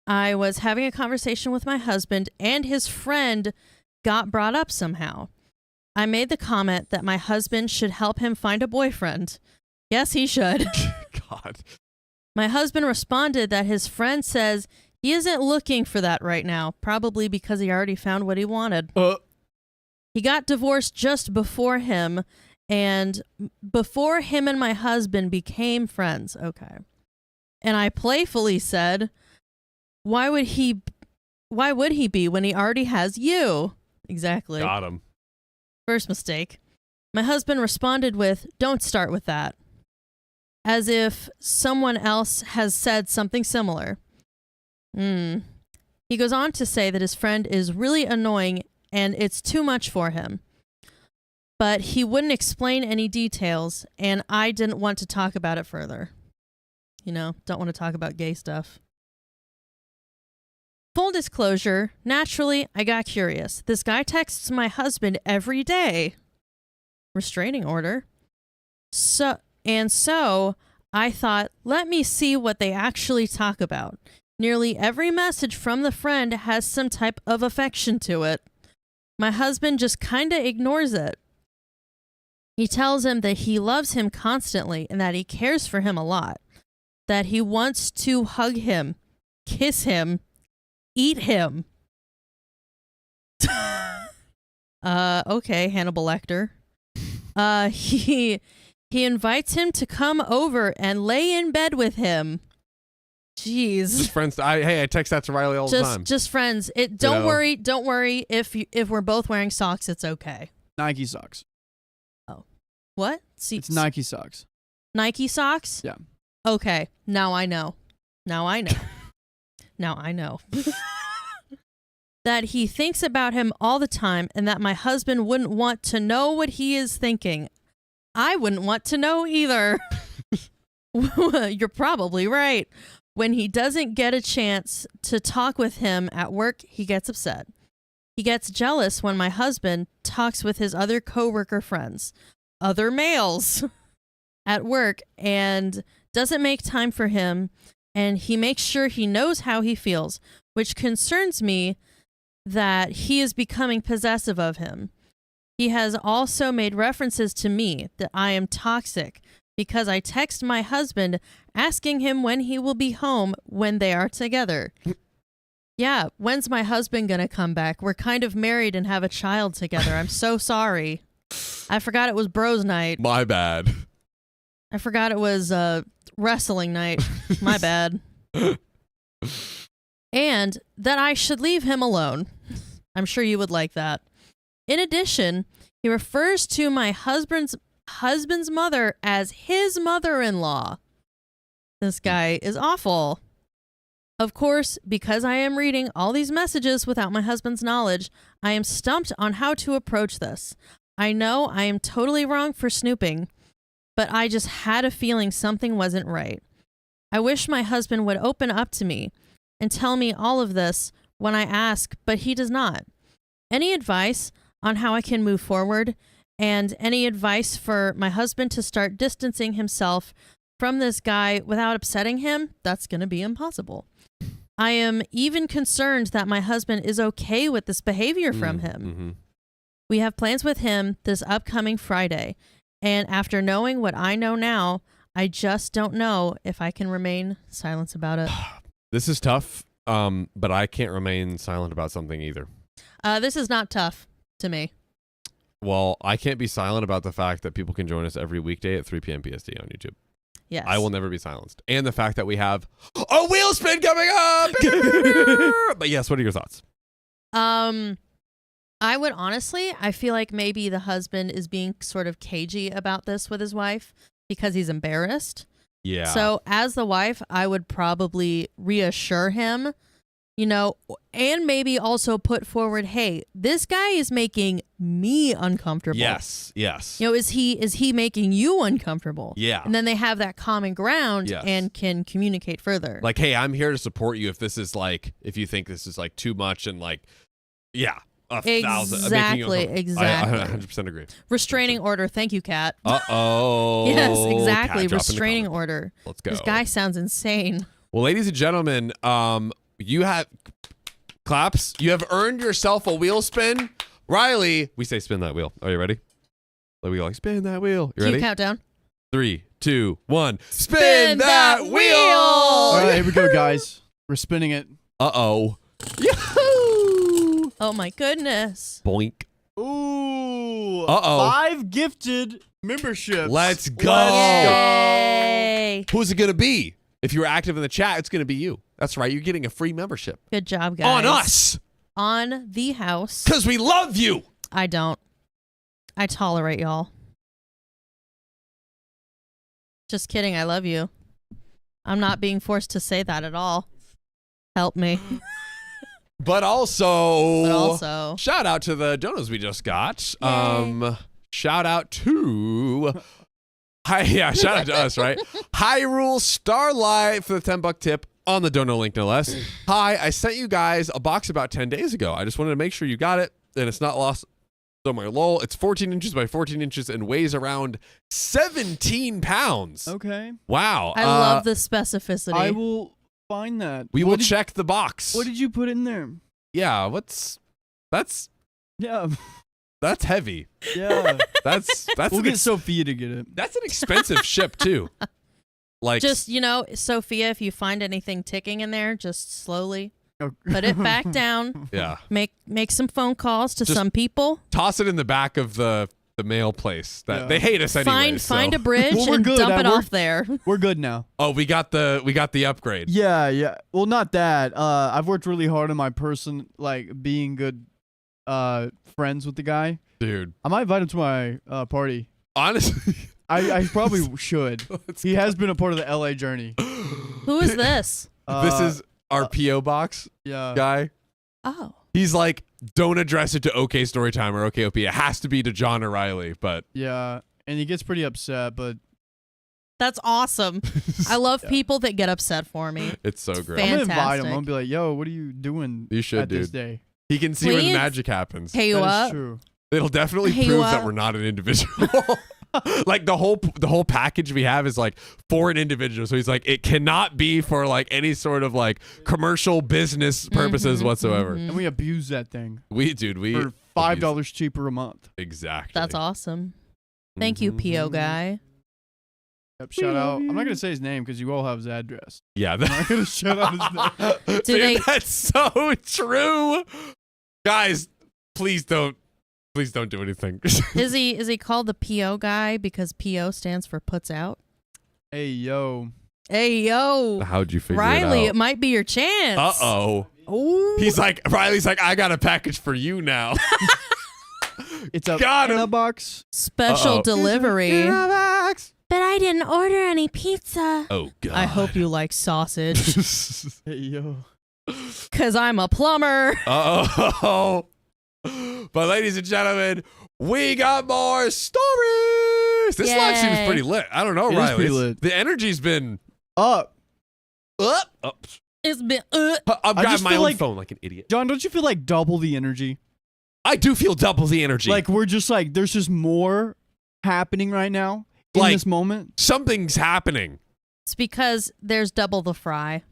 I was having a conversation with my husband, and his friend got brought up somehow. I made the comment that my husband should help him find a boyfriend. Yes, he should. God. My husband responded that his friend says he isn't looking for that right now, probably because he already found what he wanted. He got divorced just before him, and before him and my husband became friends. Okay. And I playfully said, why would he be when he already has you? Exactly. Got him. First mistake. My husband responded with, don't start with that. As if someone else has said something similar. He goes on to say that his friend is really annoying and it's too much for him. But he wouldn't explain any details, and I didn't want to talk about it further. You know, don't want to talk about gay stuff. Full disclosure, naturally, I got curious. This guy texts my husband every day. Restraining order. So I thought, let me see what they actually talk about. Nearly every message from the friend has some type of affection to it. My husband just kind of ignores it. He tells him that he loves him constantly and that he cares for him a lot. That he wants to hug him, kiss him, eat him. Okay, Hannibal Lecter. He invites him to come over and lay in bed with him. Jeez. Just friends. I text that to Riley all the time. Just friends. Don't worry. If we're both wearing socks, it's okay. Nike socks. Oh, what? See, it's Nike socks. Nike socks? Yeah. Okay, now I know. Now I know. That he thinks about him all the time and that my husband wouldn't want to know what he is thinking. I wouldn't want to know either. You're probably right. When he doesn't get a chance to talk with him at work, he gets upset. He gets jealous when my husband talks with his other coworker friends, other males, at work, and doesn't make time for him, and he makes sure he knows how he feels, which concerns me that he is becoming possessive of him. He has also made references to me that I am toxic because I text my husband asking him when he will be home when they are together. Yeah, when's my husband gonna come back? We're kind of married and have a child together. I'm so sorry. I forgot it was bros night. My bad. I forgot it was wrestling night. My bad. And that I should leave him alone. I'm sure you would like that. In addition, he refers to my husband's mother as his mother-in-law. This guy is awful. Of course, because I am reading all these messages without my husband's knowledge, I am stumped on how to approach this. I know I am totally wrong for snooping, but I just had a feeling something wasn't right. I wish my husband would open up to me and tell me all of this when I ask, but he does not. Any advice on how I can move forward, and any advice for my husband to start distancing himself from this guy without upsetting him? That's going to be impossible. I am even concerned that my husband is okay with this behavior from him. Mm-hmm. We have plans with him this upcoming Friday, and after knowing what I know now, I just don't know if I can remain silent about it. This is tough, but I can't remain silent about something either. This is not tough to me. Well, I can't be silent about the fact that people can join us every weekday at 3 p.m. PST on YouTube. Yes. I will never be silenced. And the fact that we have a wheel spin coming up. But yes, what are your thoughts? I would honestly, I feel like maybe the husband is being sort of cagey about this with his wife because he's embarrassed. Yeah. So as the wife, I would probably reassure him, you know, and maybe also put forward, hey, this guy is making me uncomfortable. Yes. Yes. You know, is he making you uncomfortable? Yeah. And then they have that common ground Yes. and can communicate further. Like, hey, I'm here to support you if this is like, if you think this is like too much and like, yeah. 1,000. Exactly. I 100% agree. Restraining order. Thank you, Kat. Uh-oh. Yes, exactly. Cat drop in the Restraining comments. order. Let's go. This guy sounds insane. Well, ladies and gentlemen, you have claps. You have earned yourself a wheel spin. Riley, we say spin that wheel. Are you ready? We go like spin that wheel. You Cue ready? countdown. 3, 2, 1. Spin that wheel. All right, here we go, guys. We're spinning it. Uh-oh. Yahoo! Oh my goodness. Boink. Ooh. Uh-oh. 5 gifted memberships. Let's go. Yay. Who's it going to be? If you're active in the chat, it's going to be you. That's right. You're getting a free membership. Good job, guys. On us. On the house. Because we love you. I don't. I tolerate y'all. Just kidding. I love you. I'm not being forced to say that at all. Help me. But also, shout out to the donos we just got. Yay. Shout out to shout out to us, right? Hyrule Starlight for the $10 tip on the dono link, no less. Hi, I sent you guys a box about 10 days ago. I just wanted to make sure you got it and it's not lost somewhere. Lol, it's 14 inches by 14 inches and weighs around 17 pounds. Okay. Wow. I love the specificity. I will find that. We will check the box. What did you put in there? Yeah, that's Yeah. That's heavy. Yeah. That's We'll get Sophia to get it. That's an expensive ship too. Like just, you know, Sophia, if you find anything ticking in there, just slowly put it back down. Yeah. Make some phone calls to Just some people. Toss it in the back of the mail place. That they hate us anyway. Find a bridge Well, we're and good. dump it We're- off there. We're good now. Oh, we got the upgrade. Yeah. Well, not that. I've worked really hard on my person, like being good friends with the guy. Dude. I might invite him to my party. Honestly. I probably should. He has been a part of the LA journey. Who is this? This is our P.O. box guy. Oh. He's like, don't address it to OK Storytime or OKOP. It has to be to John or Riley, but yeah, and he gets pretty upset, but That's awesome. I love people that get upset for me. It's so great. I'm gonna invite him. Fantastic. I'm gonna be like, yo, what are you doing You should, at this dude. day? He can see where the Please magic happens. Pay you That is up. true. It'll definitely Hey, prove what? that we're not an individual. Like the whole package we have is like for an individual. So he's like, it cannot be for like any sort of like commercial business purposes whatsoever. And we abuse that thing We for $5 cheaper a month. Exactly. That's awesome. Thank you, PO guy. Yep, shout out. I'm not gonna say his name because you all have his address. Yeah. I'm not gonna shout out his name. Dude, they- that's so true. Guys, please don't do anything. Is he called the PO guy because PO stands for puts out? Hey yo. Hey yo, How'd you figure Riley, it it might be your chance. Uh-oh. Oh. Riley's like, I got a package for you now. It's a Got him. in a box. Special Uh-oh. delivery. Max. But I didn't order any pizza. Oh, God. I hope you like sausage, Hey yo. cause I'm a plumber. Uh-oh. But ladies and gentlemen, we got more stories. This live seems Yay. pretty lit. I don't know, It is Riley. pretty lit. The energy's been Up. up. It's been. I'm I grabbing just my feel own like- phone like an idiot. John, don't you feel like double the energy? I do feel double the energy. Like we're just like there's just more happening right now in Like- this moment. something's happening. It's because there's double the fry,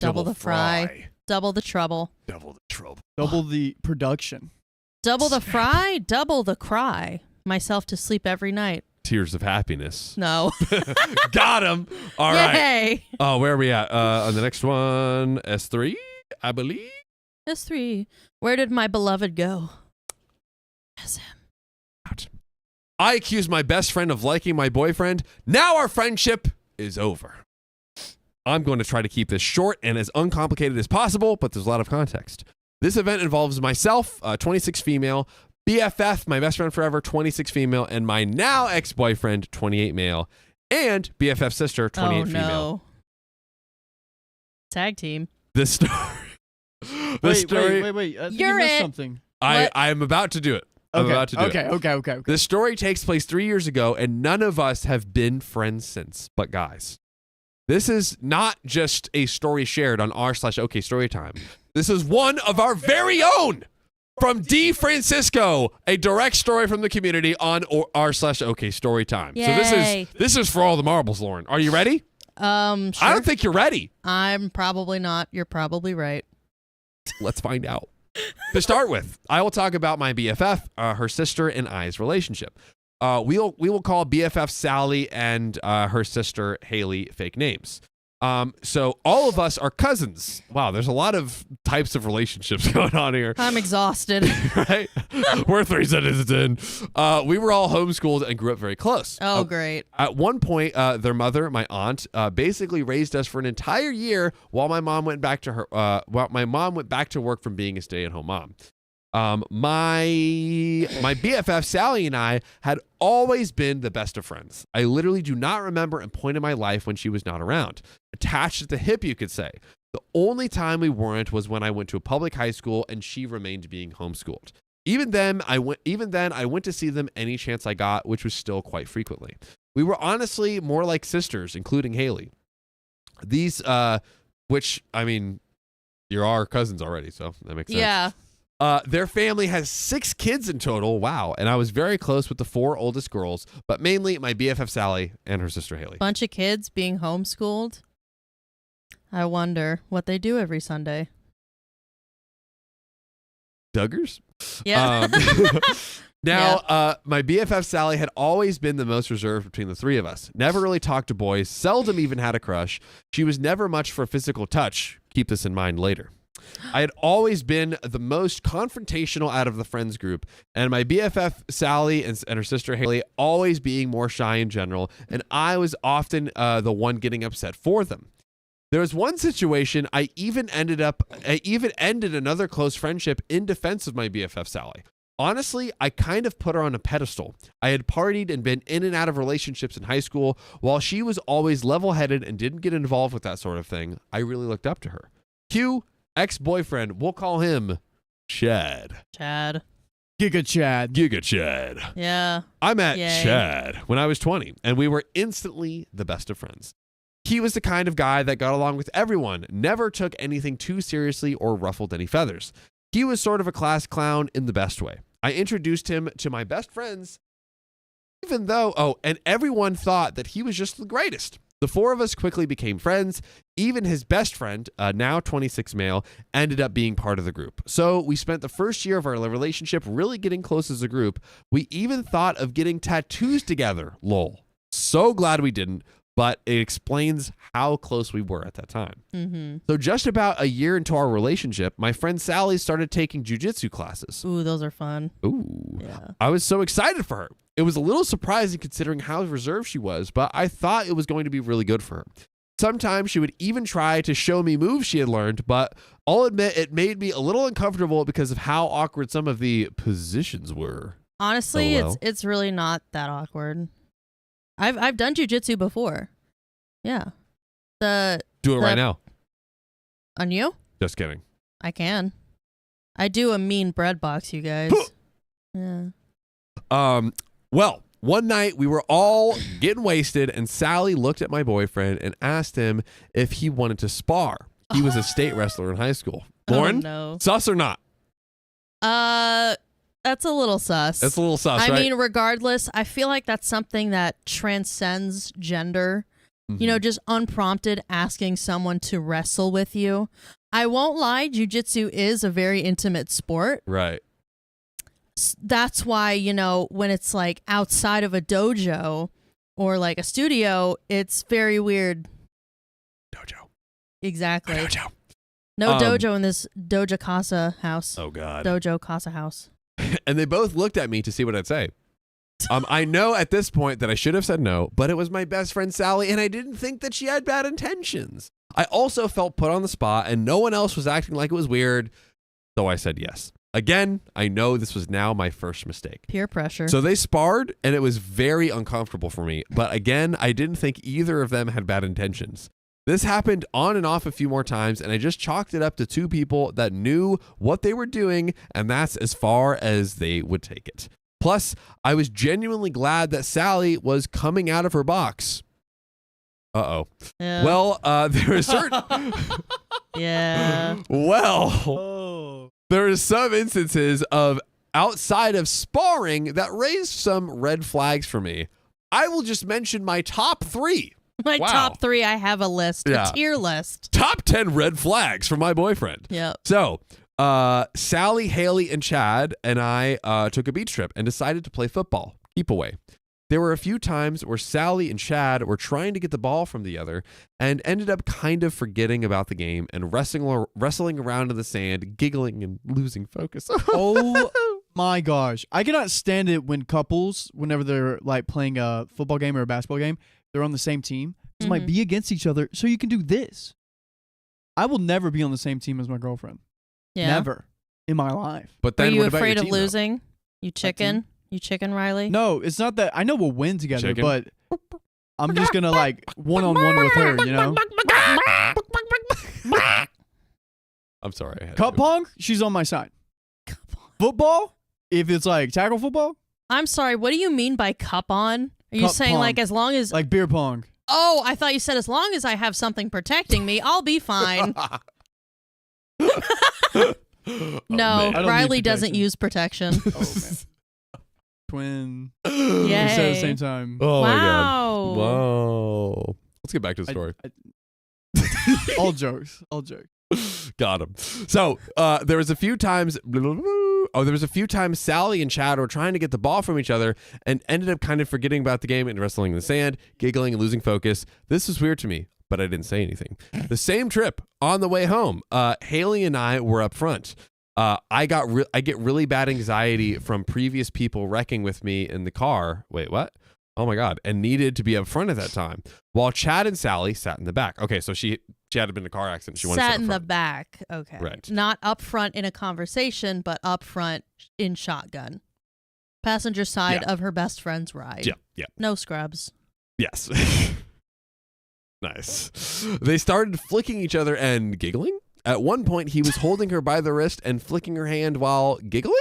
double the fry, double the trouble, Double the trouble. Double the production. double the fry, double the cry. Myself to sleep every night. Tears of happiness. No. Got him. All right. Yay. Oh, where are we at? On the next one, S3, I believe. S3. Where did my beloved go? SM. I accused my best friend of liking my boyfriend. Now our friendship is over. I'm going to try to keep this short and as uncomplicated as possible, but there's a lot of context. This event involves myself, 26 female, BFF, my best friend forever, 26 female, and my now ex-boyfriend, 28 male, and BFF sister, 28 female. No. Tag team. The story. Wait. I think You're you missed it. something. I'm about to do it. I'm about to do it. Okay. The story takes place 3 years ago, and none of us have been friends since. But guys, this is not just a story shared on r/OK Storytime. This is one of our very own from D. Francisco, a direct story from the community on r/OK Storytime. Yay. So this is for all the marbles, Lauren. Are you ready? Sure. I don't think you're ready. I'm probably not. You're probably right. Let's find out. To start with, I will talk about my BFF, her sister, and I's relationship. We will call BFF Sally and her sister Haley fake names. So all of us are cousins. Wow, there's a lot of types of relationships going on here. I'm exhausted. Right? We're 3 sentences in. We were all homeschooled and grew up very close. Oh, great. At one point, their mother, my aunt, basically raised us for an entire year while my mom went back to work from being a stay-at-home mom. My BFF Sally and I had always been the best of friends. I literally do not remember a point in my life when she was not around. Attached at the hip, you could say. The only time we weren't was when I went to a public high school and she remained being homeschooled. Even then, I went to see them any chance I got, which was still quite frequently. We were honestly more like sisters, including Haley. These, which, I mean, you're our cousins already, so that makes sense. Yeah. Their family has 6 kids in total. Wow. And I was very close with the 4 oldest girls, but mainly my BFF Sally and her sister Haley. Bunch of kids being homeschooled. I wonder what they do every Sunday. Duggars? Yeah. Now, my BFF Sally had always been the most reserved between the 3 of us. Never really talked to boys, seldom even had a crush. She was never much for physical touch. Keep this in mind later. I had always been the most confrontational out of the friends group, and my BFF Sally and her sister Haley always being more shy in general, and I was often the one getting upset for them. There was one situation I even ended another close friendship in defense of my BFF Sally. Honestly, I kind of put her on a pedestal. I had partied and been in and out of relationships in high school. While she was always level-headed and didn't get involved with that sort of thing, I really looked up to her. Cue ex-boyfriend, we'll call him Chad. Giga Chad. Yeah. I met Yay. Chad when I was 20, and we were instantly the best of friends. He was the kind of guy that got along with everyone, never took anything too seriously or ruffled any feathers. He was sort of a class clown in the best way. I introduced him to my best friends, even though, and everyone thought that he was just the greatest. The 4 of us quickly became friends. Even his best friend, now 26 male, ended up being part of the group. So we spent the first year of our relationship really getting close as a group. We even thought of getting tattoos together, lol. So glad we didn't, but it explains how close we were at that time. Mm-hmm. So just about a year into our relationship, my friend Sally started taking jujitsu classes. Ooh, those are fun. Ooh. Yeah. I was so excited for her. It was a little surprising considering how reserved she was, but I thought it was going to be really good for her. Sometimes she would even try to show me moves she had learned, but I'll admit it made me a little uncomfortable because of how awkward some of the positions were. Honestly, LOL. it's really not that awkward. I've done jujitsu before. Yeah. Do it right now. On you? Just kidding. I can. I do a mean bread box, you guys. Yeah. Well, one night we were all getting wasted, and Sally looked at my boyfriend and asked him if he wanted to spar. He was a state wrestler in high school. Lauren, no. sus or not? That's a little sus. It's a little sus, I right? mean, regardless, I feel like that's something that transcends gender. Mm-hmm. You know, just unprompted asking someone to wrestle with you. I won't lie, jiu-jitsu is a very intimate sport. Right. That's why, you know, when it's like outside of a dojo or like a studio, it's very weird. Dojo. Exactly. Dojo. No dojo in this Doja Casa house. Oh, God. Dojo Casa house. And they both looked at me to see what I'd say. I know at this point that I should have said no, but it was my best friend Sally, and I didn't think that she had bad intentions. I also felt put on the spot, and no one else was acting like it was weird, so I said yes. Again, I know this was now my first mistake. Peer pressure. So they sparred, and it was very uncomfortable for me. But again, I didn't think either of them had bad intentions. This happened on and off a few more times, and I just chalked it up to two people that knew what they were doing, and that's as far as they would take it. Plus, I was genuinely glad that Sally was coming out of her box. Uh-oh. Yeah. Well, there are certain... Yeah. Well, there are some instances of outside of sparring that raised some red flags for me. I will just mention my top 3. My Wow. top 3, I have a list, Yeah. a tier list. Top 10 red flags for my boyfriend. Yep. So, Sally, Haley, and Chad and I took a beach trip and decided to play football. Keep away. There were a few times where Sally and Chad were trying to get the ball from the other and ended up kind of forgetting about the game and wrestling around in the sand, giggling and losing focus. Oh my gosh. I cannot stand it when couples, whenever they're like playing a football game or a basketball game, they're on the same team. So might be against each other so you can do this. I will never be on the same team as my girlfriend. Yeah. Never in my life. But Are then you what about your afraid of team, though? losing? You chicken? You chicken, Riley? No, it's not that. I know we'll win together, Chicken. but I'm just going to like one-on-one with her, you know? I'm sorry. I had Cup to. pong, she's on my side. Football, if it's like tackle football, I'm sorry, what do you mean by cup on? Are you Cup saying pong. like as long as... like beer pong. Oh, I thought you said as long as I have something protecting me, I'll be fine. Oh, No, man. I don't Riley need doesn't protection. use protection. Oh, man. Twin. Yay. We said at the same time. Oh my god. Wow. Whoa. Let's get back to the story. All jokes. All jokes. Got him. So there was a few times. There was a few times Sally and Chad were trying to get the ball from each other and ended up kind of forgetting about the game and wrestling in the sand, giggling and losing focus. This was weird to me, but I didn't say anything. The same trip on the way home, Haley and I were up front. I get really bad anxiety from previous people wrecking with me in the car. Wait, what? Oh my god! And needed to be up front at that time, while Chad and Sally sat in the back. Okay, so she had been in a car accident. She wanted to Sat sit in up the front. back. Okay. Right. Not up front in a conversation, but up front in shotgun. Passenger side of her best friend's ride. Yeah. No scrubs. Yes. Nice. They started flicking each other and giggling. At one point, he was holding her by the wrist and flicking her hand while giggling?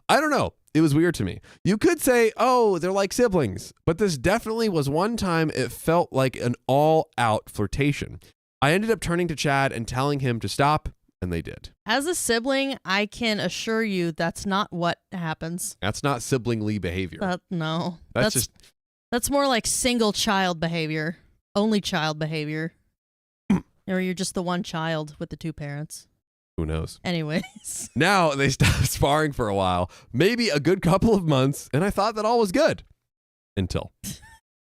I don't know. It was weird to me. You could say, oh, they're like siblings, but this definitely was one time it felt like an all-out flirtation. I ended up turning to Chad and telling him to stop, and they did. As a sibling, I can assure you that's not what happens. That's not siblingly behavior. No. That's more like single child behavior. Only child behavior. Or you're just the one child with the two parents. Who knows? Anyways. Now they stopped sparring for a while, maybe a good couple of months, and I thought that all was good. Until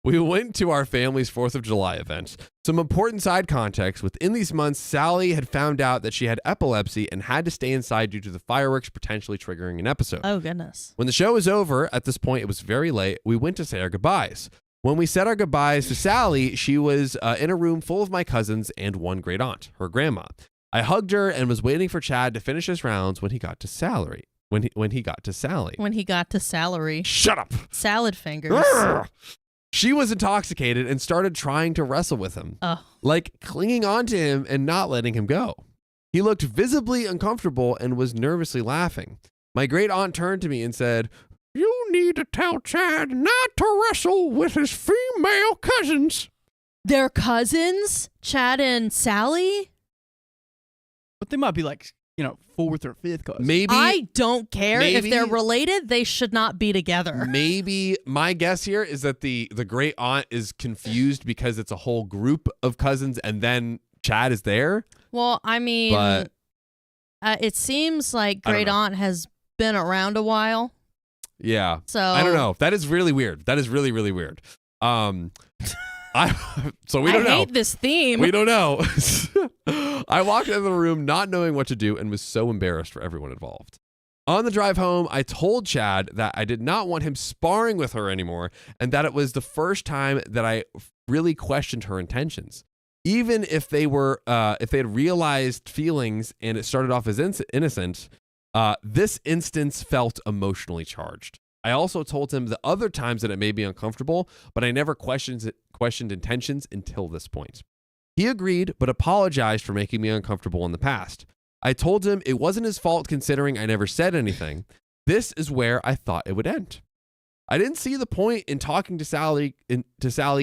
we went to our family's 4th of July event. Some important side context. Within these months, Sally had found out that she had epilepsy and had to stay inside due to the fireworks potentially triggering an episode. Oh, goodness. When the show was over, at this point it was very late, we went to say our goodbyes. When we said our goodbyes to Sally, she was in a room full of my cousins and one great aunt, her grandma. I hugged her and was waiting for Chad to finish his rounds when he got to Sally. When he got to salary. Shut up. Salad fingers. Urgh. She was intoxicated and started trying to wrestle with him, like clinging onto him and not letting him go. He looked visibly uncomfortable and was nervously laughing. My great aunt turned to me and said, "You need to tell Chad not to wrestle with his female cousins." They're cousins? Chad and Sally? But they might be like, 4th or 5th cousins. Maybe I don't care. If maybe- they're related, they should not be together. Maybe my guess here is that the great aunt is confused because it's a whole group of cousins and then Chad is there. Well, I mean, But- it seems like I don't great know. aunt has been around a while. Yeah. So I don't know. That is really weird. That is really, really weird. So we don't I know. hate this theme. We don't know. I walked into the room not knowing what to do and was so embarrassed for everyone involved. On the drive home, I told Chad that I did not want him sparring with her anymore and that it was the first time that I really questioned her intentions. Even if they had realized feelings and it started off as innocent, this instance felt emotionally charged. I also told him the other times that it made me uncomfortable, but I never questioned intentions until this point. He agreed, but apologized for making me uncomfortable in the past. I told him it wasn't his fault considering I never said anything. This is where I thought it would end. I didn't see the point in talking to Sally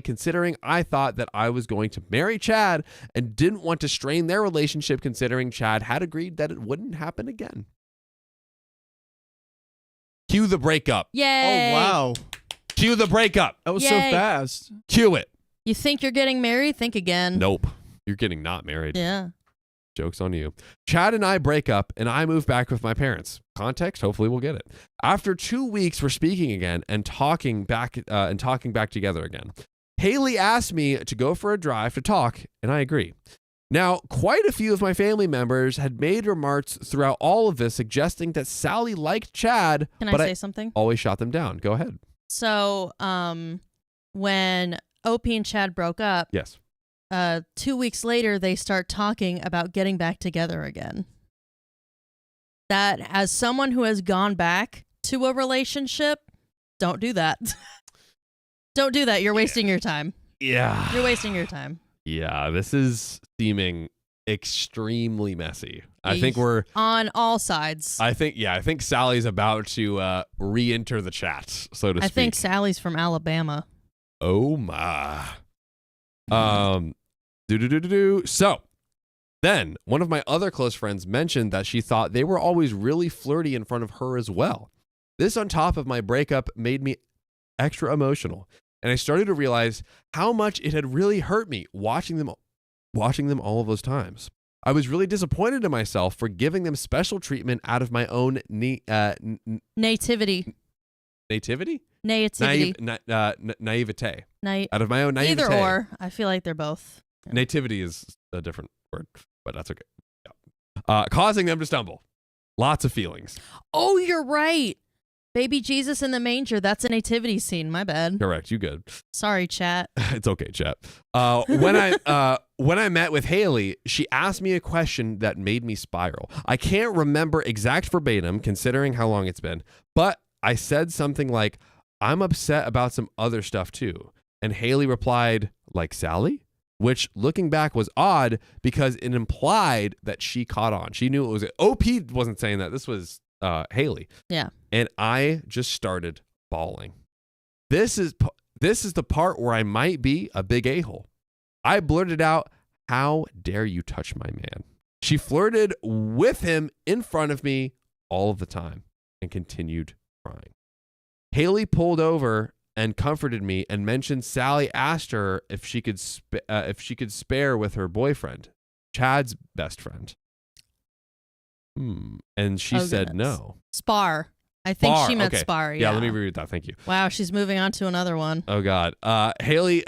considering I thought that I was going to marry Chad and didn't want to strain their relationship considering Chad had agreed that it wouldn't happen again. Cue the breakup. Yay. Oh, wow. Cue the breakup. That was Yay. so fast. Cue it. You think you're getting married? Think again. Nope. You're getting not married. Yeah. Joke's on you. Chad and I break up and I move back with my parents. Context, hopefully we'll get it. After 2 weeks, we're speaking again and talking back together again. Haley asked me to go for a drive to talk, and I agree. Now, quite a few of my family members had made remarks throughout all of this suggesting that Sally liked Chad, Can but I say something? always shot them down. Go ahead. So, when Opie and Chad broke up, Yes. 2 weeks later, they start talking about getting back together again. That, as someone who has gone back to a relationship, don't do that. Don't do that. You're wasting your time. Yeah. You're wasting your time. Yeah, this is seeming extremely messy. I think we're on all sides. I think Sally's about to re-enter the chat, so to speak. I think Sally's from Alabama. Oh my. So then one of my other close friends mentioned that she thought they were always really flirty in front of her as well. This on top of my breakup made me extra emotional. And I started to realize how much it had really hurt me watching them all of those times. I was really disappointed in myself for giving them special treatment out of my own nativity. Nativity? Naivety. Naivete. Out of my own naivete. Either or. I feel like they're both. Yeah. Nativity is a different word, but that's okay. Yeah. Causing them to stumble. Lots of feelings. Oh, you're right. Baby Jesus in the manger. That's a nativity scene. My bad. Correct. You good. Sorry, chat. It's okay, chat. When I met with Haley, she asked me a question that made me spiral. I can't remember exact verbatim considering how long it's been, but I said something like, I'm upset about some other stuff too. And Haley replied, like Sally? Which, looking back, was odd because it implied that she caught on. She knew it was OP wasn't saying that. This was Haley. Yeah. And I just started bawling. This is the part where I might be a big a-hole. I blurted out, "How dare you touch my man?" She flirted with him in front of me all of the time and continued crying. Haley pulled over and comforted me and mentioned Sally asked her if she could spare with her boyfriend, Chad's best friend. And she said no. Spar. I think she meant okay. spar. Yeah, let me reread that. Thank you. Wow, she's moving on to another one. Oh God. Haley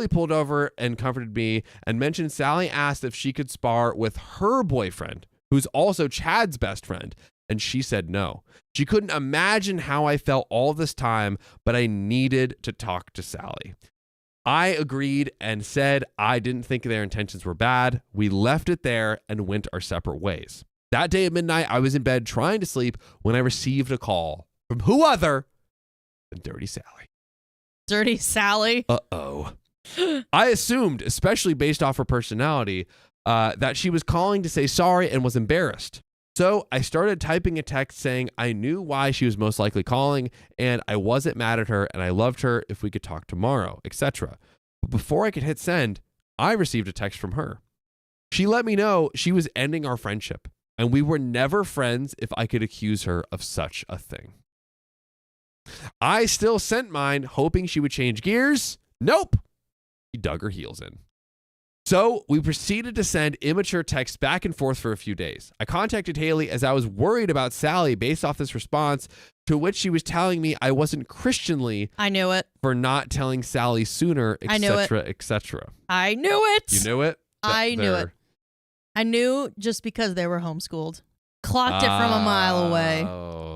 pulled over and comforted me and mentioned Sally asked if she could spar with her boyfriend, who's also Chad's best friend. And she said no. She couldn't imagine how I felt all this time, but I needed to talk to Sally. I agreed and said I didn't think their intentions were bad. We left it there and went our separate ways. That day at midnight, I was in bed trying to sleep when I received a call from who other than Dirty Sally. Dirty Sally? Uh-oh. I assumed, especially based off her personality, that she was calling to say sorry and was embarrassed. So I started typing a text saying I knew why she was most likely calling and I wasn't mad at her and I loved her if we could talk tomorrow, etc. But before I could hit send, I received a text from her. She let me know she was ending our friendship. And we were never friends if I could accuse her of such a thing. I still sent mine, hoping she would change gears. Nope. She dug her heels in. So we proceeded to send immature texts back and forth for a few days. I contacted Haley as I was worried about Sally based off this response, to which she was telling me I wasn't Christianly. I knew it. For not telling Sally sooner, etc., etc. I knew it. You knew it? I knew it. I knew just because they were homeschooled. Clocked it from a mile away. Oh.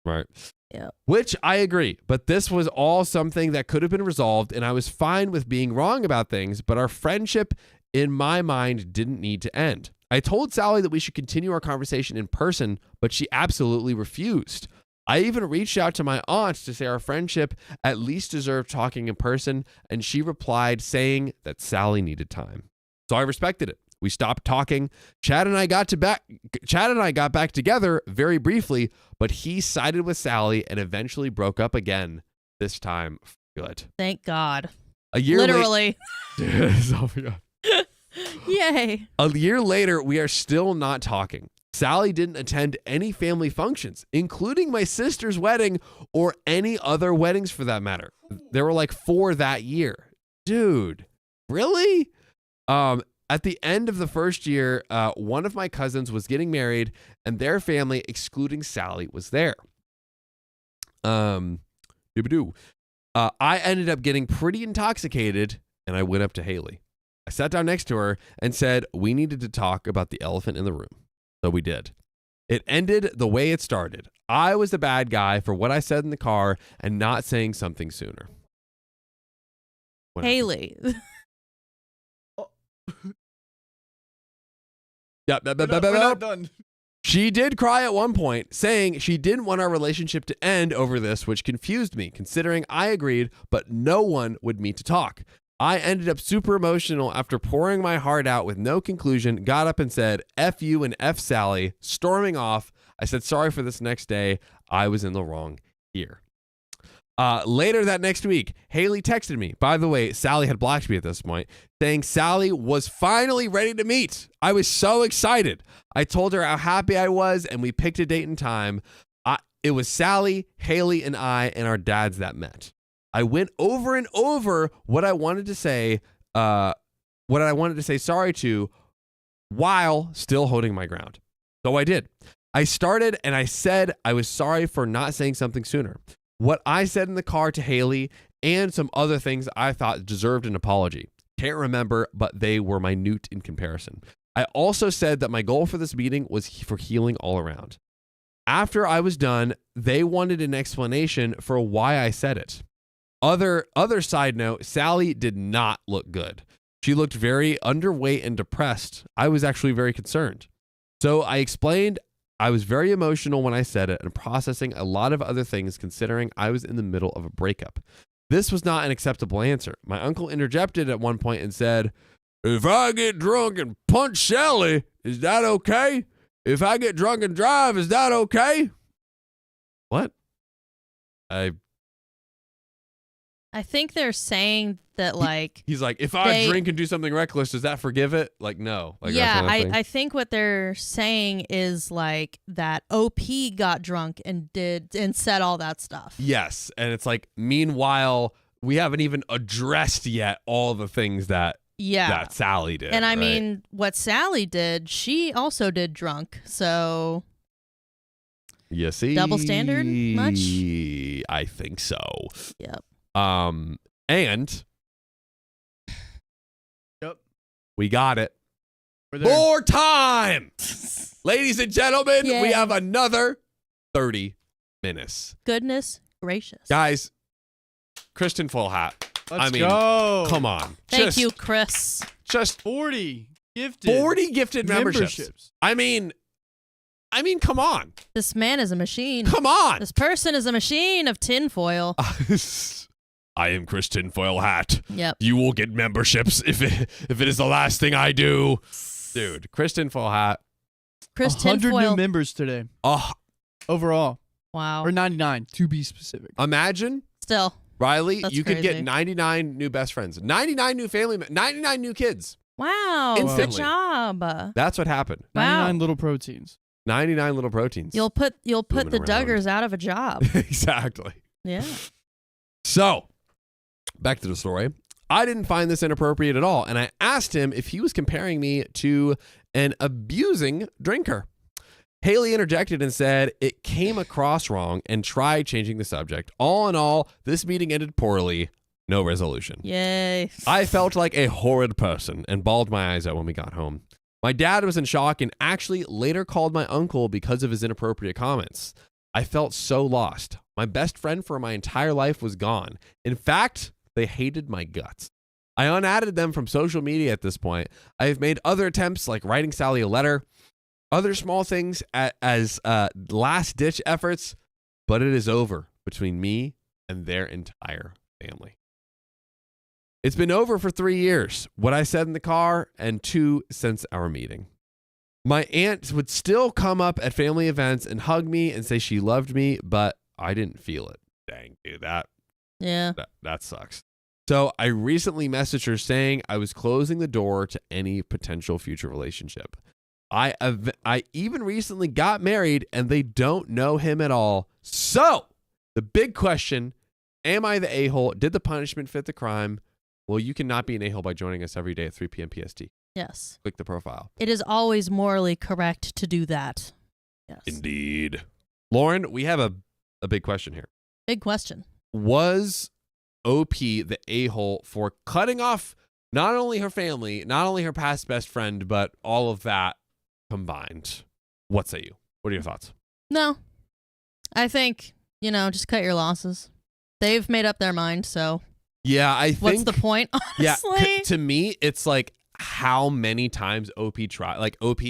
Right. Yeah. Which I agree, but this was all something that could have been resolved, and I was fine with being wrong about things, but our friendship, in my mind, didn't need to end. I told Sally that we should continue our conversation in person, but she absolutely refused. I even reached out to my aunt to say our friendship at least deserved talking in person, and she replied saying that Sally needed time. So I respected it. We stopped talking. Chad and I got back together very briefly, but he sided with Sally and eventually broke up again. This time for good. Thank God. A year Literally. Oh my God. Yay. A year later, we are still not talking. Sally didn't attend any family functions, including my sister's wedding or any other weddings for that matter. There were like 4 that year. Dude, really? At the end of the first year, one of my cousins was getting married and their family, excluding Sally, was there. I ended up getting pretty intoxicated and I went up to Haley. I sat down next to her and said, we needed to talk about the elephant in the room. So we did. It ended the way it started. I was the bad guy for what I said in the car and not saying something sooner. Haley. We're not done. She did cry at one point, saying she didn't want our relationship to end over this, which confused me, considering I agreed, but no one would meet to talk. I ended up super emotional after pouring my heart out with no conclusion, got up and said, F you and F Sally, storming off. I said sorry for this next day. I was in the wrong here. Later that next week, Haley texted me. By the way, Sally had blocked me at this point, saying Sally was finally ready to meet. I was so excited. I told her how happy I was, and we picked a date and time. It was Sally, Haley, and I, and our dads that met. I went over and over what I wanted to say sorry to, while still holding my ground. So I did. I started and I said I was sorry for not saying something sooner. What I said in the car to Haley and some other things I thought deserved an apology. Can't remember, but they were minute in comparison. I also said that my goal for this meeting was for healing all around. After I was done, they wanted an explanation for why I said it. Other side note, Sally did not look good. She looked very underweight and depressed. I was actually very concerned. So I explained I was very emotional when I said it and processing a lot of other things considering I was in the middle of a breakup. This was not an acceptable answer. My uncle interjected at one point and said, if I get drunk and punch Sally, is that okay? If I get drunk and drive, is that okay? What? I think they're saying that like he's like, if I drink and do something reckless, does that forgive it? Like, no. Like, yeah, that kind of I think what they're saying is like that OP got drunk and said all that stuff. Yes, and it's like, meanwhile, we haven't even addressed yet all the things that Sally did. And I right? mean, what Sally did, she also did drunk. So you see, double standard much? I think so. Yep. And yep, we got it. We're there. More time, ladies and gentlemen. Yay. We have another 30 minutes. Goodness gracious, guys. Kristen Full Hat. Let's go. Come on. Thank you, Chris. Just 40 gifted. 40 gifted memberships. I mean, come on. This man is a machine. Come on. This person is a machine of tinfoil. I am Chris Tinfoil Hat. Yep. You will get memberships if it is the last thing I do. Dude, Chris Tinfoil Hat. Chris 100 tinfoil. new members today. Oh, overall. Wow. Or 99 to be specific. Imagine. Still. Riley, That's you could crazy. get 99 new best friends, 99 new family, 99 new kids. Wow. Instantly. Good job. That's what happened. Wow. 99 little proteins. 99 little proteins. You'll put the Moving around. Duggars out of a job. Exactly. Yeah. So, back to the story. I didn't find this inappropriate at all, and I asked him if he was comparing me to an abusing drinker. Haley interjected and said it came across wrong and tried changing the subject. All in all, this meeting ended poorly. No resolution. Yay. I felt like a horrid person and bawled my eyes out when we got home. My dad was in shock and actually later called my uncle because of his inappropriate comments. I felt so lost. My best friend for my entire life was gone. In fact, they hated my guts. I unadded them from social media at this point. I have made other attempts like writing Sally a letter, other small things as last-ditch efforts, but it is over between me and their entire family. It's been over for 3 years, what I said in the car, and 2 since our meeting. My aunt would still come up at family events and hug me and say she loved me, but I didn't feel it. Dang, dude, that sucks. So I recently messaged her saying I was closing the door to any potential future relationship. I even recently got married and they don't know him at all. So the big question, am I the a-hole? Did the punishment fit the crime? Well, you cannot be an a-hole by joining us every day at 3 p.m. PST. Yes. Click the profile. It is always morally correct to do that. Yes. Indeed. Lauren, we have a big question here. Big question. Was OP the a-hole for cutting off not only her family, not only her past best friend, but all of that combined? What say you? What are your thoughts? No. I think, just cut your losses. They've made up their mind, so yeah, I think. What's the point, honestly? Yeah, to me, it's like how many times OP tried. Like OP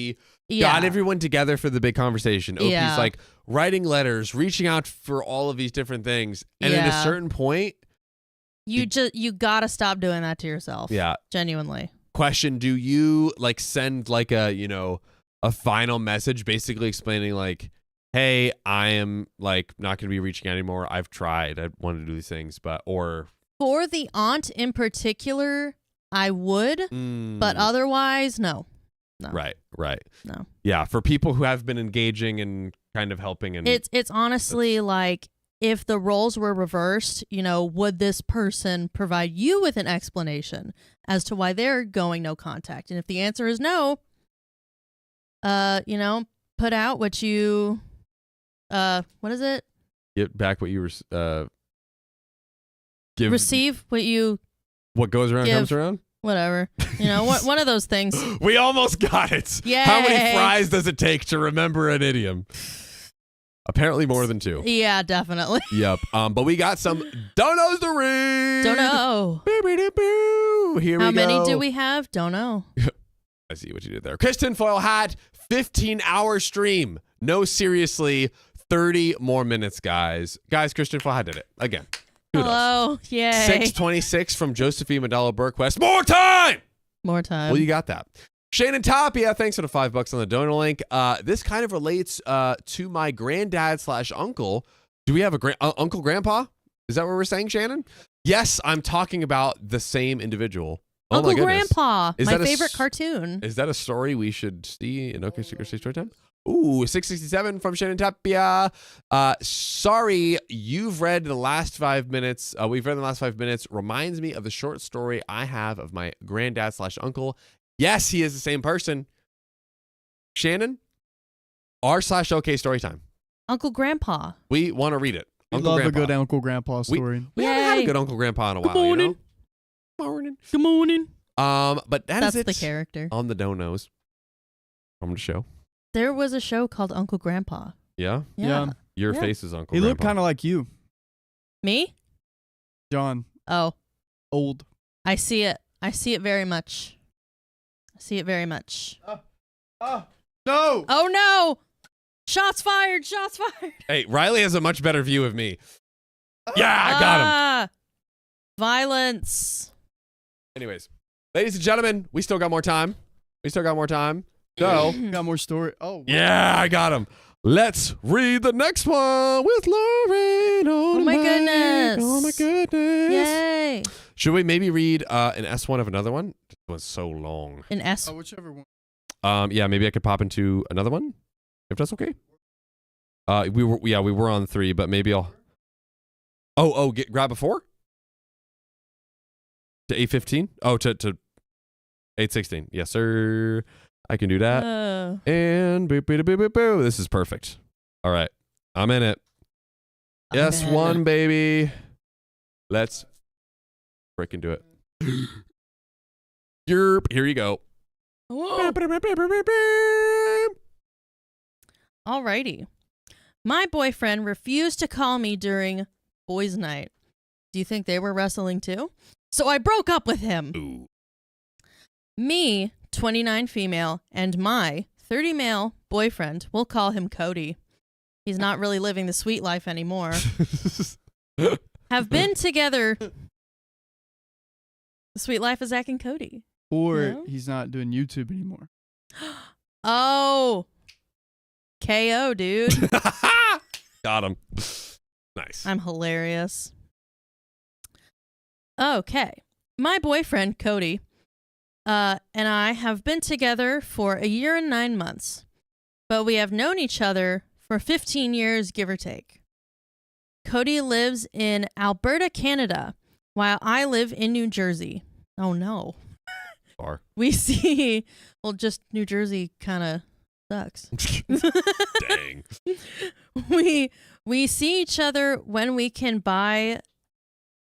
got everyone together for the big conversation. OP's like writing letters, reaching out for all of these different things. And at a certain point, you gotta stop doing that to yourself. Yeah. Genuinely. Question, do you like send like a final message basically explaining like, hey, I am like not going to be reaching out anymore. I've tried. I wanted to do these things, or for the aunt in particular, I would, but otherwise, no. Right. No. Yeah, for people who have been engaging and kind of helping, and it's honestly like if the roles were reversed, would this person provide you with an explanation as to why they're going no contact? And if the answer is no, put out what you, what is it? Get back what you were, receive what you. What goes around comes around? Whatever. One of those things. We almost got it. Yay. How many fries does it take to remember an idiom? Apparently more than 2. Yeah, definitely. Yep. But we got some donos to read. Don't know. Here we go. How many do we have? Don't know. I see what you did there. Kristen Foyle had 15-hour stream. No, seriously, 30 more minutes, guys. Guys, Kristen Foyle did it again. Hello. Yay. 626 from Josephine Medalla Burquest. More time. Well, you got that. Shannon Tapia, thanks for the $5 on the donor link. This kind of relates to my granddad / uncle. Do we have a uncle grandpa? Is that what we're saying, Shannon? Yes, I'm talking about the same individual. Uncle my goodness. Grandpa, my favorite cartoon. Is that a story we should see in OK Secret Story Time? Ooh, 667 from Shannon Tapia. Sorry, you've read the last 5 minutes. We've read the last 5 minutes. Reminds me of the short story I have of my granddad / uncle. Yes, he is the same person. Shannon, r/OK Storytime. Uncle Grandpa. We want to read it. We love a good Uncle Grandpa story. We haven't had a good Uncle Grandpa in a while. Good morning. Morning. Good morning. But that's the character on the donos from the show. There was a show called Uncle Grandpa. Yeah? Yeah. Your face is Uncle He Grandpa. looked kind of like you. Me? John. Oh. Old. I see it. I see it very much. No! Oh, no! Shots fired! Shots fired! Hey, Riley has a much better view of me. Yeah, I got him. Violence. Anyways, ladies and gentlemen, we still got more time. So, got more story. Oh, wow. Yeah, I got him. Let's read the next one with Lauren. Oh my goodness. Oh my goodness. Yay. Should we maybe read an S1 of another one? This one's so long. An S. Oh, whichever one. Yeah, maybe I could pop into another one, if that's okay. We were on 3, but maybe I'll. Grab a 4 to 8:15. Oh, to 8:16. Yes, sir. I can do that. And boop, boop, boop, boop, boop. This is perfect. All right, I'm in it. Yes, one baby. Let's freaking do it. Yerp. Here you go. Alrighty. My boyfriend refused to call me during boys' night. Do you think they were wrestling too? So I broke up with him. Ooh. Me, 29 female, and my 30 male boyfriend, we'll call him Cody. He's not really living the sweet life anymore. Have been together. The sweet life of Zach and Cody. Or No? he's not doing YouTube anymore. Oh. KO, dude. Got him. Nice. I'm hilarious. Okay. My boyfriend, Cody, and I have been together for a year and 9 months, but we have known each other for 15 years, give or take. Cody lives in Alberta, Canada, while I live in New Jersey. Oh, no. Far. We see, well, just New Jersey kind of sucks. Dang. We see each other when we can buy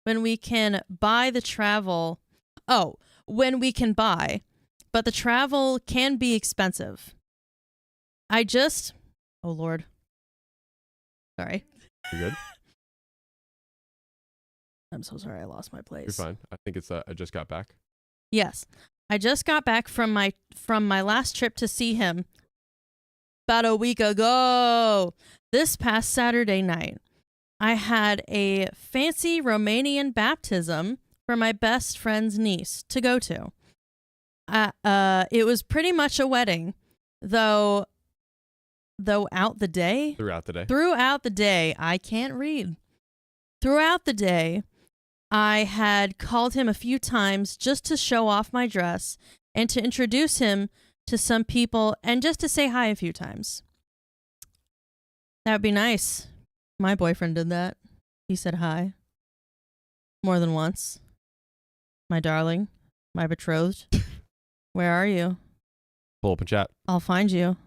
the travel. Oh, when we can buy, but the travel can be expensive. Oh Lord. Sorry. You good? I'm so sorry, I lost my place. You're fine. I think it's I just got back. Yes. I just got back from my last trip to see him about a week ago. This past Saturday night, I had a fancy Romanian baptism for my best friend's niece to go to. It was pretty much a wedding, though throughout the day, I can't read. Throughout the day, I had called him a few times just to show off my dress and to introduce him to some people and just to say hi a few times. That would be nice. My boyfriend did that. He said hi. More than once. My darling, my betrothed. Where are you? Pull up and chat. I'll find you.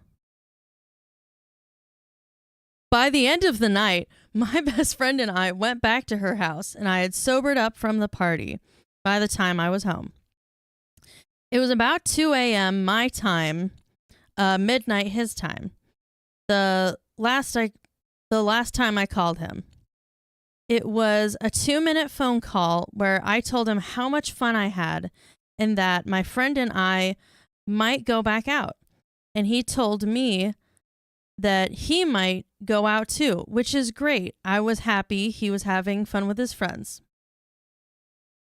By the end of the night, my best friend and I went back to her house, and I had sobered up from the party by the time I was home. It was about 2 a.m. my time, midnight his time. The last time I called him. It was a 2-minute phone call where I told him how much fun I had and that my friend and I might go back out. And he told me that he might go out too, which is great. I was happy he was having fun with his friends.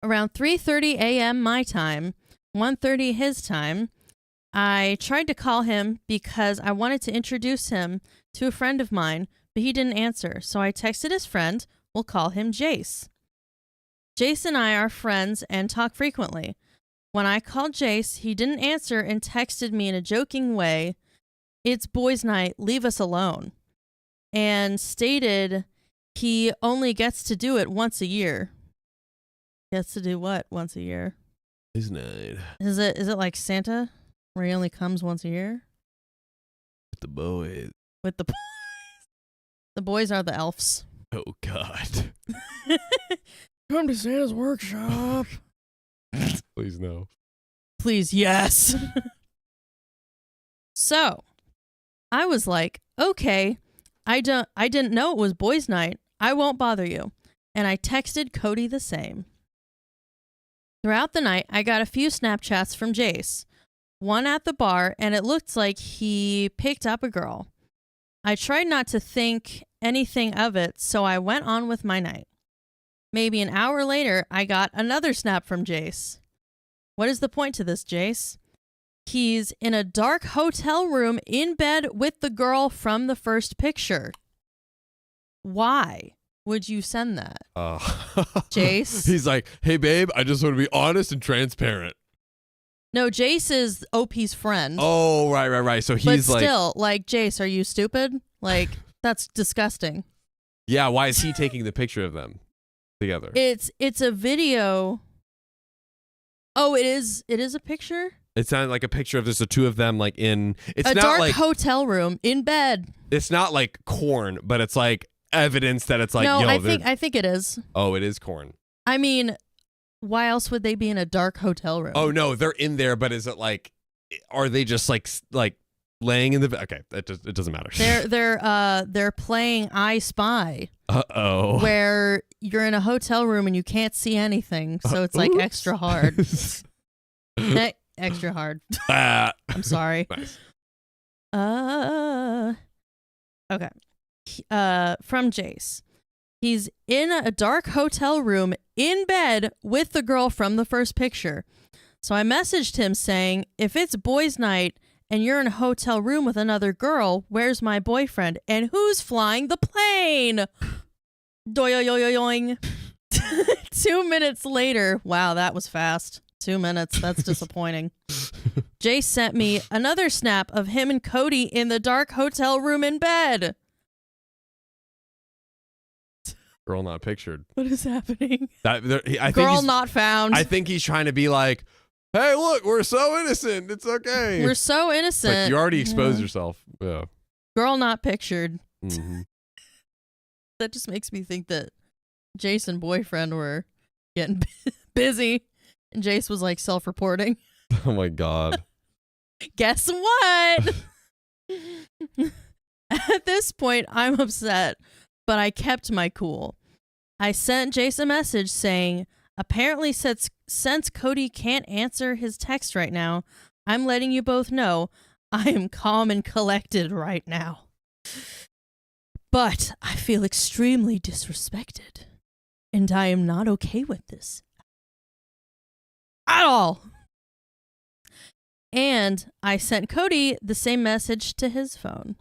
Around 3:30 a.m. my time, 1:30 his time, I tried to call him because I wanted to introduce him to a friend of mine, but he didn't answer. So I texted his friend. We'll call him Jace. Jace and I are friends and talk frequently. When I called Jace, he didn't answer and texted me in a joking way, "It's boys' night, leave us alone," and stated he only gets to do it once a year. Gets to do what once a year? Boys' night. Is it like Santa, where he only comes once a year? With the boys. With the boys. The boys are the elves. Oh, God. Come to Santa's workshop. Please no. Please, yes. So, I was like, okay, I didn't know it was boys' night. I won't bother you. And I texted Cody the same. Throughout the night, I got a few Snapchats from Jace. One at the bar, and it looked like he picked up a girl. I tried not to think anything of it, so I went on with my night. Maybe an hour later, I got another snap from Jace. What is the point to this, Jace? He's in a dark hotel room in bed with the girl from the first picture. Why would you send that? Jace? He's like, hey, babe, I just want to be honest and transparent. No, Jace is OP's friend. Oh, right. So he's but still, like, Jace, are you stupid? Like, that's disgusting. Yeah, why is he taking the picture of them together? It's a video. Oh, it is a picture? It sounded like a picture of just the two of them, like in. It's a not dark like hotel room in bed. It's not like corn, but it's like evidence that it's like. No, yo, I think it is. Oh, it is corn. I mean, why else would they be in a dark hotel room? Oh no, they're in there, but is it like? Are they just like laying in the bed. Okay, it doesn't matter. They're playing I Spy. Uh-oh. Where you're in a hotel room and you can't see anything, so it's like extra hard. Extra hard. I'm sorry. Nice. Okay. From Jace. He's in a dark hotel room in bed with the girl from the first picture. So I messaged him saying, if it's boys' night and you're in a hotel room with another girl, where's my boyfriend? And who's flying the plane? Doyoyoyoing. 2 minutes later. Wow, that was fast. 2 minutes. That's disappointing. Jace sent me another snap of him and Cody in the dark hotel room in bed. Girl not pictured. What is happening? Girl not found. I think he's trying to be like, hey, look, we're so innocent. It's okay. We're so innocent. Like, you already exposed yourself. Yeah. Girl not pictured. Mm-hmm. That just makes me think that Jace and boyfriend were getting busy. And Jace was like self-reporting. Oh my God. Guess what? At this point, I'm upset, but I kept my cool. I sent Jace a message saying, apparently since Cody can't answer his text right now, I'm letting you both know I am calm and collected right now. But I feel extremely disrespected, and I am not okay with this at all. And I sent Cody the same message to his phone.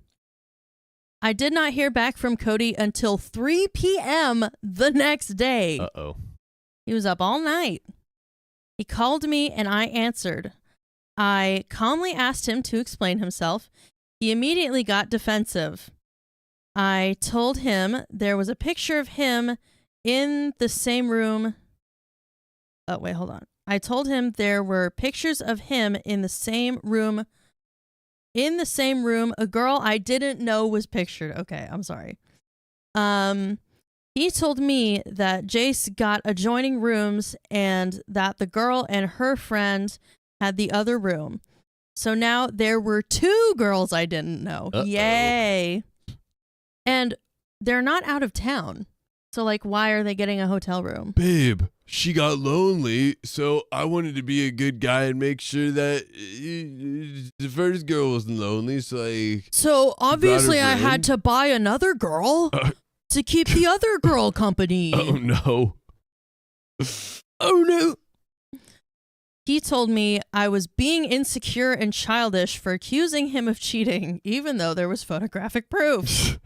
I did not hear back from Cody until 3 p.m. the next day. Uh-oh. He was up all night. He called me and I answered. I calmly asked him to explain himself. He immediately got defensive. I told him there was a picture of him in the same room. Oh, wait, hold on. I told him there were pictures of him in the same room. In the same room, a girl I didn't know was pictured. Okay, I'm sorry. He told me that Jace got adjoining rooms and that the girl and her friend had the other room. So now there were 2 girls I didn't know. Uh-oh. Yay. And they're not out of town. So, like, why are they getting a hotel room? Babe, she got lonely, so I wanted to be a good guy and make sure that the first girl wasn't lonely, So obviously I had to buy another girl to keep the other girl company. Oh, no. Oh, no. He told me I was being insecure and childish for accusing him of cheating, even though there was photographic proof,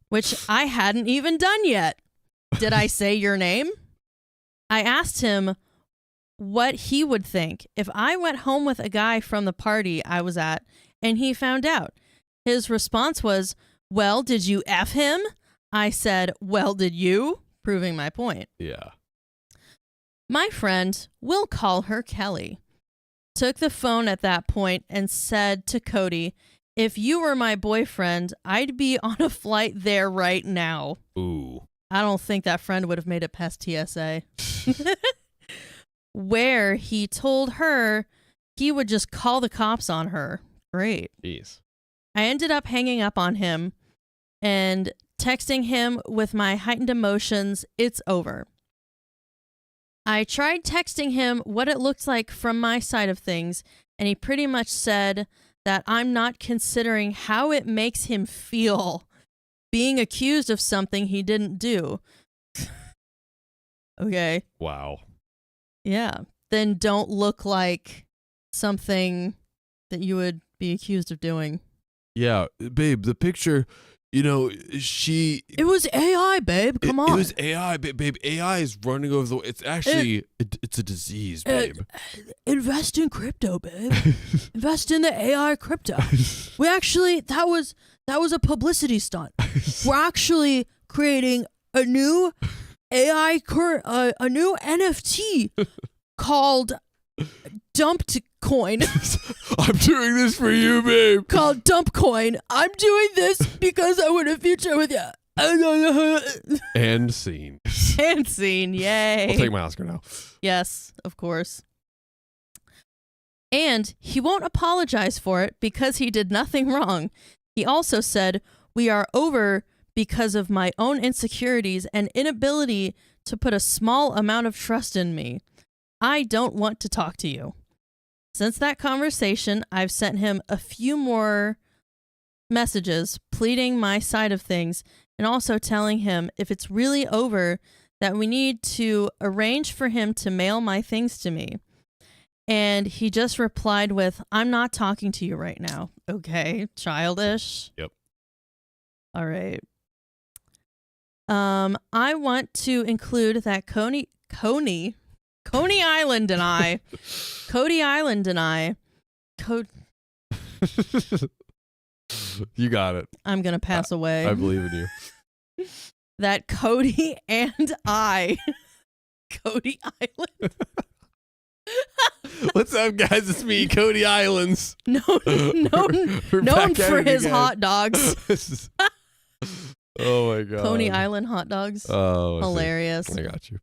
which I hadn't even done yet. Did I say your name? I asked him what he would think if I went home with a guy from the party I was at and he found out. His response was, well, did you F him? I said, well, did you? Proving my point. Yeah. My friend, we'll call her Kelly, took the phone at that point and said to Cody, if you were my boyfriend, I'd be on a flight there right now. Ooh. I don't think that friend would have made it past TSA. Where he told her he would just call the cops on her. Great. Jeez. I ended up hanging up on him and texting him with my heightened emotions, it's over. I tried texting him what it looked like from my side of things, and he pretty much said that I'm not considering how it makes him feel being accused of something he didn't do. Okay. Wow. Yeah. Then don't look like something that you would be accused of doing. Yeah, babe, the picture, it was AI, babe. Come on. It was AI, babe. AI is running over the. It's actually it's a disease, babe. Invest in crypto, babe. Invest in the AI crypto. We actually that was a publicity stunt. We're actually creating a new AI a new NFT called Dumped Coin. I'm doing this for you, babe. Called Dump Coin. I'm doing this because I want a future with you. And scene. And scene. Yay. I'll take my Oscar now. Yes, of course. And he won't apologize for it because he did nothing wrong. He also said, we are over because of my own insecurities and inability to put a small amount of trust in me. I don't want to talk to you. Since that conversation, I've sent him a few more messages pleading my side of things and also telling him if it's really over that we need to arrange for him to mail my things to me. And he just replied with, I'm not talking to you right now. Okay, childish. Yep. All right. I want to include that Coney Island and I, Cody Island and I, You got it. I'm going to pass away. I believe in you. That Cody and I, Cody Island. What's up, guys? It's me, Cody Islands. known We're known back at for it his again. hot dogs. Oh my god. Coney Island hot dogs. Oh, Hilarious. I got you.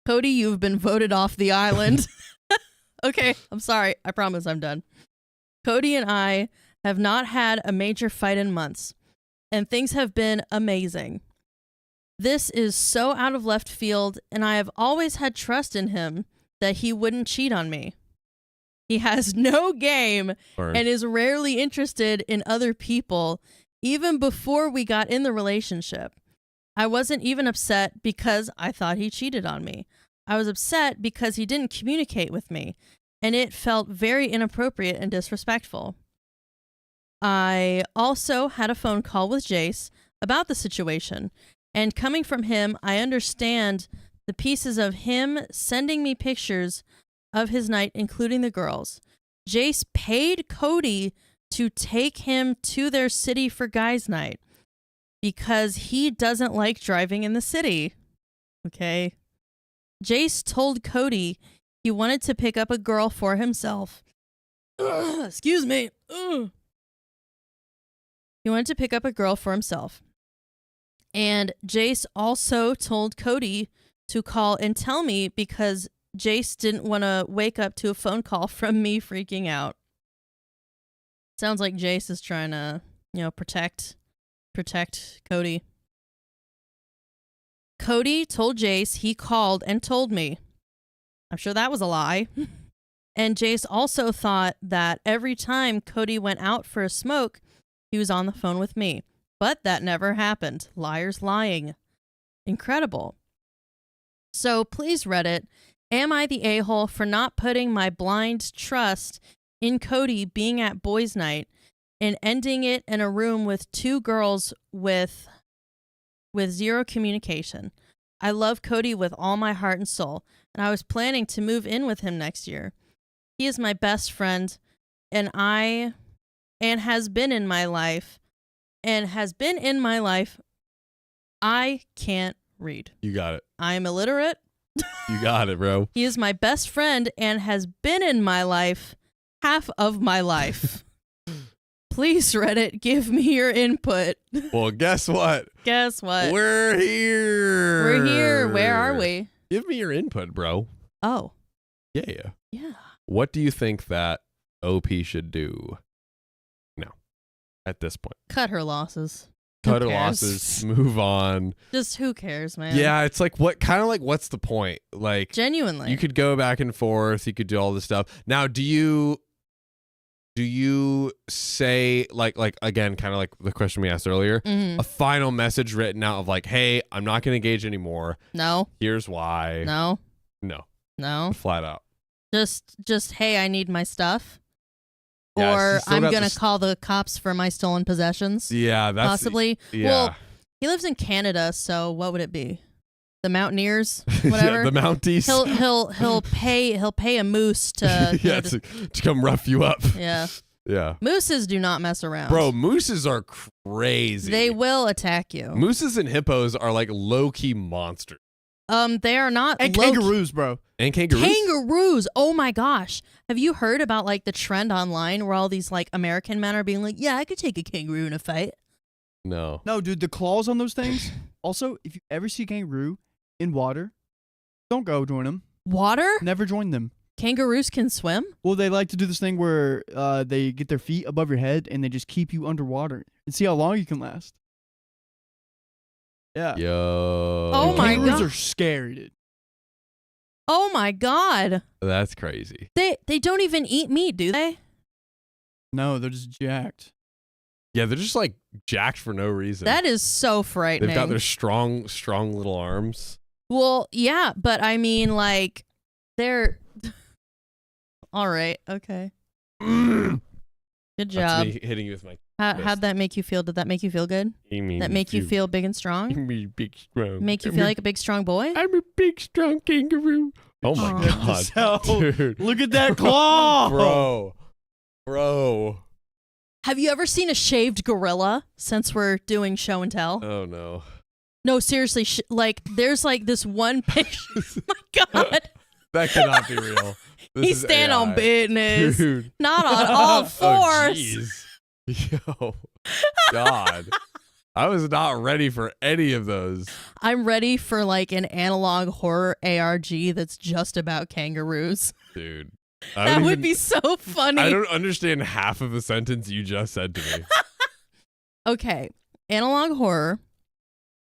Cody, you've been voted off the island. Okay, I'm sorry. I promise I'm done. Cody and I have not had a major fight in months, and things have been amazing. This is so out of left field, and I have always had trust in him that he wouldn't cheat on me. He has no game and is rarely interested in other people, even before we got in the relationship. I wasn't even upset because I thought he cheated on me. I was upset because he didn't communicate with me, and it felt very inappropriate and disrespectful. I also had a phone call with Jace about the situation, and coming from him, I understand the pieces of him sending me pictures of his night, including the girls. Jace paid Cody to take him to their city for guys' night because he doesn't like driving in the city. Okay. Jace told Cody he wanted to pick up a girl for himself. Excuse me. He wanted to pick up a girl for himself. And Jace also told Cody to call and tell me because Jace didn't want to wake up to a phone call from me freaking out. Sounds like Jace is trying to, protect Cody. Cody told Jace he called and told me. I'm sure that was a lie. And Jace also thought that every time Cody went out for a smoke, he was on the phone with me. But that never happened. Liars lying. Incredible. So please, Reddit, am I the a-hole for not putting my blind trust in Cody being at boys' night and ending it in a room with two girls with zero communication? I love Cody with all my heart and soul, and I was planning to move in with him next year. He is my best friend, and has been in my life. I can't read. You got it. I am illiterate. You got it, bro. He is my best friend and has been in my life half of my life. Please, Reddit, give me your input. Well, guess what? Guess what? We're here. We're here. Where are we? Give me your input, bro. Oh. Yeah. Yeah. What do you think that OP should do now at this point? Cut her losses. Cut her losses. Move on. Just who cares, man? Yeah, it's like what's the point? Like, genuinely. You could go back and forth. You could do all this stuff. Now, do you say like again, kind of like the question we asked earlier, a final message written out of like, hey, I'm not going to engage anymore. No. Here's why. No. No. Flat out. Just hey, I need my stuff. Yeah, or I'm going to call the cops for my stolen possessions. Yeah, that's possibly. Yeah. Well, he lives in Canada, so what would it be? The Mountaineers, whatever. Yeah, the Mounties. He'll pay a moose to to come rough you up. Yeah. Yeah. Mooses do not mess around. Bro, mooses are crazy. They will attack you. Mooses and hippos are like low-key monsters. They are not. And kangaroos, bro. And kangaroos? Kangaroos. Oh my gosh. Have you heard about like the trend online where all these like American men are being like, yeah, I could take a kangaroo in a fight? No, dude, the claws on those things. Also, if you ever see kangaroo in water, don't go join them. Water? Never join them. Kangaroos can swim? Well, they like to do this thing where they get their feet above your head and they just keep you underwater and see how long you can last. Yeah. Yo. Oh my Kangaroos God. are scary, dude. Oh my God. That's crazy. They don't even eat meat, do they? No, they're just jacked. Yeah, they're just like jacked for no reason. That is so frightening. They've got their strong little arms. Well, yeah, but I mean, like, they're... All right, okay. Good That's job. me hitting you with my How'd that make you feel? Did that make you feel good? That make you feel big and strong? Me big strong. Make you feel like a big, strong boy? I'm a big strong kangaroo. Oh my Aw. God, dude. Look at that claw. Bro. Have you ever seen a shaved gorilla since we're doing show and tell? Oh no. No, seriously, like, there's like this one picture. Oh my God. That cannot be real. This He's is standing AI. on business. Dude. Not on all Oh, fours. jeez. Yo. God. I was not ready for any of those. I'm ready for like an analog horror ARG that's just about kangaroos. Dude. That would be so funny. I don't understand half of the sentence you just said to me. Okay. Analog horror,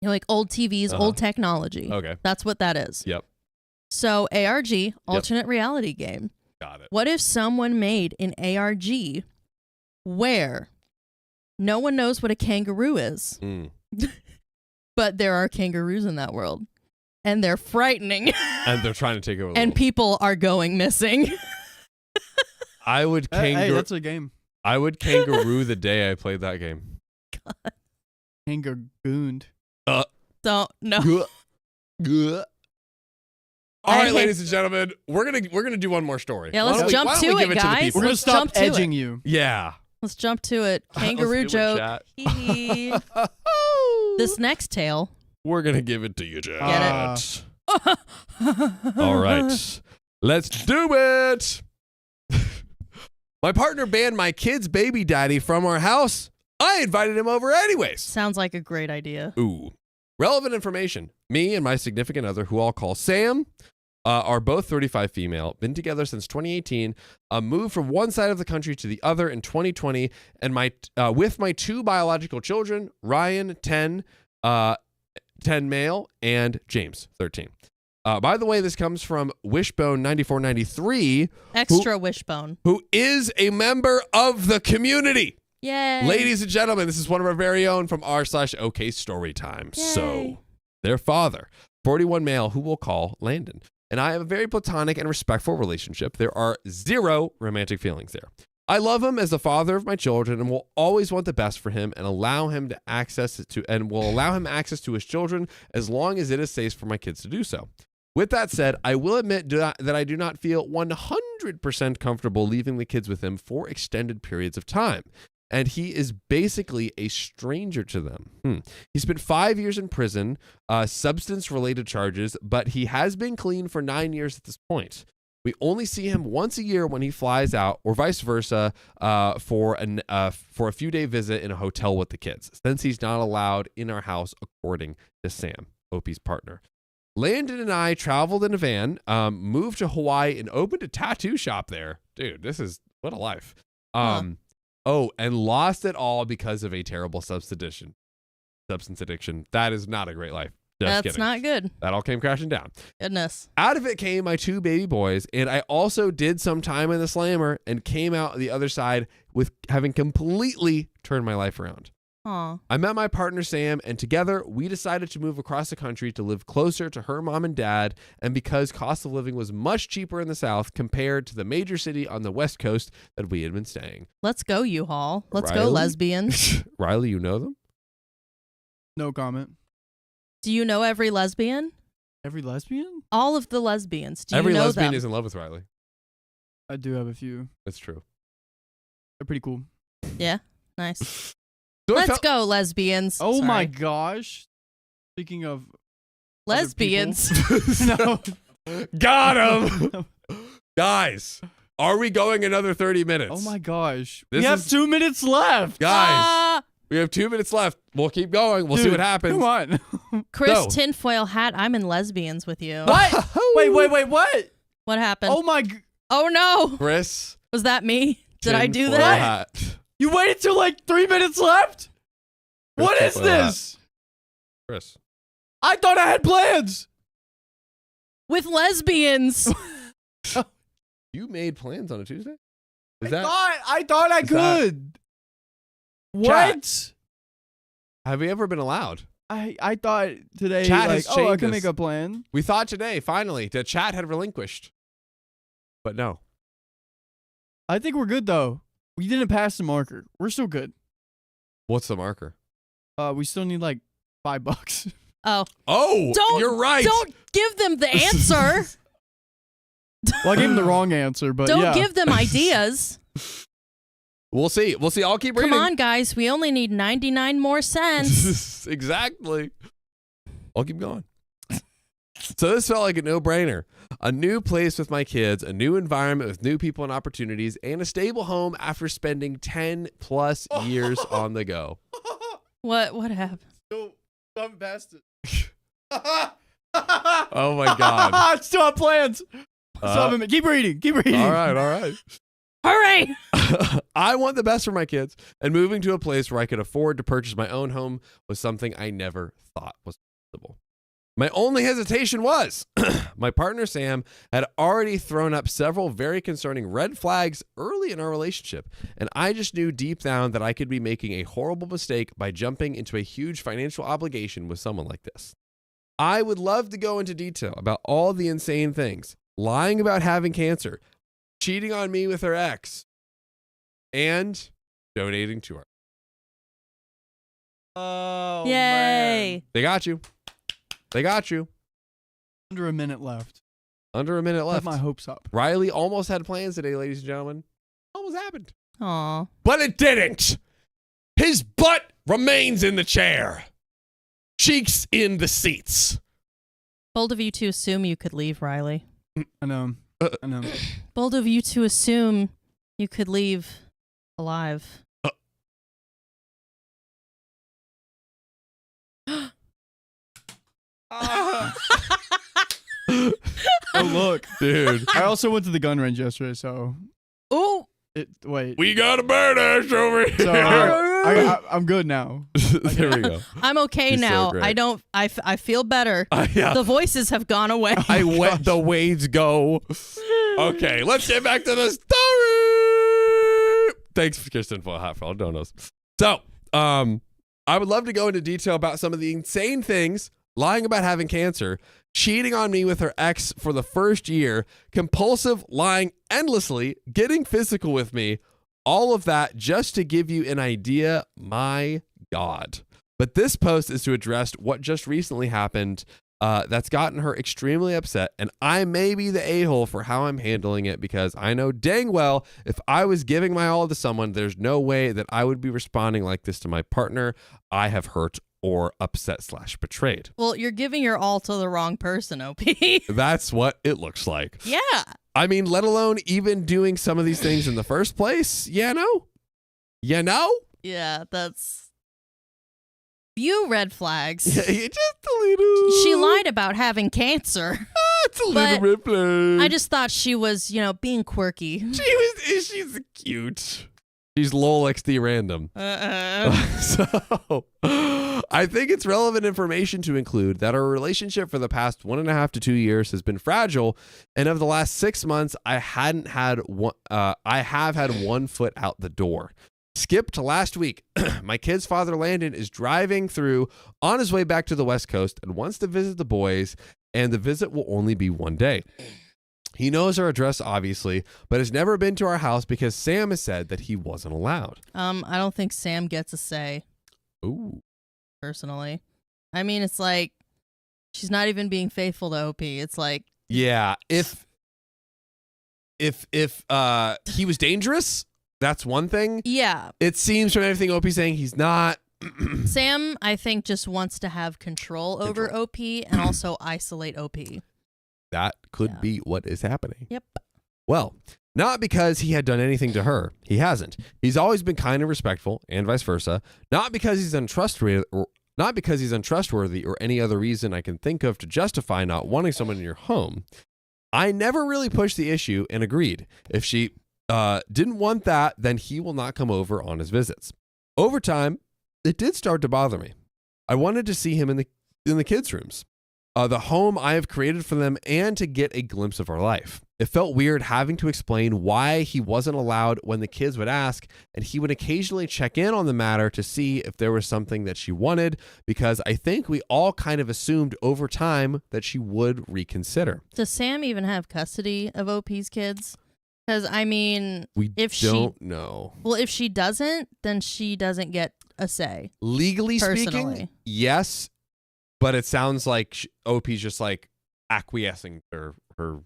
you know, like old TVs, old technology. Okay. That's what that is. Yep. So ARG, alternate reality game. Got it. What if someone made an ARG where no one knows what a kangaroo is, but there are kangaroos in that world, and they're frightening, And they're trying to take over the and world. people are going missing? I would Hey, that's a game. I would kangaroo the day I played that game. Kangarooned. Don't know. All right, ladies and gentlemen, we're gonna do one more story. Yeah, Why let's don't we- jump why don't to we it, give to the guys. people? We're gonna Let's stop jump to edging it. you. Yeah. Let's jump to it. Kangaroo Let's do it, joke. chat. Hee hee. This next tale. We're gonna give it to you, Jack. Get it? All right, let's do it. My partner banned my kid's baby daddy from our house. I invited him over anyways. Sounds like a great idea. Ooh. Relevant information. Me and my significant other, who I'll call Sam, are both 35 female, been together since 2018, moved from one side of the country to the other in 2020, and with my two biological children, Ryan, 10 male, and James, 13. By the way, this comes from Wishbone9493, Extra wishbone. who is a member of the community. Yay. Ladies and gentlemen, this is one of our very own from r/OK Storytime. Yay. So, their father, 41 male, who we'll call Landon, and I have a very platonic and respectful relationship. There are zero romantic feelings there. I love him as the father of my children and will always want the best for him and allow him access to his children as long as it is safe for my kids to do so. With that said, I will admit that I do not feel 100% comfortable leaving the kids with him for extended periods of time. And he is basically a stranger to them. He spent 5 years in prison, substance-related charges, but he has been clean for 9 years at this point. We only see him once a year when he flies out, or vice versa, for a few-day visit in a hotel with the kids, since he's not allowed in our house, according to Sam, Opie's partner. Landon and I traveled in a van, moved to Hawaii, and opened a tattoo shop there. Dude, what a life. Oh, and lost it all because of a terrible substance addiction. That is not a great life. Just That's kidding. not good. That all came crashing down. Goodness. Out of it came my two baby boys, and I also did some time in the slammer and came out the other side with having completely turned my life around. Aw. I met my partner Sam, and together we decided to move across the country to live closer to her mom and dad, and because cost of living was much cheaper in the South compared to the major city on the West Coast that we had been staying. Let's go, U-Haul. Let's go, Riley? lesbians. Riley, you know them? No comment. Do you know every lesbian? Every lesbian? All of the lesbians. Do Every you know lesbian them? is in love with Riley. I do have a few. That's true. They're pretty cool. Yeah, nice. So I Let's felt- go, lesbians. Oh my Sorry. gosh. Speaking of Lesbians. no. Got him! Guys, are we going another 30 minutes? Oh my gosh. This We have is- 2 minutes left. Guys, we have 2 minutes left. We'll keep going. We'll see Dude, what happens. Come on. Chris Go. Tinfoil Hat, I'm in lesbians with you. What? Wait, what? What happened? Oh my. Oh no. Chris. Was that me? Did I do tinfoil that? hat. You waited till like 3 minutes left? Chris What is tinfoil hat. this? Chris. I thought I had plans. With lesbians. You made plans on a Tuesday? I thought I is that- could. What? Have we ever been allowed? I thought today, Chat like, has I changed can this. make a plan. We thought today, finally, the chat had relinquished. But no. I think we're good though. We didn't pass the marker. We're still good. What's the marker? We still need like $5. Oh. Oh, Don't, you're right. Don't give them the answer. Well, I gave him the wrong answer, but Don't yeah. give them ideas. We'll see. We'll see. I'll keep reading. Come on, guys. We only need 99 more cents. Exactly. I'll keep going. So this felt like a no-brainer. A new place with my kids, a new environment with new people and opportunities, and a stable home after spending 10 plus years on the go. What happened? Still haven't passed it. Oh my God. Still have plans. Keep reading. Keep reading. All right. Hooray! I want the best for my kids, and moving to a place where I could afford to purchase my own home was something I never thought was possible. My only hesitation was my partner Sam had already thrown up several very concerning red flags early in our relationship, and I just knew deep down that I could be making a horrible mistake by jumping into a huge financial obligation with someone like this. I would love to go into detail about all the insane things, lying about having cancer, cheating on me with her ex, and donating to her. Oh, Yay! man. They got you. They got you. Under a minute left. Under a minute Have left. my hopes up. Riley almost had plans today, ladies and gentlemen. Almost happened. Aw. But it didn't. His butt remains in the chair. Cheeks in the seats. Bold of you to assume you could leave, Riley. I know. I know. Bold of you to assume you could leave alive. Oh, look. Dude. I also went to the gun range yesterday, so. Oh, Wait. We got a badass over here. So I'm good now. There we go. I'm okay He's so now. great. I feel better. Yeah. The voices have gone away. I let the waves go. Okay, let's get back to the story. Thanks, Kirsten, for all donos. So, I would love to go into detail about some of the insane things: lying about having cancer, cheating on me with her ex for the first year, compulsive lying endlessly, getting physical with me, all of that just to give you an idea. My God. But this post is to address what just recently happened that's gotten her extremely upset, and I may be the a-hole for how I'm handling it, because I know dang well if I was giving my all to someone, there's no way that I would be responding like this to my partner I have hurt or upset / betrayed. Well, you're giving your all to the wrong person, OP. That's what it looks like. Yeah. I mean, let alone even doing some of these things in the first place. You know? Yeah, that's few red flags. Just a little. She lied about having cancer. It's a but little red flag. I just thought she was, being quirky. She's cute. She's lol XD random. So, I think it's relevant information to include that our relationship for the past 1.5 to 2 years has been fragile, and of the last 6 months, I have had one foot out the door. Skip to last week. My kid's father, Landon, is driving through on his way back to the West Coast and wants to visit the boys, and the visit will only be one day. He knows our address, obviously, but has never been to our house because Sam has said that he wasn't allowed. I don't think Sam gets a say. Ooh. Personally. I mean, it's like she's not even being faithful to OP. It's like, Yeah, if he was dangerous, that's one thing. yeah. It seems from everything OP's saying he's not. Sam, I think, just wants to have control over OP and also isolate OP. That could be what is happening. Yep. Well, not because he had done anything to her. He hasn't. He's always been kind and respectful, and vice versa. Not because he's untrustworthy, or any other reason I can think of to justify not wanting someone in your home. I never really pushed the issue and agreed. If she didn't want that, then he will not come over on his visits. Over time, it did start to bother me. I wanted to see him in the kids' rooms, the home I have created for them, and to get a glimpse of our life. It felt weird having to explain why he wasn't allowed when the kids would ask, and he would occasionally check in on the matter to see if there was something that she wanted, because I think we all kind of assumed over time that she would reconsider. Does Sam even have custody of OP's kids? Because, I mean, we don't know. Well, if she doesn't, then she doesn't get a say. Legally personally. Speaking, yes, but it sounds like OP's just like acquiescing to her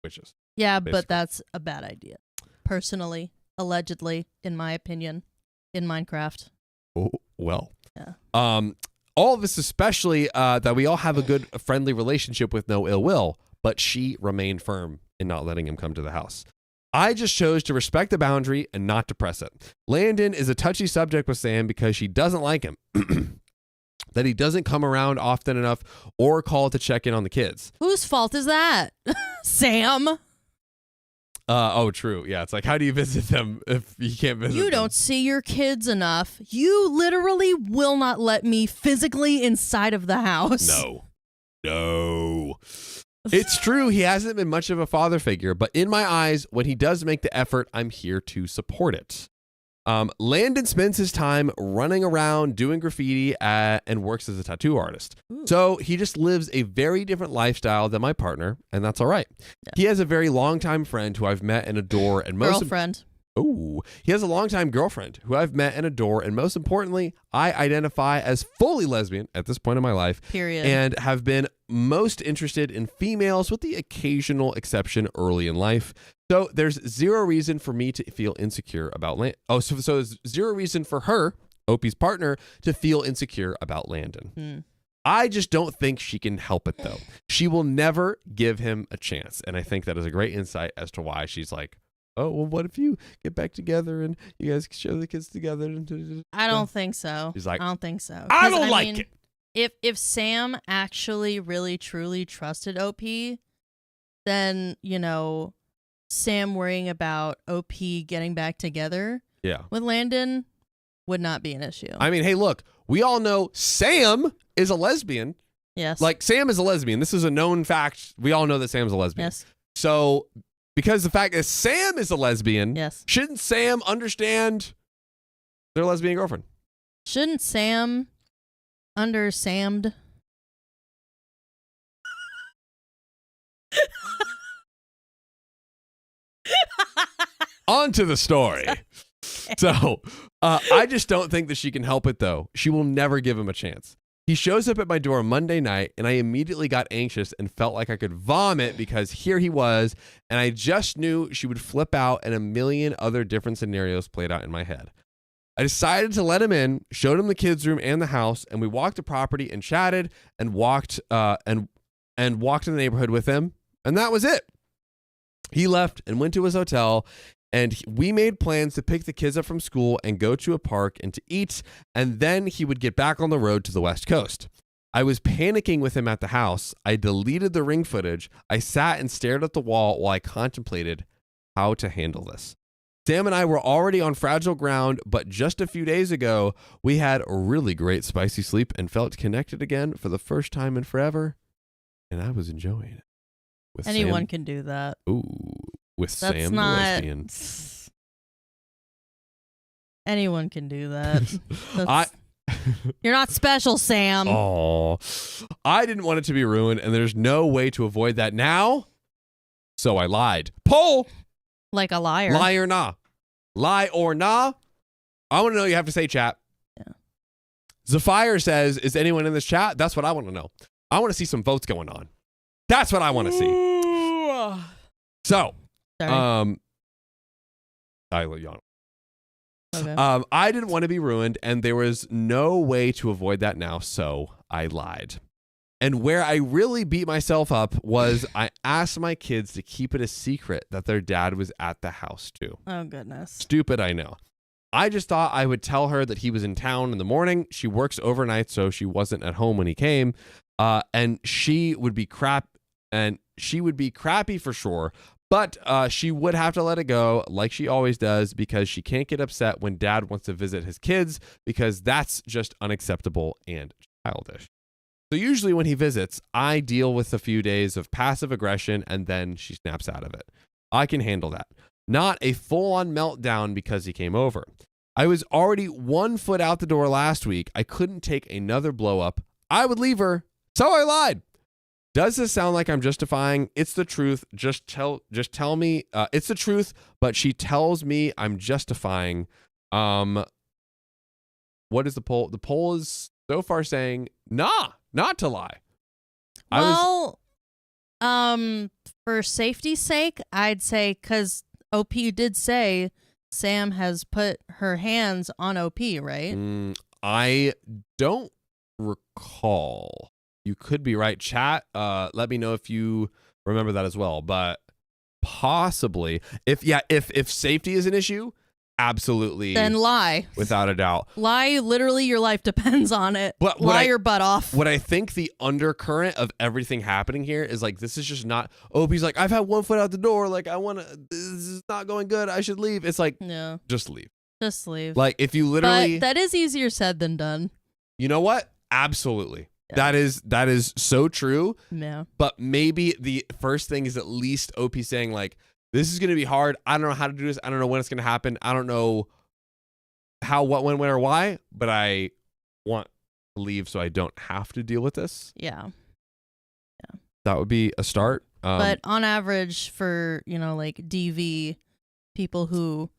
wishes. Yeah, basically. But that's a bad idea. Personally, allegedly, in my opinion, in Minecraft. Oh, well. Yeah. All of this, especially that we all have a good, friendly relationship with no ill will, but she remained firm in not letting him come to the house. I just chose to respect the boundary and not to press it. Landon is a touchy subject with Sam because she doesn't like him. That he doesn't come around often enough or call to check in on the kids. Whose fault is that? Sam? Oh, true. Yeah, it's like, how do you visit them if you can't visit them? You don't see your kids enough. You literally will not let me physically inside of the house. No. It's true, he hasn't been much of a father figure, but in my eyes, when he does make the effort, I'm here to support it. Landon spends his time running around doing graffiti and works as a tattoo artist. Ooh. So he just lives a very different lifestyle than my partner, and that's all right. Yeah. He has a very longtime friend who I've met and adore, and he has a longtime girlfriend who I've met and adore, and most importantly, I identify as fully lesbian at this point in my life. Period. And have been most interested in females with the occasional exception early in life. So there's zero reason for me to feel insecure about so there's zero reason for her, Opie's partner, to feel insecure about Landon. I just don't think she can help it though. She will never give him a chance. And I think that is a great insight as to why she's like, oh, well, what if you get back together and you guys show the kids together? I don't think so. She's like, I don't think so. I don't like it. If Sam actually really truly trusted OP, then, Sam worrying about OP getting back together with Landon would not be an issue. I mean, hey, look, we all know Sam is a lesbian. Yes. Like, Sam is a lesbian. This is a known fact. We all know that Sam's a lesbian. Yes. So, because the fact that Sam is a lesbian, yes. Shouldn't Sam understand their lesbian girlfriend? Shouldn't Sam under-Sammed? On to the story. So, I just don't think that she can help it, though. She will never give him a chance. He shows up at my door Monday night, and I immediately got anxious and felt like I could vomit because here he was, and I just knew she would flip out, and a million other different scenarios played out in my head. I decided to let him in, showed him the kids' room and the house, and we walked the property and chatted and walked in the neighborhood with him, and that was it. He left and went to his hotel, and we made plans to pick the kids up from school and go to a park and to eat, and then he would get back on the road to the West Coast. I was panicking with him at the house. I deleted the ring footage. I sat and stared at the wall while I contemplated how to handle this. Sam and I were already on fragile ground, but just a few days ago, we had a really great spicy sleep and felt connected again for the first time in forever, and I was enjoying it. With Anyone Sam, can do that. Ooh, with That's Sam not, the lesbian. Anyone can do that. You're not special, Sam. Oh, I didn't want it to be ruined, and there's no way to avoid that now, so I lied. Poll! Like a liar. Lie or nah? Lie or nah? I want to know. You have to say, chat. Yeah. Zafire says, is anyone in this chat? That's what I want to know. I want to see some votes going on. That's what I want to see. So, Sorry. I let you on. Okay. I didn't want to be ruined, and there was no way to avoid that now, so I lied. And where I really beat myself up was I asked my kids to keep it a secret that their dad was at the house too. Oh, goodness. Stupid, I know. I just thought I would tell her that he was in town in the morning. She works overnight, so she wasn't at home when he came. And she would be crap. And she would be crappy for sure, but she would have to let it go like she always does because she can't get upset when dad wants to visit his kids because that's just unacceptable and childish. So usually when he visits, I deal with a few days of passive aggression and then she snaps out of it. I can handle that. Not a full-on meltdown because he came over. I was already 1 foot out the door last week. I couldn't take another blow up. I would leave her, so I lied. Does this sound like I'm justifying? It's the truth. Just tell me it's the truth, but she tells me I'm justifying. What is the poll? The poll is so far saying, nah, not to lie. Well, for safety's sake, I'd say, because OP did say Sam has put her hands on OP, right? I don't recall. You could be right. Chat, let me know if you remember that as well. But possibly, if safety is an issue, absolutely. Then lie. Without a doubt. Lie, literally your life depends on it. But lie your butt off. What I think the undercurrent of everything happening here is like, this is just not, OP's like, I've had 1 foot out the door. Like, this is not going good. I should leave. It's like, no, just leave. Just leave. Like, if you literally. But that is easier said than done. You know what? Absolutely. Yeah. That is so true. Yeah. But maybe the first thing is at least OP saying like, this is going to be hard. I don't know how to do this. I don't know when it's going to happen. I don't know how, what, when, or why, but I want to leave so I don't have to deal with this. Yeah. That would be a start. But on average for, like DV people who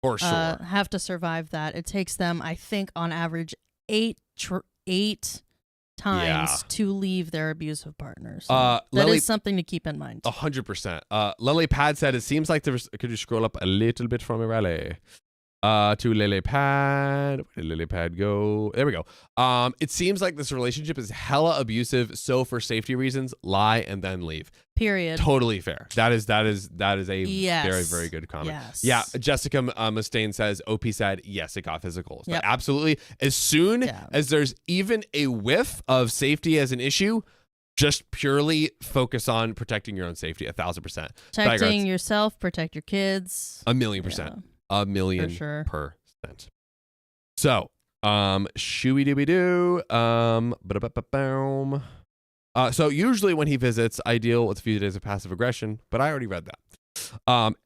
for sure have to survive that, it takes them, I think on average, 8 times to leave their abusive partners. So that is something to keep in mind. 100%. Lily Pad said, it seems like there's, could you scroll up a little bit for me, Riley? To Lily Pad. Where did Lily Pad go? There we go. It seems like this relationship is hella abusive. So for safety reasons, lie and then leave. Period. Totally fair. That is a yes. very, very good comment. Yes. Yeah. Jessica Mustaine says, OP said, yes, it got physical. Yep. Absolutely. As soon as there's even a whiff of safety as an issue, just purely focus on protecting your own safety. 1,000%. Protecting yourself, protect your kids. 1,000,000%. Yeah. 1,000,000%. So, shooey-dooby-doo. So usually when he visits, I deal with a few days of passive aggression, but I already read that.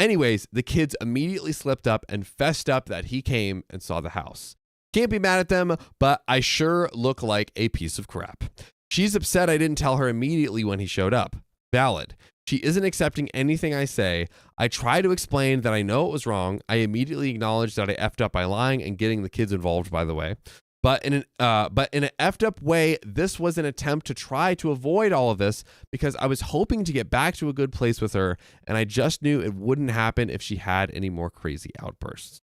Anyways, the kids immediately slipped up and fessed up that he came and saw the house. Can't be mad at them, but I sure look like a piece of crap. She's upset I didn't tell her immediately when he showed up. Valid. She isn't accepting anything I say. I try to explain that I know it was wrong. I immediately acknowledge that I effed up by lying and getting the kids involved, by the way. But in an effed up way, this was an attempt to try to avoid all of this because I was hoping to get back to a good place with her, and I just knew it wouldn't happen if she had any more crazy outbursts.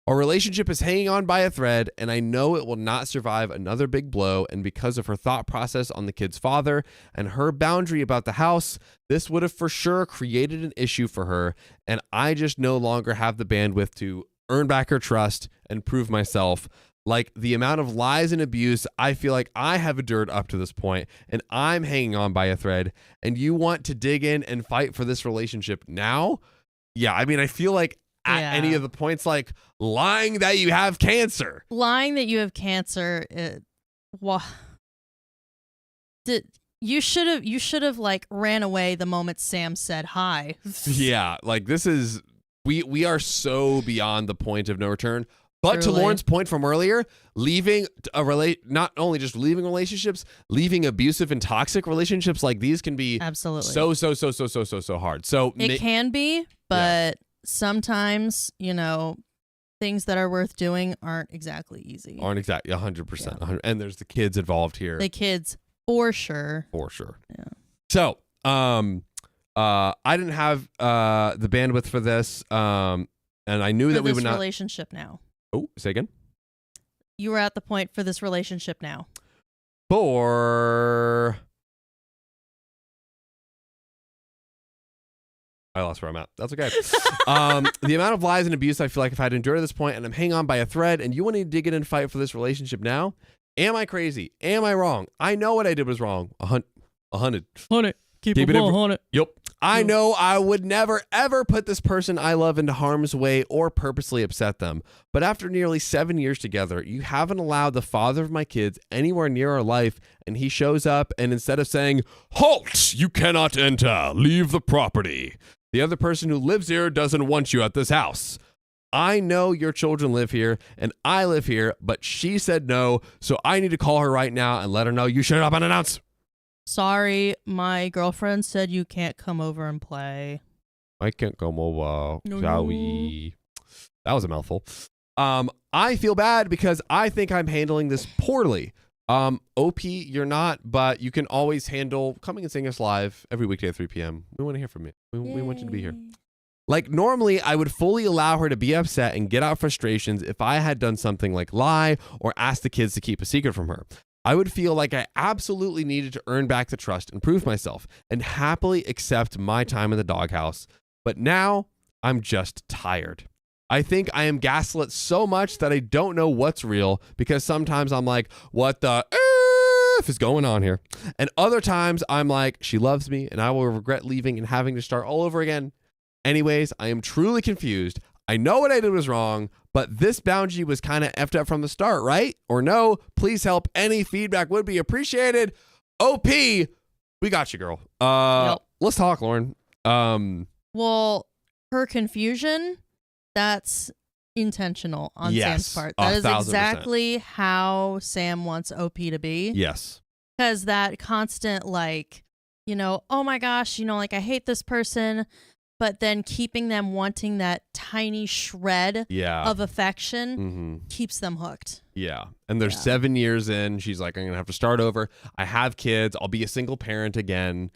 Our relationship is hanging on by a thread, and I know it will not survive another big blow, and because of her thought process on the kid's father and her boundary about the house, this would have for sure created an issue for her, and I just no longer have the bandwidth to earn back her trust and prove myself. Like the amount of lies and abuse I feel like I have endured up to this point, and I'm hanging on by a thread, and you want to dig in and fight for this relationship now? Yeah, I mean, I feel like at any of the points, like lying that you have cancer. Lying that you have cancer. You should have like ran away the moment Sam said hi. Yeah, like this is we are so beyond the point of no return. But Truly. To Lauren's point from earlier, leaving not only just leaving relationships, leaving abusive and toxic relationships like these can be absolutely so hard. So it can be, but sometimes, things that are worth doing aren't exactly easy. Aren't exactly 100%. And there's the kids involved here. The kids, for sure. For sure. Yeah. So, I didn't have the bandwidth for this, and I knew that we would not. Relationship now. Oh, say again. You were at the point for this relationship now. I lost where I'm at. That's okay. The amount of lies and abuse I feel like I've had to endure to this point, and I'm hanging on by a thread, and you want to dig in and fight for this relationship now? Am I crazy? Am I wrong? I know what I did was wrong. 100. Keep it 100. Yep. I know I would never, ever put this person I love into harm's way or purposely upset them. But after nearly 7 years together, you haven't allowed the father of my kids anywhere near our life, and he shows up, and instead of saying, "Halt! You cannot enter. Leave the property," the other person who lives here doesn't want you at this house. I know your children live here, and I live here, but she said no, so I need to call her right now and let her know you shut up unannounced. Sorry, my girlfriend said you can't come over and play. I can't come over, No. shall we? That was a mouthful. I feel bad because I think I'm handling this poorly. OP, you're not, but you can always handle coming and seeing us live every weekday at 3 p.m. We want to hear from you. We want you to be here. Like, normally, I would fully allow her to be upset and get out frustrations if I had done something like lie or ask the kids to keep a secret from her. I would feel like I absolutely needed to earn back the trust and prove myself and happily accept my time in the doghouse. But now I'm just tired. I think I am gaslit so much that I don't know what's real, because sometimes I'm like, what the F is going on here? And other times I'm like, she loves me and I will regret leaving and having to start all over again. Anyways, I am truly confused. I know what I did was wrong, but this boundary was kind of effed up from the start, right? Or no? Please help. Any feedback would be appreciated. OP, we got you, girl. Yep. Let's talk, Lauren. Well, her confusion, that's intentional on Sam's part. That is 1,000%. exactly how Sam wants OP to be. Yes. Because that constant, like, oh my gosh, like, I hate this person, but then keeping them wanting that tiny shred of affection keeps them hooked. Yeah. And they're 7 years in. She's like, I'm going to have to start over. I have kids. I'll be a single parent again.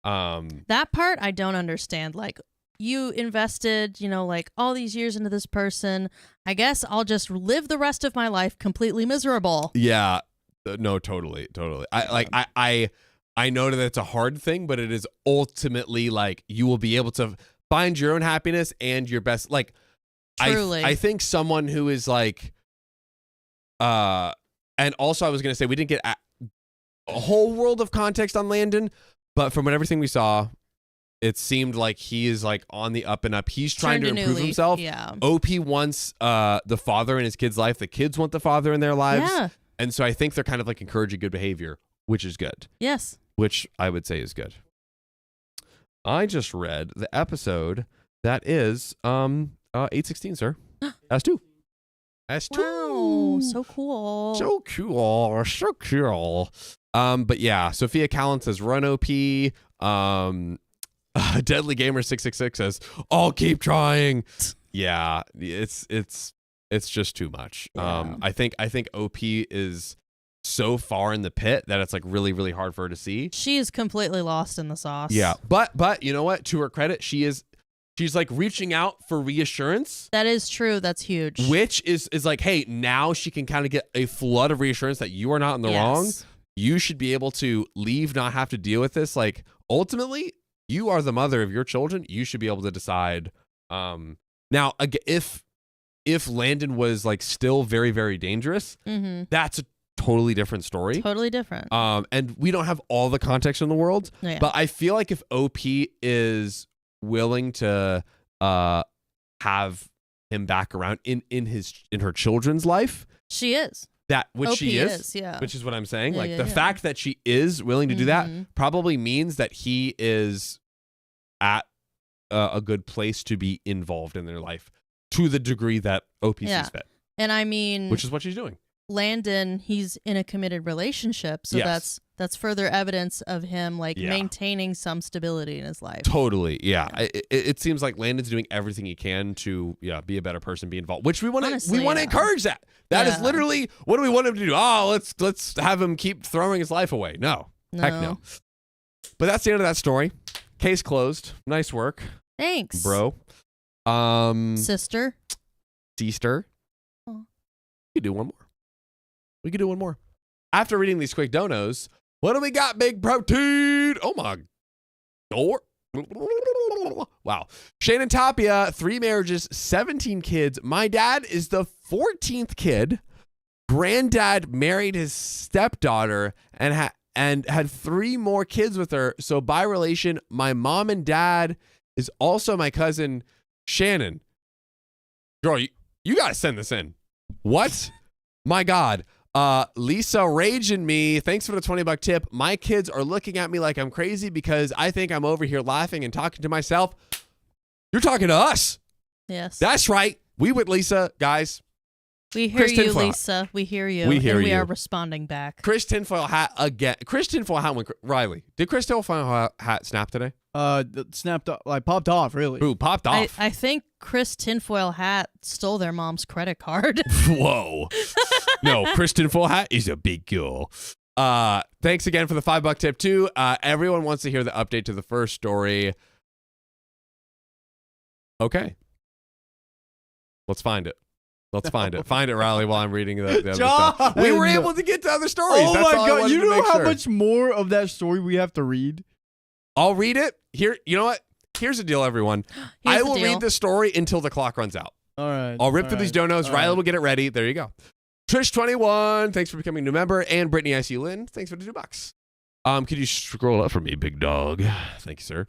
That part I don't understand. Like, you invested, like, all these years into this person. I guess I'll just live the rest of my life completely miserable. Yeah. No, totally. I know that it's a hard thing, but it is ultimately like you will be able to find your own happiness and your best. Like, Truly. I think someone who is like, and also I was going to say, we didn't get a whole world of context on Landon, but from everything we saw, it seemed like he is like on the up and up. He's trying to improve himself. Yeah. OP wants the father in his kid's life. The kids want the father in their lives. Yeah. And so I think they're kind of like encouraging good behavior, which is good. Yes. Which I would say is good. I just read the episode that is 816, sir. S2. S2. Wow, so cool. So cool. So cool. But yeah, Sophia Callan says run OP. Deadly Gamer 666 says, I'll keep trying. Yeah, it's just too much. Yeah. I think OP is so far in the pit that it's like really, really hard for her to see. She's completely lost in the sauce. Yeah. But you know what? To her credit, she's like reaching out for reassurance. That is true. That's huge. Which is like, hey, now she can kind of get a flood of reassurance that you are not in the wrong. You should be able to leave, not have to deal with this. Like, ultimately, you are the mother of your children. You should be able to decide. Now, if Landon was like still very, very dangerous, that's a totally different story. Totally different. And we don't have all the context in the world, but I feel like if OP is willing to have him back around in her children's life, she is. Which OP she is, yeah. which is what I'm saying. Yeah, like yeah, the fact that she is willing to do that probably means that he is at a good place to be involved in their life to the degree that OP sees fit. And I mean, which is what she's doing. Landon, he's in a committed relationship, so that's further evidence of him maintaining some stability in his life. Totally, yeah. It seems like Landon's doing everything he can to be a better person, be involved, which we want to encourage that. That is literally what do we want him to do? Oh, let's have him keep throwing his life away. No. Heck no. But that's the end of that story. Case closed. Nice work. Thanks, bro. Sister. Oh. We could do one more. After reading these quick donos, what do we got, Big Protein? Oh my God. Wow. Shane and Tapia, 3 marriages, 17 kids. My dad is the 14th kid. Granddad married his stepdaughter and and had 3 more kids with her. So by relation, my mom and dad is also my cousin Shannon. Girl, you got to send this in. What? My God. Lisa raging me. Thanks for the $20 tip. My kids are looking at me like I'm crazy because I think I'm over here laughing and talking to myself. You're talking to us. Yes. That's right. We with Lisa, guys. We hear Chris you, Tinfoil. Lisa. We hear you. We hear and we you. are responding back. Chris Tinfoil hat again. Chris Tinfoil hat went. Riley, did Chris Tinfoil hat snap today? Snapped off, like popped off, really. Ooh, popped off. I think Chris Tinfoil hat stole their mom's credit card. Whoa. No, Chris Tinfoil hat is a big girl. Thanks again for the $5 tip too. Everyone wants to hear the update to the first story. Okay. Let's find it. Let's find it. Find it, Riley, while I'm reading the other stuff. We were able to get to other stories. Oh That's my all I God. wanted You to know make how sure. much more of that story we have to read? I'll read it. Here, you know what? Here's the deal, everyone. Here's I the will deal. read this story until the clock runs out. All right. I'll rip through these donos. All Riley right. will get it ready. There you go. Trish21, thanks for becoming a new member. And Brittany I see you, Lynn, thanks for the $2. Could you scroll up for me, big dog? Thank you, sir.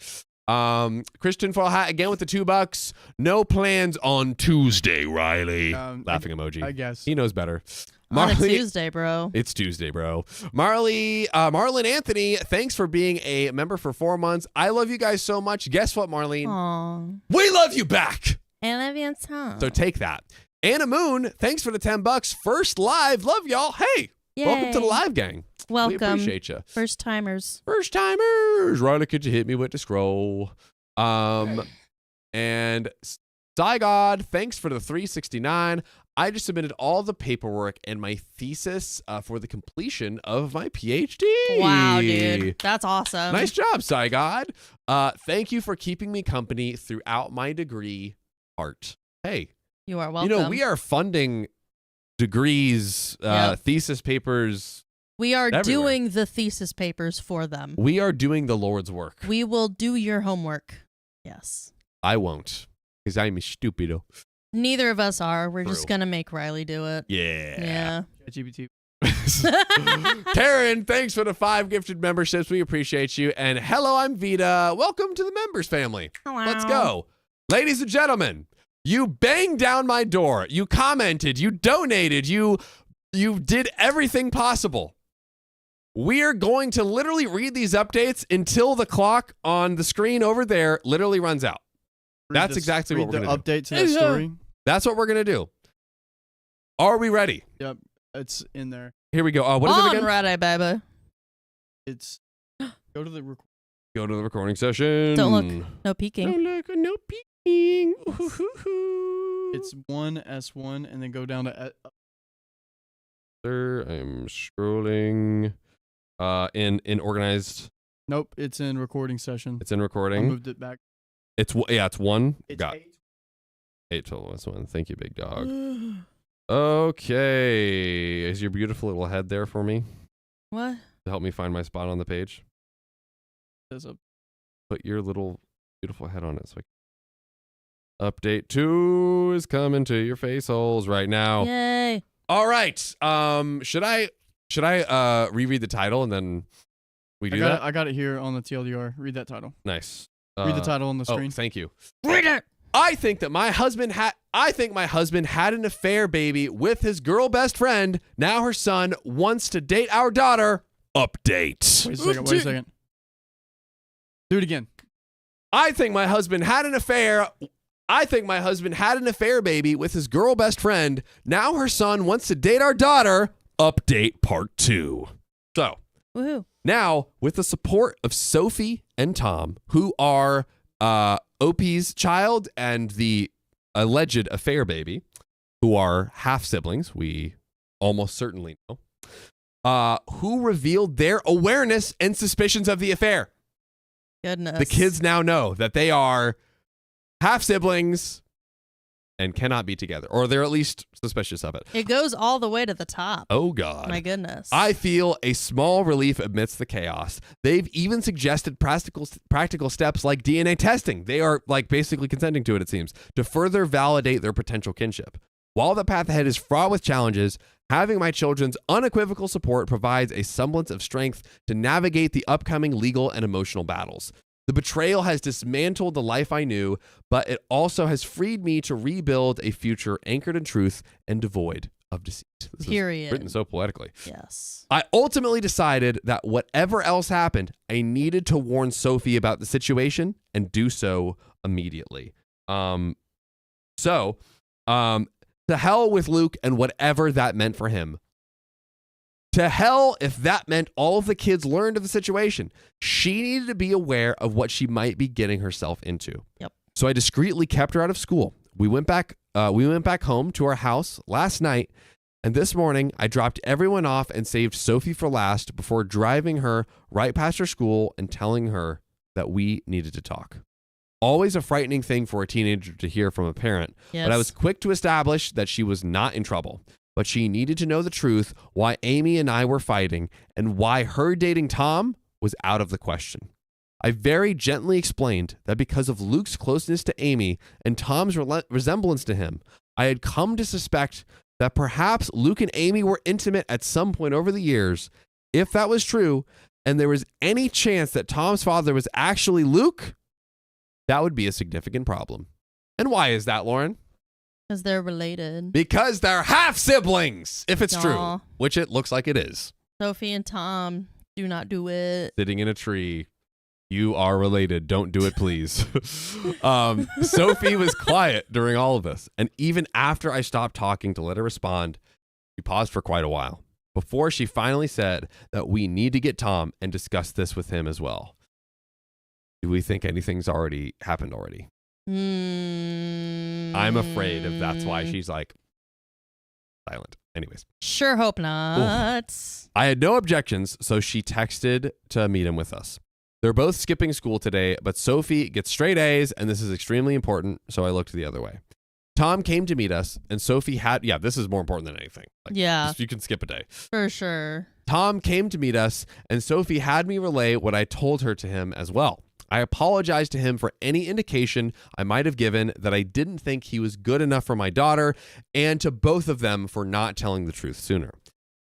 Christian Fall Hat again with the $2. No plans on Tuesday, Riley. Laughing emoji. I guess. He knows better. On a Tuesday, bro. It's Tuesday, bro. Marlon Anthony, thanks for being a member for 4 months. I love you guys so much. Guess what, Marlene? Aww. We love you back. I love you too. So take that. Anna Moon, thanks for the $10. First live. Love y'all. Hey, welcome to the live gang. Welcome. We appreciate you. First timers. First timers. Riley, could you hit me with the scroll? And Zygod, thanks for the $3.69. I just submitted all the paperwork and my thesis for the completion of my PhD. Wow, dude. That's awesome. Nice job, Zygod. Thank you for keeping me company throughout my degree part. Hey. You are welcome. You know, we are funding degrees, thesis papers. We are everywhere. doing the thesis papers for them. We are doing the Lord's work. We will do your homework. Yes. I won't, because I'm a stupido. Neither of us are. We're True. just going to make Riley do it. Yeah. GPT. Karen, thanks for the 5 gifted memberships. We appreciate you. And hello, I'm Vita. Welcome to the members family. Hello. Let's go. Ladies and gentlemen, you banged down my door. You commented. You donated. You did everything possible. We are going to literally read these updates until the clock on the screen over there literally runs out. That's exactly what we're going to do. Update to that story. That's what we're going to do. Are we ready? Yep. It's in there. Here we go. What is it again? Ready, baby. It's go to the Go to the recording session. Don't look. No peeking. Don't look. No peeking. It's 1S1 and then go down to Sir, I'm scrolling. In organized. Nope, it's in recording session. It's in I recording. moved it back. It's 1. It's Got 8. 8 total. That's 1. Thank you, big dog. Okay. Is your beautiful little head there for me What? to help me find my spot on the page? There's a Put your little beautiful head on it. So Update 2 is coming to your face holes right now. Yay. All right. Should I reread the title and then we do that? I got it here on the TLDR. Read that title. Nice. Read the title on the Oh, screen. thank you. Read it. I think my husband had an affair, baby, with his girl best friend. Now her son wants to date our daughter. Update. Wait a second. Do it again. I think my husband had an affair, baby, with his girl best friend. Now her son wants to date our daughter. Update part 2. So, Woohoo. now, with the support of Sophie and Tom, who are OP's child and the alleged affair baby, who are half siblings, we almost certainly know, who revealed their awareness and suspicions of the affair. Goodness. The kids now know that they are half siblings and cannot be together, or they're at least suspicious of it. It goes all the way to the top. Oh, God. My goodness. I feel a small relief amidst the chaos. They've even suggested practical steps like DNA testing. They are like basically consenting to it, it seems, to further validate their potential kinship. While the path ahead is fraught with challenges, having my children's unequivocal support provides a semblance of strength to navigate the upcoming legal and emotional battles. The betrayal has dismantled the life I knew, but it also has freed me to rebuild a future anchored in truth and devoid of deceit. This Period. is written so poetically. Yes. I ultimately decided that whatever else happened, I needed to warn Sophie about the situation and do so immediately. To hell with Luke and whatever that meant for him. To hell if that meant all of the kids learned of the situation. She needed to be aware of what she might be getting herself into. Yep. So I discreetly kept her out of school. We went back home to our house last night, and this morning I dropped everyone off and saved Sophie for last before driving her right past her school and telling her that we needed to talk. Always a frightening thing for a teenager to hear from a parent, Yes. but I was quick to establish that she was not in trouble. But she needed to know the truth, why Amy and I were fighting, and why her dating Tom was out of the question. I very gently explained that because of Luke's closeness to Amy and Tom's resemblance to him, I had come to suspect that perhaps Luke and Amy were intimate at some point over the years. If that was true, and there was any chance that Tom's father was actually Luke, that would be a significant problem. And why is that, Lauren? Because they're related. Because they're half siblings, if it's Aw. true, which it looks like it is. Sophie and Tom, do not do it. Sitting in a tree. You are related. Don't do it, please. Sophie was quiet during all of this. And even after I stopped talking to let her respond, she paused for quite a while before she finally said that we need to get Tom and discuss this with him as well. Do we think anything's already happened already? I'm afraid if that's why she's like silent. Anyways. Sure hope not. Oof. I had no objections, so she texted to meet him with us. They're both skipping school today, but Sophie gets straight A's, and this is extremely important, so I looked the other way. Tom came to meet us, and Sophie had, this is more important than anything. Yeah. You can skip a day. For sure. Tom came to meet us, and Sophie had me relay what I told her to him as well. I apologized to him for any indication I might have given that I didn't think he was good enough for my daughter, and to both of them for not telling the truth sooner.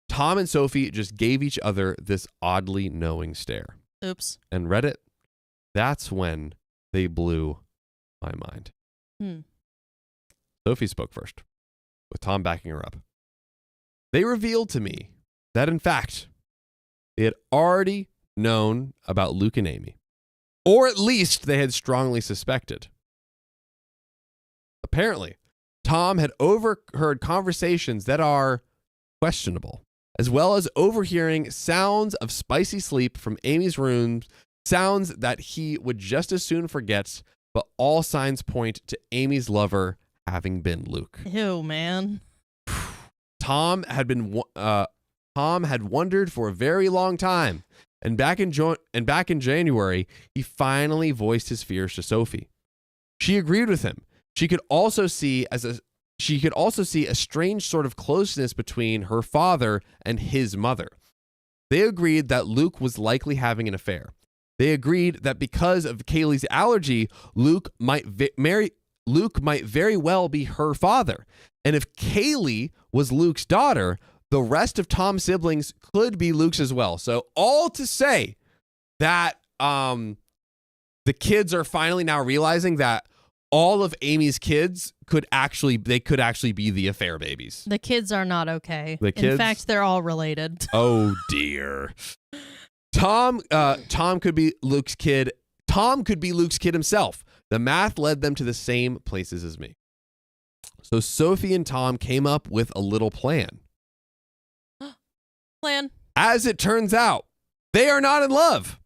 Tom and Sophie just gave each other this oddly knowing stare. Oops. And Reddit, that's when they blew my mind. Sophie spoke first, with Tom backing her up. They revealed to me that, in fact, they had already known about Luke and Amy. Or at least they had strongly suspected. Apparently, Tom had overheard conversations that are questionable, as well as overhearing sounds of spicy sleep from Amy's room, sounds that he would just as soon forget, but all signs point to Amy's lover having been Luke. Ew, man. Tom had wondered for a very long time. And back in January, he finally voiced his fears to Sophie. She agreed with him. She could also see a strange sort of closeness between her father and his mother. They agreed that Luke was likely having an affair. They agreed that because of Kaylee's allergy, Luke might very well be her father. And if Kaylee was Luke's daughter, the rest of Tom's siblings could be Luke's as well. So all to say that the kids are finally now realizing that all of Amy's kids could actually be the affair babies. The kids are not okay. The kids? In fact, they're all related. Oh dear. Tom could be Luke's kid. Tom could be Luke's kid himself. The math led them to the same places as me. So Sophie and Tom came up with a little plan. Plan. As it turns out, they are not in love.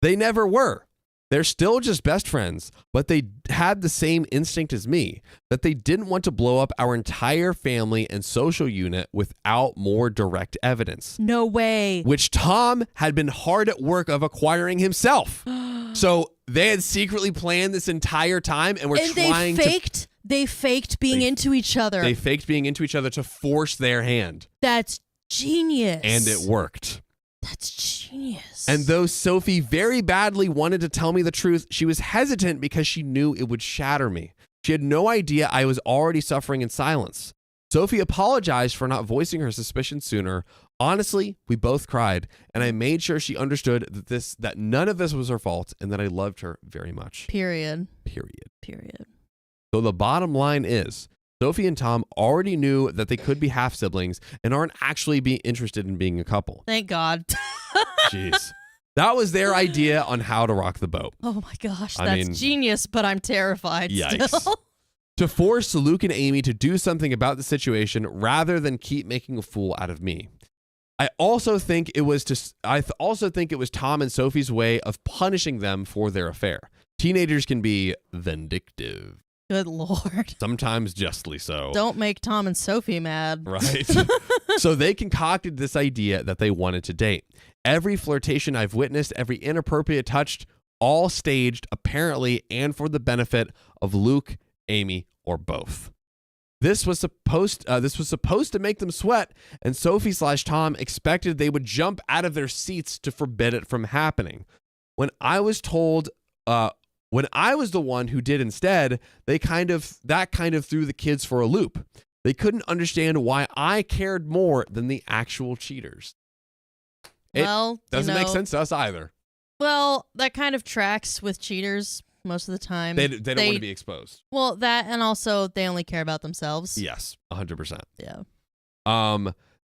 They never were. They're still just best friends, but they had the same instinct as me, that they didn't want to blow up our entire family and social unit without more direct evidence. No way. Which Tom had been hard at work of acquiring himself. So they had secretly planned this entire time and were trying to... They faked being into each other. They faked being into each other to force their hand. That's genius. And it worked. That's genius. And though Sophie very badly wanted to tell me the truth, she was hesitant because she knew it would shatter me. She had no idea I was already suffering in silence. Sophie apologized for not voicing her suspicions sooner. Honestly, we both cried, and I made sure she understood that none of this was her fault and that I loved her very much. Period. Period. So the bottom line is, Sophie and Tom already knew that they could be half siblings and aren't actually interested in being a couple. Thank God. Jeez. That was their idea on how to rock the boat. Oh my gosh, that's genius, but I'm terrified yikes. still. To force Luke and Amy to do something about the situation rather than keep making a fool out of me. I also think it was Tom and Sophie's way of punishing them for their affair. Teenagers can be vindictive. Good Lord. Sometimes justly so. Don't make Tom and Sophie mad. Right. So they concocted this idea that they wanted to date. Every flirtation I've witnessed, every inappropriate touch, all staged, apparently, and for the benefit of Luke, Amy, or both. This was supposed to make them sweat, and Sophie/Tom expected they would jump out of their seats to forbid it from happening. When I was the one who did instead, that kind of threw the kids for a loop. They couldn't understand why I cared more than the actual cheaters. It doesn't make sense to us either. Well, that kind of tracks with cheaters most of the time. They don't want to be exposed. Well, that, and also they only care about themselves. Yes, 100%. Yeah.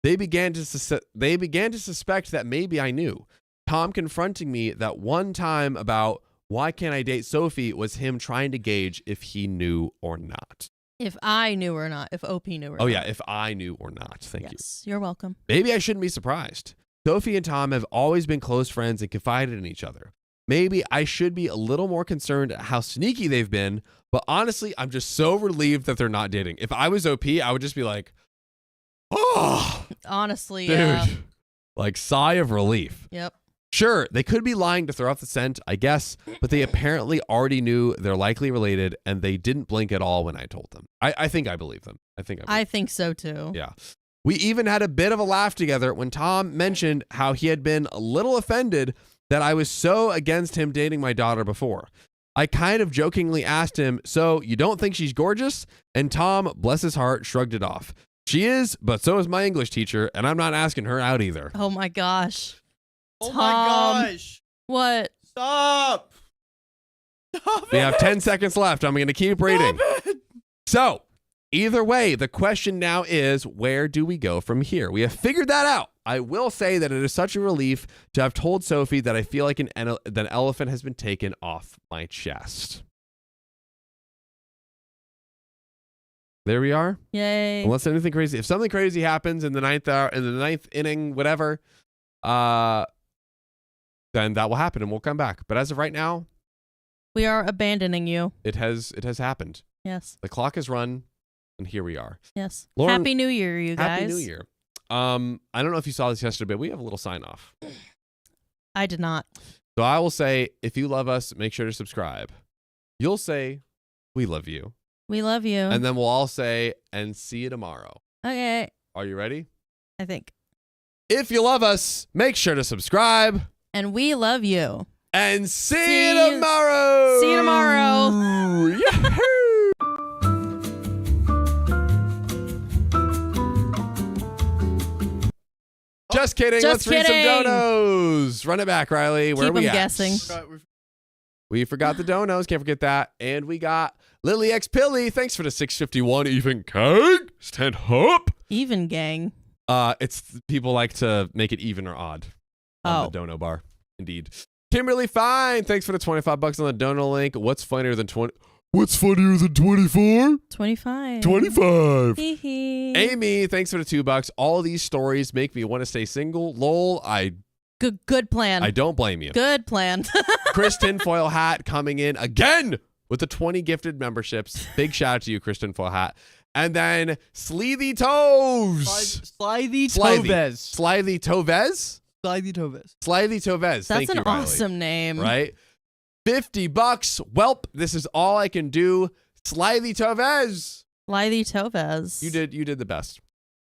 They began to suspect that maybe I knew. Tom confronting me that one time about why can't I date Sophie was him trying to gauge if he knew or not. If I knew or not. If OP knew or not. Oh yeah, if I knew or not. Thank you. Yes, you're welcome. Maybe I shouldn't be surprised. Sophie and Tom have always been close friends and confided in each other. Maybe I should be a little more concerned at how sneaky they've been, but honestly, I'm just so relieved that they're not dating. If I was OP, I would just be like, oh. Honestly, dude. yeah. Like, sigh of relief. Yep. Sure, they could be lying to throw off the scent, I guess, but they apparently already knew they're likely related, and they didn't blink at all when I told them. I think I believe them. I think so too. Yeah. We even had a bit of a laugh together when Tom mentioned how he had been a little offended that I was so against him dating my daughter before. I kind of jokingly asked him, so you don't think she's gorgeous? And Tom, bless his heart, shrugged it off. She is, but so is my English teacher, and I'm not asking her out either. Oh my gosh. Oh Tom, my gosh. What? Stop. Stop We have it. 10 seconds left. I'm going to keep reading. Stop it. So, either way, the question now is, where do we go from here? We have figured that out. I will say that it is such a relief to have told Sophie that I feel like an elephant has been taken off my chest. There we are. Yay. Unless anything crazy, if something crazy happens in the ninth hour, in the ninth inning, whatever, then that will happen and we'll come back. But as of right now, we are abandoning you. it has happened. Yes. The clock has run, and here we are. Yes. Lauren, Happy New Year, you guys. Happy New Year. I don't know if you saw this yesterday, but we have a little sign off. I did not. So I will say, if you love us, make sure to subscribe. You'll say, we love you. We love you. And then we'll all say, and see you tomorrow. Okay. Are you ready? I think. If you love us, make sure to subscribe. And we love you. And see you tomorrow. See you tomorrow. Yahoo! Just kidding. Let's read some donos. Run it back, Riley. Where are we at? Guessing. We forgot the donos. Can't forget that. And we got Lily X Pilly. Thanks for the 651 even gang. Stand up. Even gang. It's people like to make it even or odd on the dono bar. Indeed. Kimberly Fine. Thanks for the $25 on the dono link. What's funnier than 20? What's funnier than 24? 25. 25. Hee-hee. Amy, thanks for the $2. All these stories make me want to stay single. Lol, Good plan. I don't blame you. Good plan. Chris Tinfoil Hat coming in again with the 20 gifted memberships. Big shout out to you, Chris Tinfoil Hat. And then Sleethy Toes. Slithy Tovez. Slithy Tovez? Slithy Tovez. Slithy Tovez. That's Thank you, an Riley. awesome name. Right? $50. Welp, this is all I can do. Slithy Tovez. Slithy Tovez. You did the best.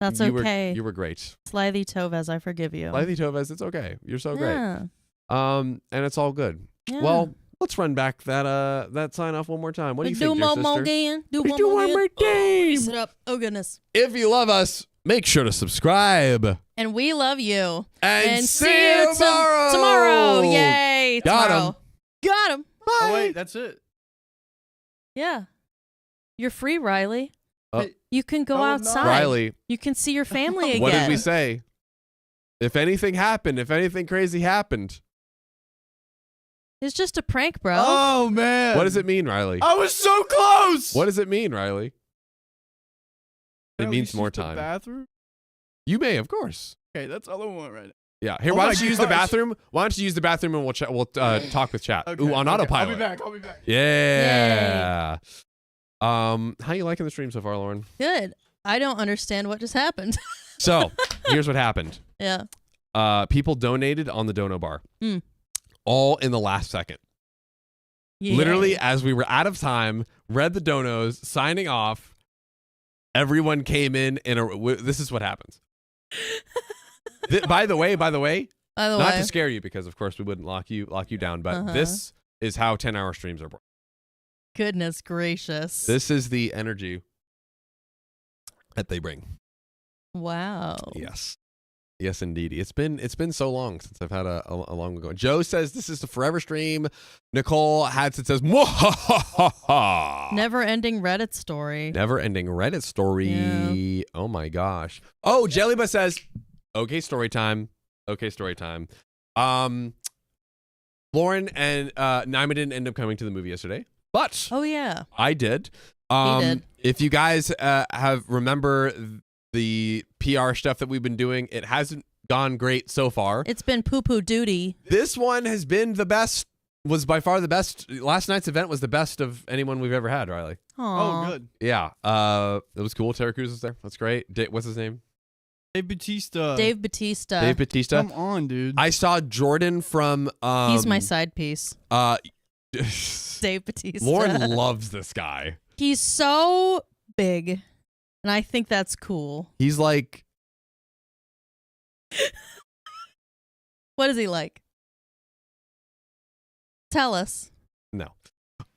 That's you okay. You were great. Slithy Tovez, I forgive you. Slithy Tovez, it's okay. You're so great. Yeah. And it's all good. Yeah. Well, Let's run back that sign off one more time. What do you think, Do dear one sister? more again. Do Let's one do more one again. more game. Grease it up. Oh, goodness. If you love us, make sure to subscribe. And we love you. And see you tomorrow. Tomorrow. Yay. Got tomorrow. him. Got him. Bye. Oh wait, that's it. Yeah. You're free, Riley. Oh. You can go Oh, no. outside. Riley, You can see your family again. what did we say? If anything happened, if anything crazy happened, It's just a prank, bro. Oh man. what does it mean, Riley? I was so close. What does it mean, Riley? It Can I at means least more use the time. Bathroom. You may, of course. Okay, that's all I want right now. Yeah. Here, Oh why my don't you use the gosh. bathroom? Why don't you use the bathroom and we'll talk with chat. Okay, Ooh, on okay. autopilot. I'll be back. Yeah. How you liking the stream so far, Lauren? Good. I don't understand what just happened. So, here's what happened. Yeah. People donated on the dono bar. Mm. All in the last second. Yay. Literally, as we were out of time, read the donos, signing off, everyone came in this is what happens. By the way, By the not way. to scare you, because of course we wouldn't lock you down, but Uh-huh. this is how 10-hour streams are born. Goodness gracious. This is the energy that they bring. Wow. Yes, indeed. It's been so long since I've had a long ago. Joe says this is the forever stream. Nicole Hadson says, "Mwahahaha." Never ending Reddit story. Never ending Reddit story. Yeah. Oh my gosh. Oh, Jellyba says, okay, story time. Lauren and Naima didn't end up coming to the movie yesterday, but Oh, yeah. I did. did. If you guys remember the PR stuff that we've been doing, it hasn't gone great so far. It's been poo-poo duty. This one has been the best, was by far the best. Last night's event was the best of anyone we've ever had, Riley. Aw. Oh, good. Yeah. It was cool. Terry Crews was there. That's great. What's his name? Dave Bautista. Dave Bautista. Dave Bautista. Come on, dude. I saw Jordan from He's my side piece. Dave Bautista. Lauren loves this guy. He's so big, and I think that's cool. He's like, What is he like? Tell us. no.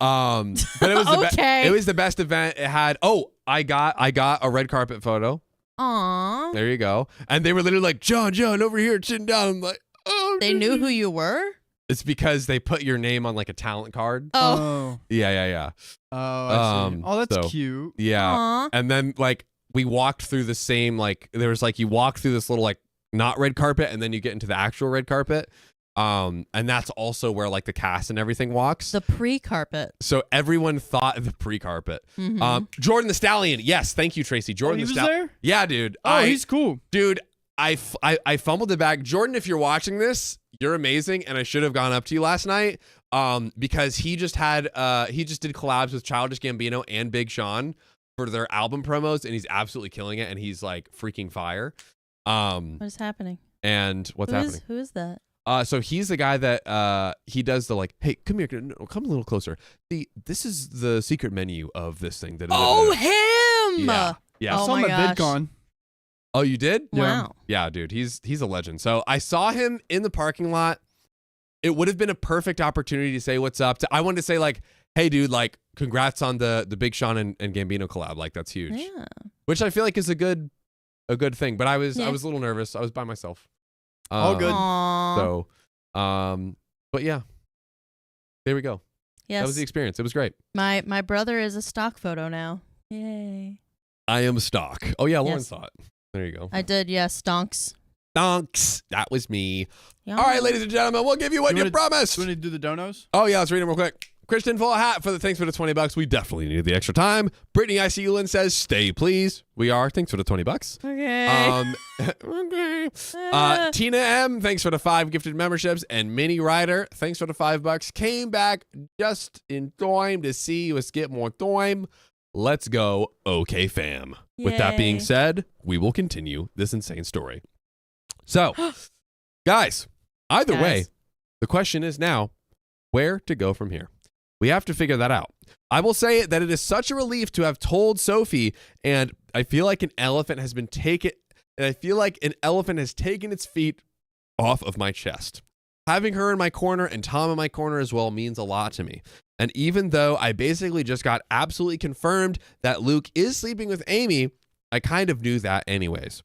But it was Okay. it was the best event. It had, I got a red carpet photo. Aw. There you go. And they were literally like, John, over here, sitting down. I'm like, oh. They knew who you were? It's because they put your name on like a talent card. Oh. Yeah. Oh, I see. Oh, that's so- cute. Yeah. Aw. And then like we walked through the same, like there was like you walk through this little like not red carpet and then you get into the actual red carpet. And that's also where like the cast and everything walks. The pre-carpet. So everyone thought the pre-carpet. Mhm. Jordan the Stallion. Yes, thank you, Tracy. Jordan he the was Stallion. there? Yeah, dude. Oh, he's cool. Dude, I fumbled the bag. Jordan, if you're watching this, you're amazing, and I should have gone up to you last night. Because he just did collabs with Childish Gambino and Big Sean for their album promos, and he's absolutely killing it, and he's like freaking fire. What is happening? And what's happening? Who is that? So he's the guy that he does the like, hey, come here, no, come a little closer. See, this is the secret menu of this thing. Oh, him! Yeah. I Oh saw my him at gosh. VidCon. Oh, you did? Wow. Yeah, dude, he's a legend. So I saw him in the parking lot. It would have been a perfect opportunity to say what's up. I wanted to say like, hey, dude, like, congrats on the Big Sean and Gambino collab. Like, that's huge. Yeah. Which I feel like is a good thing. But I was Yeah. a little nervous. I was by myself. All good. Aww. So, but yeah, there we go. yes. That was the experience. It was great. My brother is a stock photo now. Yay. I am stock. Oh yeah, Lauren Yes. saw it. There you go. I did, yes, stonks. Donks. That was me. Yeah. All right, ladies and gentlemen, we'll give you what You you wanna- promised. Do you want to do the donos? Oh yeah, let's read them real quick. Christian Full Hat for the thanks for the $20. We definitely need the extra time. Brittany ICUlin says, stay please. We are. Thanks for the $20. Okay. Okay. Tina M, thanks for the 5 gifted memberships. And Minnie Ryder, thanks for the $5. Came back just in time to see us get more time. Let's go. Okay, fam. With that being Yay. said, we will continue this insane story. So, guys, either way, the question is now, where to go from here? We have to figure that out. I will say that it is such a relief to have told Sophie, and I feel like an elephant has taken its feet off of my chest. Having her in my corner and Tom in my corner as well means a lot to me. And even though I basically just got absolutely confirmed that Luke is sleeping with Amy, I kind of knew that anyways.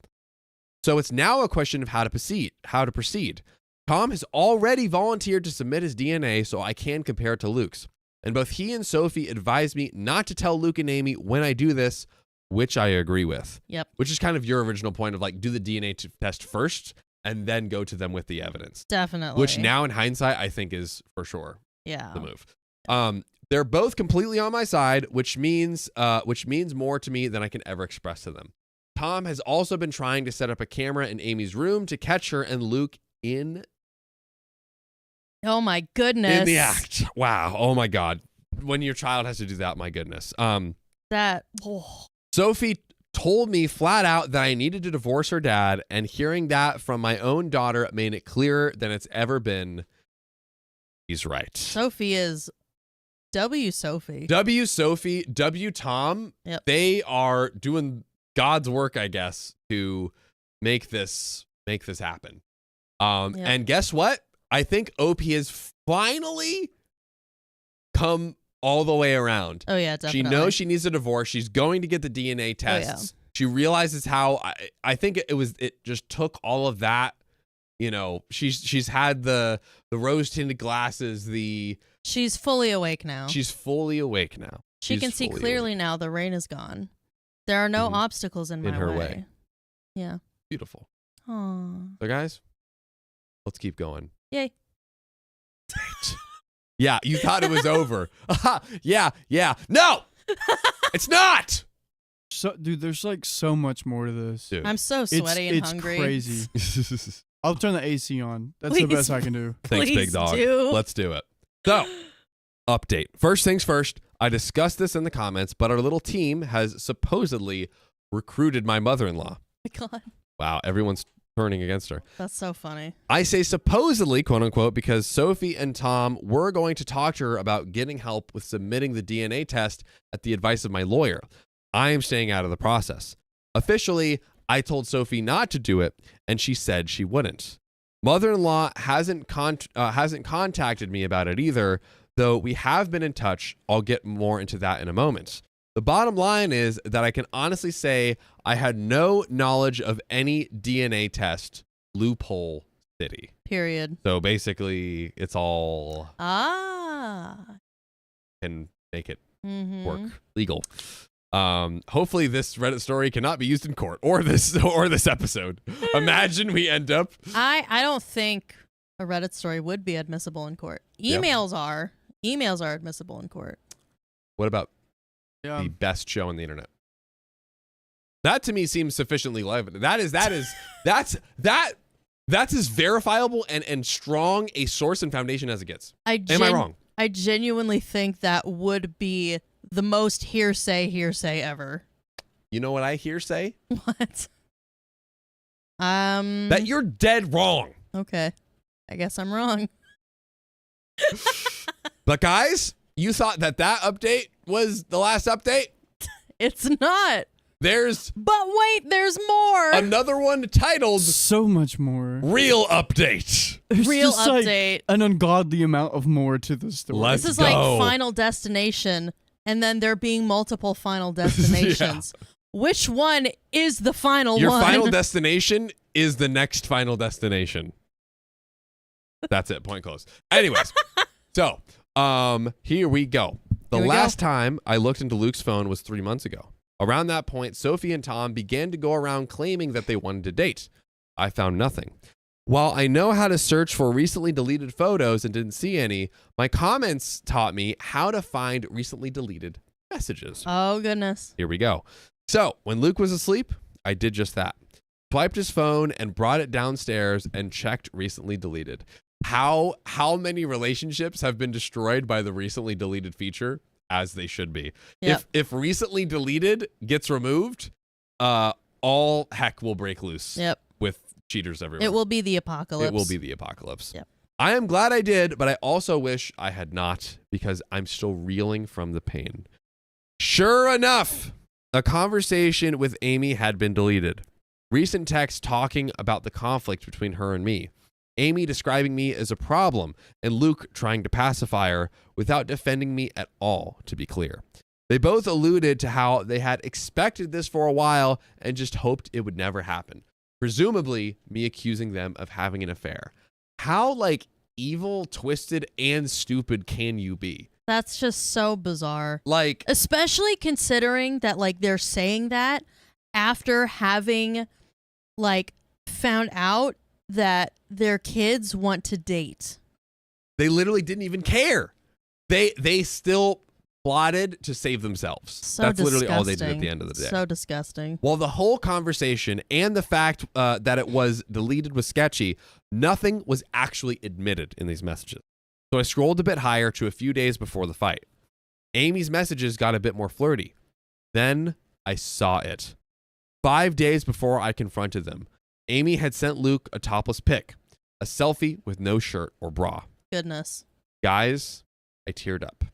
So it's now a question of how to proceed. Tom has already volunteered to submit his DNA so I can compare it to Luke's. And both he and Sophie advised me not to tell Luke and Amy when I do this, which I agree with. Yep. Which is kind of your original point of like, do the DNA test first and then go to them with the evidence. Definitely. Which now in hindsight, I think is for sure the move. They're both completely on my side, which means more to me than I can ever express to them. Tom has also been trying to set up a camera in Amy's room to catch her and Luke in. Oh my goodness. In the act. Wow. Oh my God. When your child has to do that, my goodness. Sophie told me flat out that I needed to divorce her dad, and hearing that from my own daughter made it clearer than it's ever been. He's right. Sophie is Sophie. Sophie, Tom. Yep. They are doing God's work, I guess, to make this happen. And guess what? I think OP has finally come all the way around. Oh yeah, definitely. She knows she needs a divorce. She's going to get the DNA tests. She realizes how I think it just took all of that. You know, she's had the rose tinted glasses, she's fully awake now. She's fully awake now. She can see clearly now the rain is gone. There are no obstacles in her way. Yeah. Beautiful. Aww. So guys, let's keep going. Yay. Yeah, you thought it was over. Yeah. No, it's not. So, dude, there's like so much more to this. Dude. I'm so sweaty and hungry. It's crazy. I'll turn the AC on. That's the best I can do. Thanks, big dog. Let's do it. So, update. First things first, I discussed this in the comments, but our little team has supposedly recruited my mother-in-law. Oh my God. Wow, everyone's turning against her. That's so funny. I say supposedly, quote unquote, because Sophie and Tom were going to talk to her about getting help with submitting the DNA test at the advice of my lawyer. I am staying out of the process. Officially, I told Sophie not to do it, and she said she wouldn't. Mother-in-law hasn't contacted me about it either, though we have been in touch. I'll get more into that in a moment. The bottom line is that I can honestly say I had no knowledge of any DNA test loophole city. Period. So basically, it's all can make it work legal. Hopefully this Reddit story cannot be used in court or this episode. Imagine we end up. I don't think a Reddit story would be admissible in court. Emails are. Emails are admissible in court. What about the best show on the internet? That to me seems sufficiently live. That's as verifiable and strong a source and foundation as it gets. Am I wrong? I genuinely think that would be the most hearsay ever. You know what I hearsay? What? That you're dead wrong. Okay. I guess I'm wrong. But guys, you thought that update was the last update? It's not. But wait, there's more. Another one titled so much more. Real update. There's Real just update. Like an ungodly amount of more to the story. This is like Final Destination, and then there being multiple Final Destinations. Yeah. Which one is the final one? Your final destination is the next final destination. That's it. Point closed. Anyways, so here we go. The last time I looked into Luke's phone was 3 months ago. Around that point, Sophie and Tom began to go around claiming that they wanted to date. I found nothing. While I know how to search for recently deleted photos and didn't see any, my comments taught me how to find recently deleted messages. Oh, goodness. Here we go. So when Luke was asleep, I did just that. Swiped his phone and brought it downstairs and checked recently deleted. How many relationships have been destroyed by the recently deleted feature? As they should be. Yep. If recently deleted gets removed, all heck will break loose. Yep. With cheaters everywhere. It will be the apocalypse. It will be the apocalypse. Yep. I am glad I did, but I also wish I had not, because I'm still reeling from the pain. Sure enough, a conversation with Amy had been deleted. Recent text talking about the conflict between her and me. Amy describing me as a problem, and Luke trying to pacify her without defending me at all, to be clear. They both alluded to how they had expected this for a while and just hoped it would never happen. Presumably, me accusing them of having an affair. How, like, evil, twisted, and stupid can you be? That's just so bizarre. Like, especially considering that, like, they're saying that after having, like, found out that their kids want to date. They literally didn't even care. They still plotted to save themselves. So That's disgusting. literally all they did at the end of the day. So disgusting. While the whole conversation and the fact that it was deleted was sketchy, nothing was actually admitted in these messages. So I scrolled a bit higher to a few days before the fight. Amy's messages got a bit more flirty. Then I saw it. 5 days before I confronted them, Amy had sent Luke a topless pic, a selfie with no shirt or bra. Goodness. Guys, I teared up.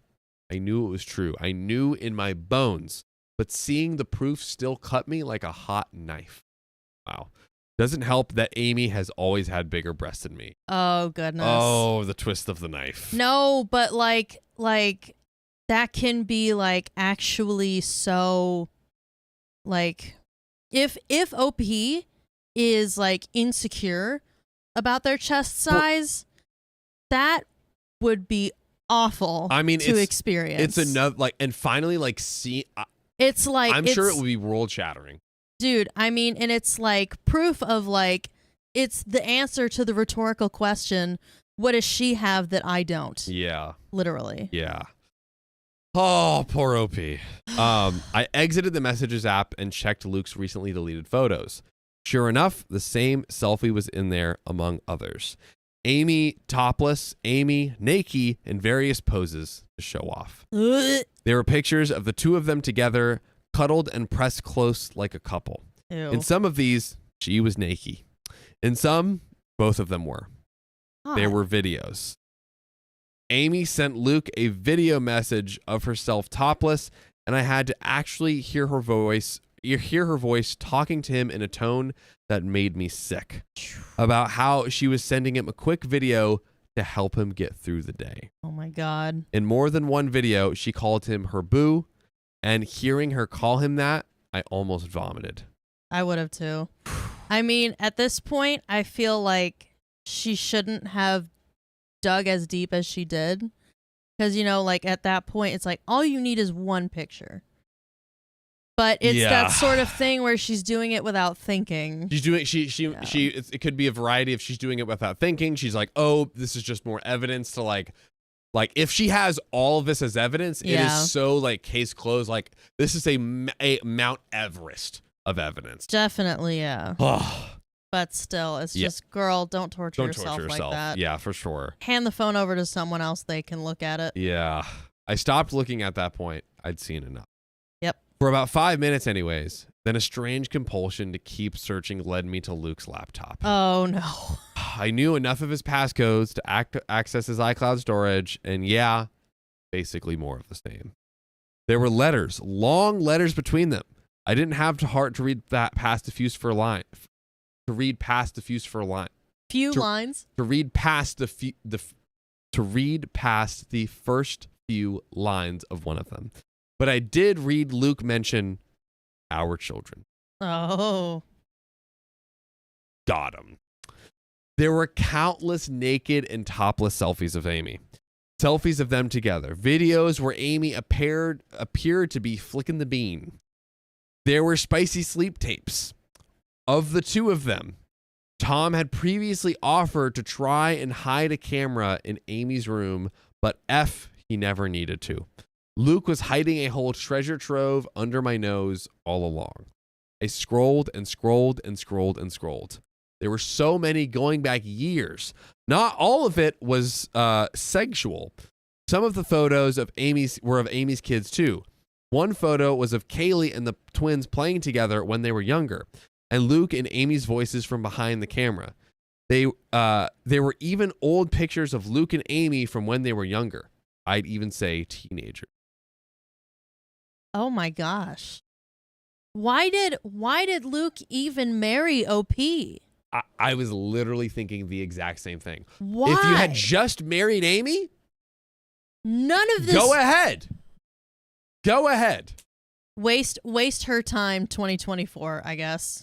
I knew it was true. I knew in my bones, but seeing the proof still cut me like a hot knife. Wow. Doesn't help that Amy has always had bigger breasts than me. Oh, goodness. Oh, the twist of the knife. No, but like that can be like actually so like if OP is like insecure about their chest size, that would be awful. I mean, to experience. It's another like, and finally, like, see, it's like I'm sure it would be world shattering, dude. I mean, and it's like proof of like it's the answer to the rhetorical question: what does she have that I don't? Yeah, literally. Yeah. Oh, poor OP. I exited the messages app and checked Luke's recently deleted photos. Sure enough, the same selfie was in there, among others. Amy topless, Amy naked in various poses to show off. There were pictures of the two of them together, cuddled and pressed close like a couple. Ew. In some of these, she was naked. In some, both of them were. There were videos. Amy sent Luke a video message of herself topless, and I had to actually hear her voice talking to him in a tone that made me sick about how she was sending him a quick video to help him get through the day. Oh my God. In more than one video, she called him her boo, and hearing her call him that, I almost vomited. I would have too. I mean, at this point, I feel like she shouldn't have dug as deep as she did. Because, you know, like at that point, it's like all you need is one picture. But it's that sort of thing where she's doing it without thinking. She's doing it could be a variety of she's doing it without thinking. She's like, oh, this is just more evidence to like if she has all of this as evidence, it is so like case closed. Like this is a Mount Everest of evidence. Definitely, yeah. But still, it's just, girl, don't torture yourself like that. Yeah, for sure. Hand the phone over to someone else. They can look at it. Yeah. I stopped looking at that point. I'd seen enough. Yep. For about 5 minutes anyways. Then a strange compulsion to keep searching led me to Luke's laptop. Oh, no. I knew enough of his passcodes to access his iCloud storage. And yeah, basically more of the same. There were letters, long letters between them. I didn't have the heart to read that past the few lines. To read past the first few lines of one of them. But I did read Luke mention our children. Oh. Got him. There were countless naked and topless selfies of Amy. Selfies of them together. Videos where Amy appeared to be flicking the bean. There were spicy sleep tapes of the two of them. Tom had previously offered to try and hide a camera in Amy's room, but he never needed to. Luke was hiding a whole treasure trove under my nose all along. I scrolled and scrolled and scrolled and scrolled. There were so many going back years. Not all of it was sexual. Some of the photos were of Amy's kids too. One photo was of Kaylee and the twins playing together when they were younger, and Luke and Amy's voices from behind the camera. There were even old pictures of Luke and Amy from when they were younger. I'd even say teenagers. Oh my gosh. Why did Luke even marry OP? I was literally thinking the exact same thing. Why? If you had just married Amy, none of this. go ahead. Go ahead. Waste her time 2024, I guess.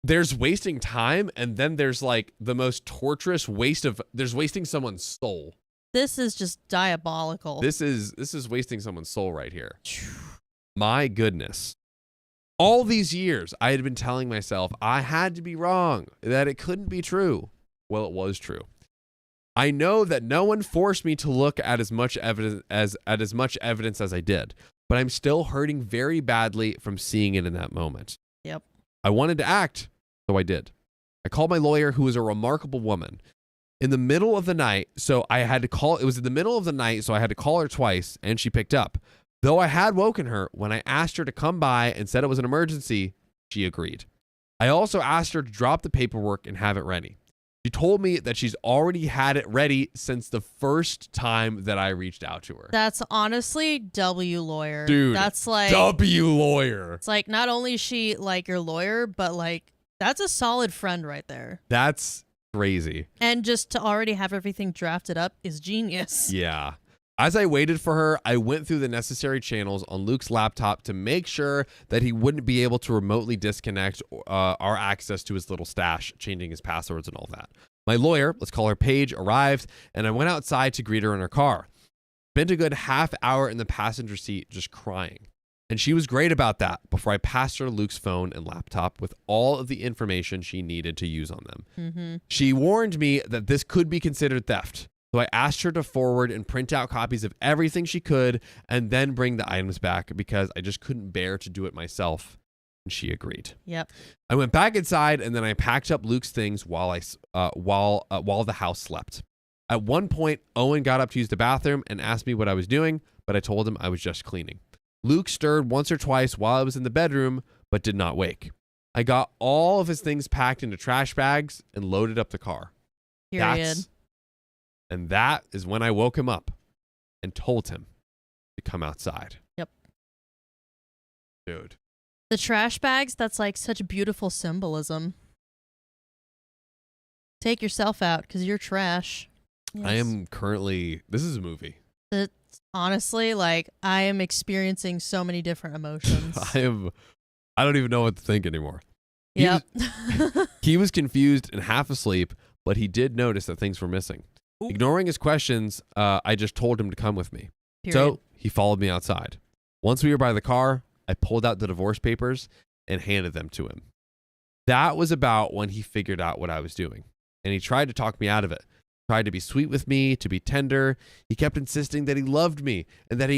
There's wasting time, and then there's like the most torturous waste of, there's wasting someone's soul. This is just diabolical. This is wasting someone's soul right here. My goodness. All these years, I had been telling myself I had to be wrong, that it couldn't be true. Well, it was true. I know that no one forced me to look at as much evidence as I did, but I'm still hurting very badly from seeing it in that moment. Yep. I wanted to act, so I did. I called my lawyer, who is a remarkable woman. In the middle of the night, so I had to call. It was in the middle of the night, so I had to call her twice, and she picked up. Though I had woken her, when I asked her to come by and said it was an emergency, she agreed. I also asked her to drop the paperwork and have it ready. She told me that she's already had it ready since the first time that I reached out to her. That's honestly W lawyer. Dude, that's like W lawyer. It's like not only is she like your lawyer, but like that's a solid friend right there. That's crazy. And just to already have everything drafted up is genius. Yeah. As I waited for her, I went through the necessary channels on Luke's laptop to make sure that he wouldn't be able to remotely disconnect our access to his little stash, changing his passwords and all that. My lawyer, let's call her Paige, arrived, and I went outside to greet her in her car. Spent a good half hour in the passenger seat just crying. And she was great about that before I passed her Luke's phone and laptop with all of the information she needed to use on them. Mm-hmm. She warned me that this could be considered theft. So I asked her to forward and print out copies of everything she could and then bring the items back because I just couldn't bear to do it myself. And she agreed. Yep. I went back inside and then I packed up Luke's things while the house slept. At one point, Owen got up to use the bathroom and asked me what I was doing, but I told him I was just cleaning. Luke stirred once or twice while I was in the bedroom, but did not wake. I got all of his things packed into trash bags and loaded up the car. Period. And that is when I woke him up and told him to come outside. Yep. Dude. The trash bags, that's like such beautiful symbolism. Take yourself out because you're trash. Yes. I am currently, this is a movie. It's honestly, like, I am experiencing so many different emotions. I don't even know what to think anymore. Yep. He was confused and half asleep, but he did notice that things were missing. Ooh. Ignoring his questions, I just told him to come with me. Period. So he followed me outside. Once we were by the car, I pulled out the divorce papers and handed them to him. That was about when he figured out what I was doing. And he tried to talk me out of it. Tried to be sweet with me, to be tender. He kept insisting that he loved me and that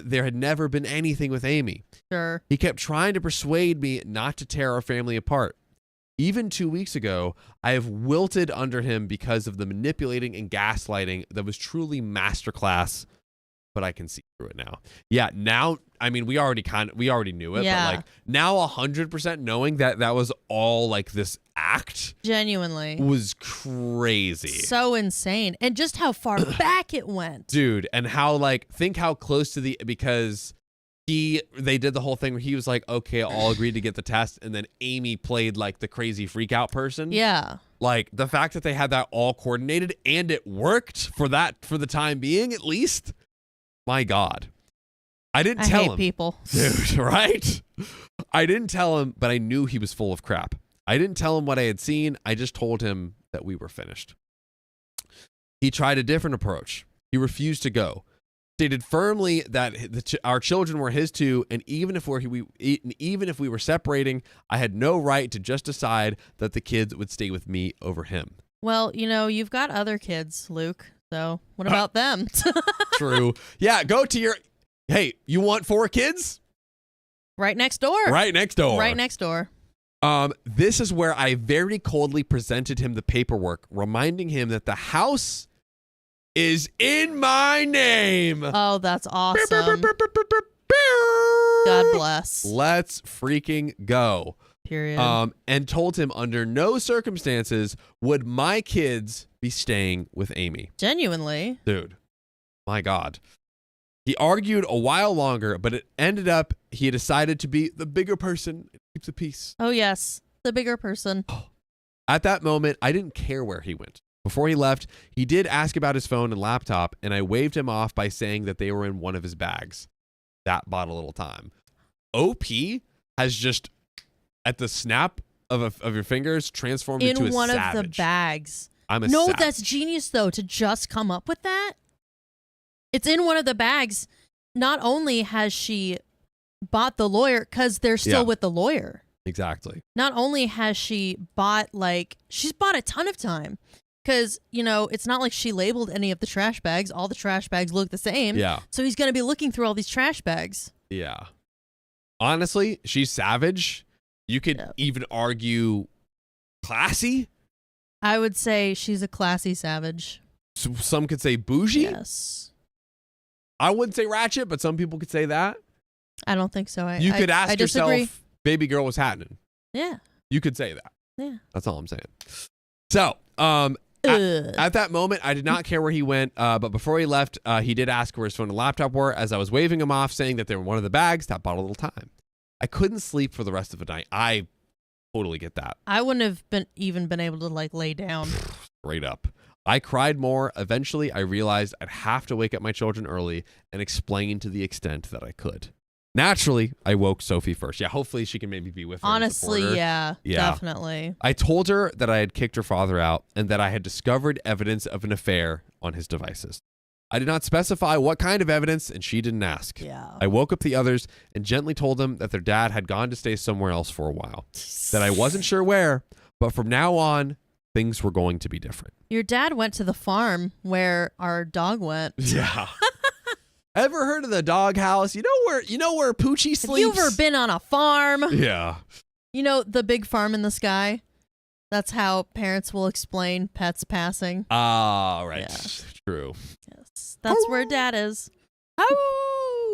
there had never been anything with Amy. Sure. He kept trying to persuade me not to tear our family apart. Even 2 weeks ago, I have wilted under him because of the manipulating and gaslighting that was truly masterclass, but I can see through it now. Yeah, now, I mean, we already knew it, yeah. but like now 100% knowing that was all like this act genuinely was crazy. So insane. And just how far back it went. Dude, and how think how close to because they did the whole thing where he was like, okay, I'll agree to get the test. And then Amy played like the crazy freak out person. Yeah. Like the fact that they had that all coordinated and it worked for the time being, at least. My God. I didn't tell him. People. Dude, right? I didn't tell him, but I knew he was full of crap. I didn't tell him what I had seen. I just told him that we were finished. He tried a different approach. He refused to go. Stated firmly that our children were his too, and even if we were separating, I had no right to just decide that the kids would stay with me over him. Well, you've got other kids, Luke. So what about them? True. Yeah, go to your. Hey, you want 4 kids? Right next door. Right next door. Right next door. This is where I very coldly presented him the paperwork, reminding him that the house is in my name. Oh, that's awesome. God bless. Let's freaking go. Period. And told him under no circumstances would my kids be staying with Amy. Genuinely. Dude, my God. He argued a while longer, but it ended up he decided to be the bigger person and keep the peace. Oh, yes. The bigger person. At that moment, I didn't care where he went. Before he left, he did ask about his phone and laptop, and I waved him off by saying that they were in one of his bags. That bought a little time. OP has just, at the snap of your fingers, transformed into a savage. In one of the bags. I'm a No, savage. that's genius, though, to just come up with that. It's in one of the bags. Not only has she bought the lawyer, because they're still with the lawyer. Exactly. Not only has she bought, she's bought a ton of time. Because, it's not like she labeled any of the trash bags. All the trash bags look the same. Yeah. So he's going to be looking through all these trash bags. Yeah. Honestly, she's savage. You could even argue classy. I would say she's a classy savage. Some could say bougie. Yes. I wouldn't say ratchet, but some people could say that. I don't think so. You could ask disagree. yourself, baby girl was happening. Yeah. You could say that. Yeah. That's all I'm saying. So, at that moment, I did not care where he went, but before he left, he did ask where his phone and laptop were. As I was waving him off, saying that they were in one of the bags, that bought a little time. I couldn't sleep for the rest of the night. I totally get that. I wouldn't have been able to lay down. Straight up. I cried more. Eventually, I realized I'd have to wake up my children early and explain to the extent that I could. Naturally, I woke Sophie first. Yeah, hopefully she can maybe be with her. Honestly, yeah, definitely. I told her that I had kicked her father out and that I had discovered evidence of an affair on his devices. I did not specify what kind of evidence, and she didn't ask. Yeah. I woke up the others and gently told them that their dad had gone to stay somewhere else for a while, that I wasn't sure where, but from now on, things were going to be different. Your dad went to the farm where our dog went. Yeah. Ever heard of the dog house? You know where Poochie sleeps? Have you ever been on a farm? Yeah. You know, the big farm in the sky? That's how parents will explain pets passing. Ah, right. Yeah. True. Yes. That's where dad is.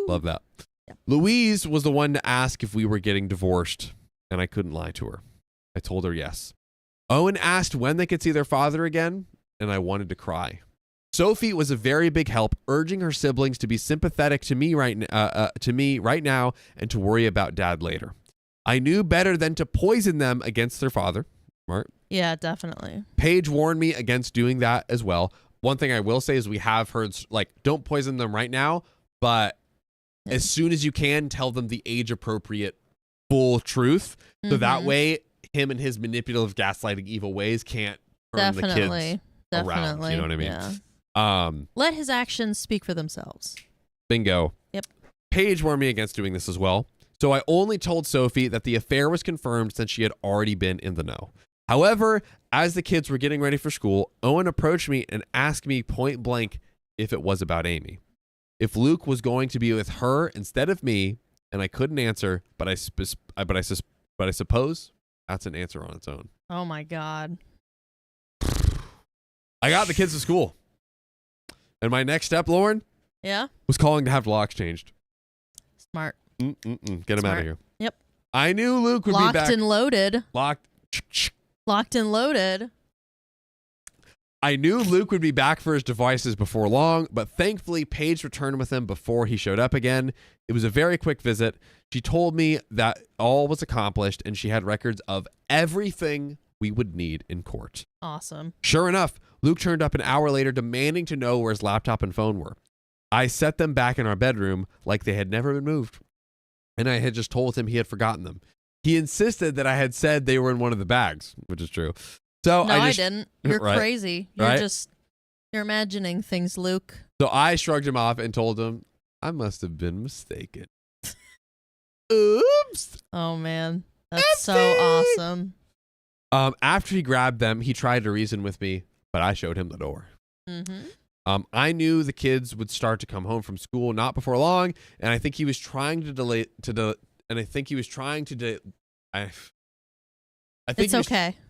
Love that. Yeah. Louise was the one to ask if we were getting divorced, and I couldn't lie to her. I told her yes. Owen asked when they could see their father again, and I wanted to cry. Sophie was a very big help, urging her siblings to be sympathetic to me right now and to worry about dad later. I knew better than to poison them against their father. Smart. Yeah, definitely. Paige warned me against doing that as well. One thing I will say is we have heard, don't poison them right now, but as soon as you can, tell them the age-appropriate full truth. So that way, him and his manipulative, gaslighting, evil ways can't turn the kids around. You know what I mean? Yeah. Let his actions speak for themselves. Bingo. Yep. Paige warned me against doing this as well. So I only told Sophie that the affair was confirmed since she had already been in the know. However, as the kids were getting ready for school, Owen approached me and asked me point blank if it was about Amy. If Luke was going to be with her instead of me, and I couldn't answer, but I suppose that's an answer on its own. Oh my God. I got the kids to school. And my next step, Lauren, was calling to have the locks changed. Smart. Get him out of here. Yep. I knew Luke would be back. Locked and loaded. Locked and loaded. I knew Luke would be back for his devices before long, but thankfully Paige returned with him before he showed up again. It was a very quick visit. She told me that all was accomplished and she had records of everything we would need in court. Awesome. Sure enough, Luke turned up an hour later demanding to know where his laptop and phone were. I set them back in our bedroom like they had never been moved, and I had just told him he had forgotten them. He insisted that I had said they were in one of the bags, which is true. So no, I didn't. You're right, crazy. You're imagining things, Luke. So I shrugged him off and told him I must have been mistaken. Oops. Oh man, that's so awesome. After he grabbed them, he tried to reason with me, but I showed him the door. I knew the kids would start to come home from school not before long, and I think he was trying to delay.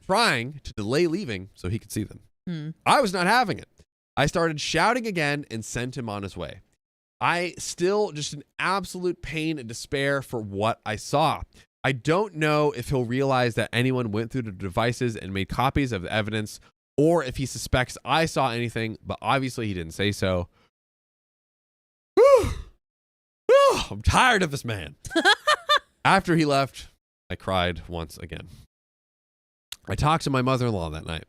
Trying to delay leaving so he could see them. I was not having it. I started shouting again and sent him on his way. I still just in absolute pain and despair for what I saw. I don't know if he'll realize that anyone went through the devices and made copies of the evidence, or if he suspects I saw anything, but obviously he didn't say so. I'm tired of this man. After he left, I cried once again. I talked to my mother-in-law that night.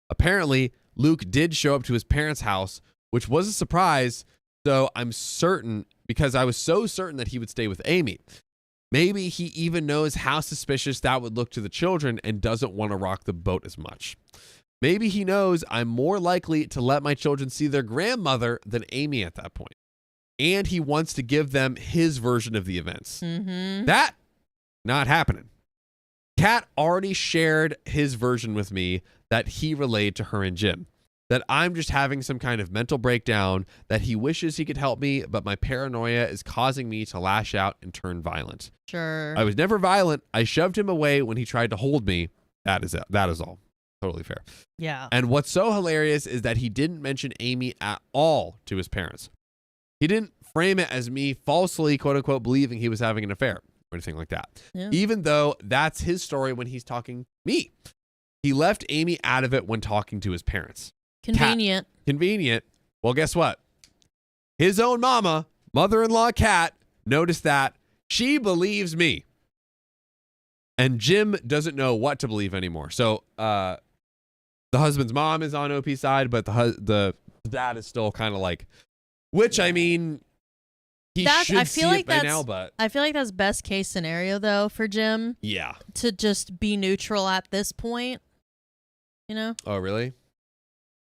Apparently, Luke did show up to his parents' house, which was a surprise, so I'm certain, because I was so certain that he would stay with Amy. Maybe he even knows how suspicious that would look to the children and doesn't want to rock the boat as much. Maybe he knows I'm more likely to let my children see their grandmother than Amy at that point. And he wants to give them his version of the events. Mm-hmm. That, not happening. Kat already shared his version with me that he relayed to her and Jim. That I'm just having some kind of mental breakdown, that he wishes he could help me, but my paranoia is causing me to lash out and turn violent. Sure. I was never violent. I shoved him away when he tried to hold me. That is all. Totally fair. Yeah. And what's so hilarious is that he didn't mention Amy at all to his parents. He didn't frame it as me falsely, quote unquote, believing he was having an affair or anything like that. Yeah. Even though that's his story when he's talking to me. He left Amy out of it when talking to his parents. Convenient. Convenient. Well, guess what? His own mother-in-law Kat, noticed that. She believes me. And Jim doesn't know what to believe anymore. So the husband's mom is on OP's side, but the dad is still kind of like, which, I mean, he should see it by now, but I feel like that's best case scenario, though, for Jim. Yeah. To just be neutral at this point. You know? Oh, really?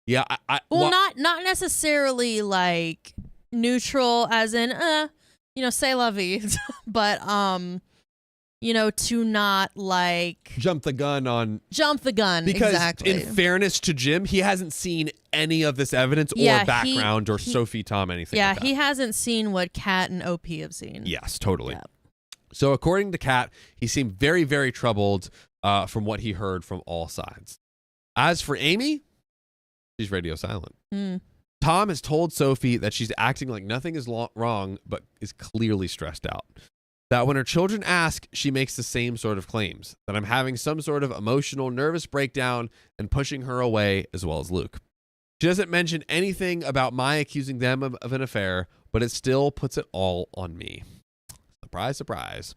Yeah. Well, not necessarily like neutral as in, say la vie, but, to not like jump the gun. Because exactly. in fairness to Jim, he hasn't seen any of this evidence or background or Sophie, Tom, anything like that. He hasn't seen what Kat and OP have seen. Yes, totally. Yeah. So according to Kat, he seemed very, very troubled from what he heard from all sides. As for Amy, she's radio silent. Mm. Tom has told Sophie that she's acting like nothing is wrong, but is clearly stressed out. That when her children ask, she makes the same sort of claims. That I'm having some sort of emotional, nervous breakdown and pushing her away, as well as Luke. She doesn't mention anything about my accusing them of an affair, but it still puts it all on me. Surprise, surprise.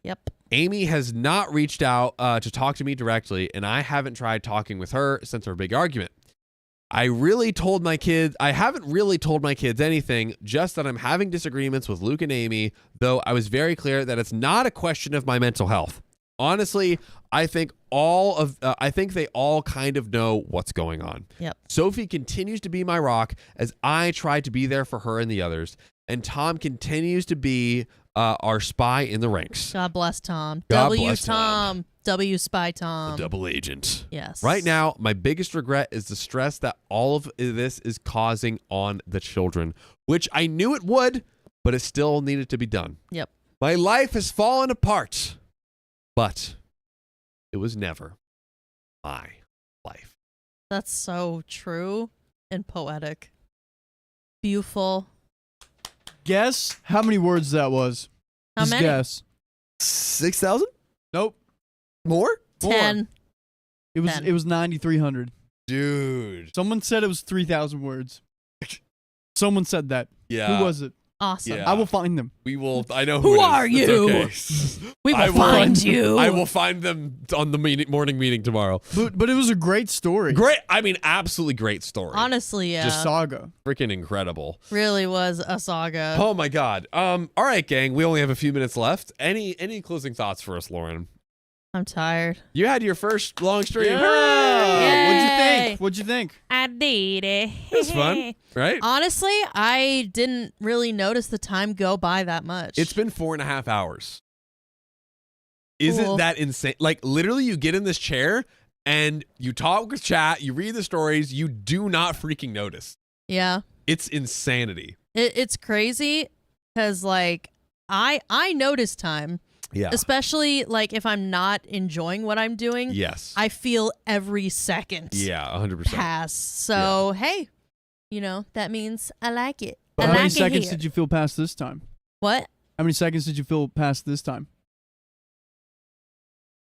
Yep. Amy has not reached out to talk to me directly, and I haven't tried talking with her since our big argument. I haven't really told my kids anything, just that I'm having disagreements with Luke and Amy, though I was very clear that it's not a question of my mental health. Honestly, I think they all kind of know what's going on. Yep. Sophie continues to be my rock as I try to be there for her and the others, and Tom continues to be our spy in the ranks. God bless Tom. God W bless Tom. W Spy Tom. The double agent. Yes. Right now, my biggest regret is the stress that all of this is causing on the children, which I knew it would, but it still needed to be done. Yep. My life has fallen apart, but it was never my life. That's so true and poetic. Beautiful. Guess how many words that was? How Just many? guess. 6,000? Nope. More? 10. It was 10. it was 9,300. Dude. Someone said it was 3,000 words. Someone said that. Yeah. Who was it? Awesome. Yeah. I will find them. We will. I know Who it is. are It's you? okay. We I will find you. I will find them on the morning meeting tomorrow. But it was a great story. Great. I mean, absolutely great story. Honestly, yeah. Just saga. Freaking incredible. Really was a saga. Oh my God. All right, gang. We only have a few minutes left. Any closing thoughts for us, Lauren? I'm tired. You had your first long stream. Yeah. Yay. What'd you think? I did it. It was fun, right? Honestly, I didn't really notice the time go by that much. It's been 4.5 hours. Cool. Isn't that insane? Like, literally, you get in this chair and you talk with chat, you read the stories, you do not freaking notice. Yeah. It's insanity. It's crazy because, like, I notice time. Yeah. Especially, like, if I'm not enjoying what I'm doing. Yes. I feel every second. Yeah, 100%. Pass. So, hey, that means I like it. But I how many like it seconds here. did you feel past this time? What? How many seconds did you feel past this time?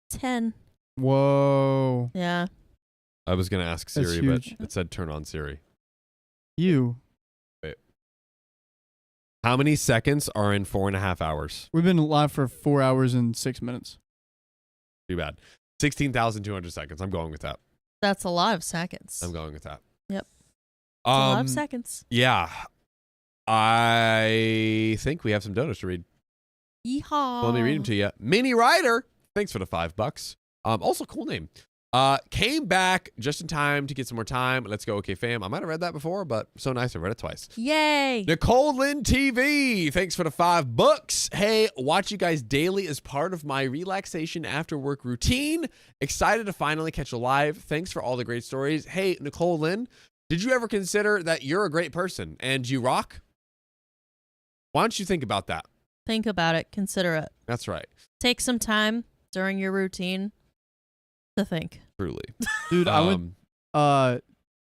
10. Whoa. Yeah. I was going to ask That's Siri, but huge. it said turn on Siri. You. How many seconds are in 4.5 hours? We've been live for 4 hours and 6 minutes. Too bad. 16,200 seconds. I'm going with that. That's a lot of seconds. I'm going with that. Yep. A lot of seconds. Yeah. I think we have some donuts to read. Yeehaw. Let me read them to you. Mini Rider, thanks for the $5. Also, cool name. Came back just in time to get some more time. Let's go, okay, fam. I might have read that before, but so nice. I read it twice. Yay. Nicole Lynn TV, thanks for the $5. Hey, watch you guys daily as part of my relaxation after work routine. Excited to finally catch a live. Thanks for all the great stories. Hey, Nicole Lynn, did you ever consider that you're a great person and you rock? Why don't you think about that? Think about it. Consider it. That's right. Take some time during your routine to think. Truly. Dude, I went,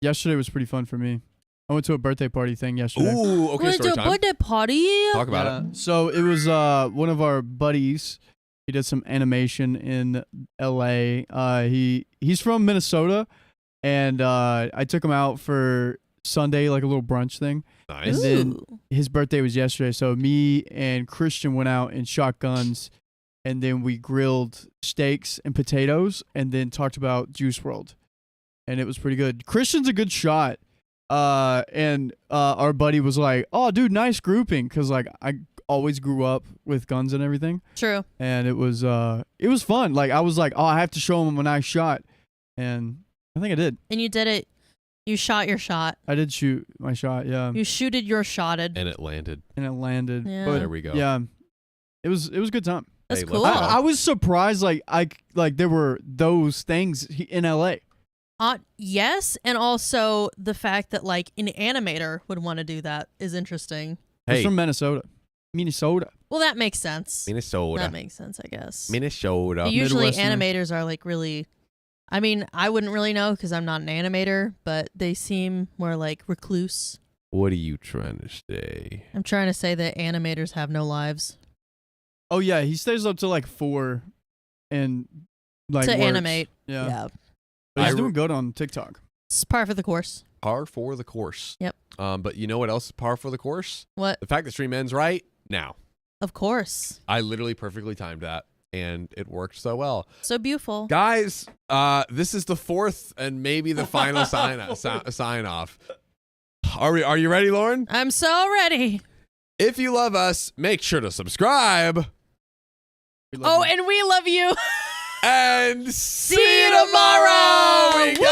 yesterday was pretty fun for me. I went to a birthday party thing yesterday. Ooh, okay, Went story to a time. birthday party. Talk about it. So it was one of our buddies. He did some animation in LA. He's from Minnesota, and I took him out for Sunday, like a little brunch thing. Nice. And then his birthday was yesterday, so me and Christian went out and shot guns, and then we grilled steaks and potatoes, and then talked about Juice WRLD, and it was pretty good. Christian's a good shot, and our buddy was like, "Oh, dude, nice grouping," because like I always grew up with guns and everything. True. And it was fun. Like I was like, "Oh, I have to show him a nice shot," and I think I did. And you did it. You shot your shot. I did shoot my shot. Yeah. You shooted your shotted. And it landed. Yeah. But there we go. Yeah, it was a good time. That's Hey, cool. let's go. I was surprised, like there were those things in LA. Yes, and also the fact that like an animator would want to do that is interesting. It's Hey, from Minnesota. Well, that makes sense. Minnesota. That makes sense, I guess. Minnesota. But usually Midwesterner. animators are like really, I mean, I wouldn't really know because I'm not an animator, but they seem more like recluse. What are you trying to say? I'm trying to say that animators have no lives. Oh yeah, he stays up to like 4 and like to works. animate. Yeah, but he's doing good on TikTok. It's par for the course. Par for the course. Yep. But you know what else is par for the course? What? The fact that stream ends right now. Of course. I literally perfectly timed that, and it worked so well. So beautiful. Guys, this is the 4th and maybe the final sign off. Are you ready, Lauren? I'm so ready. If you love us, make sure to subscribe. Oh, and we love you. And see you tomorrow. We got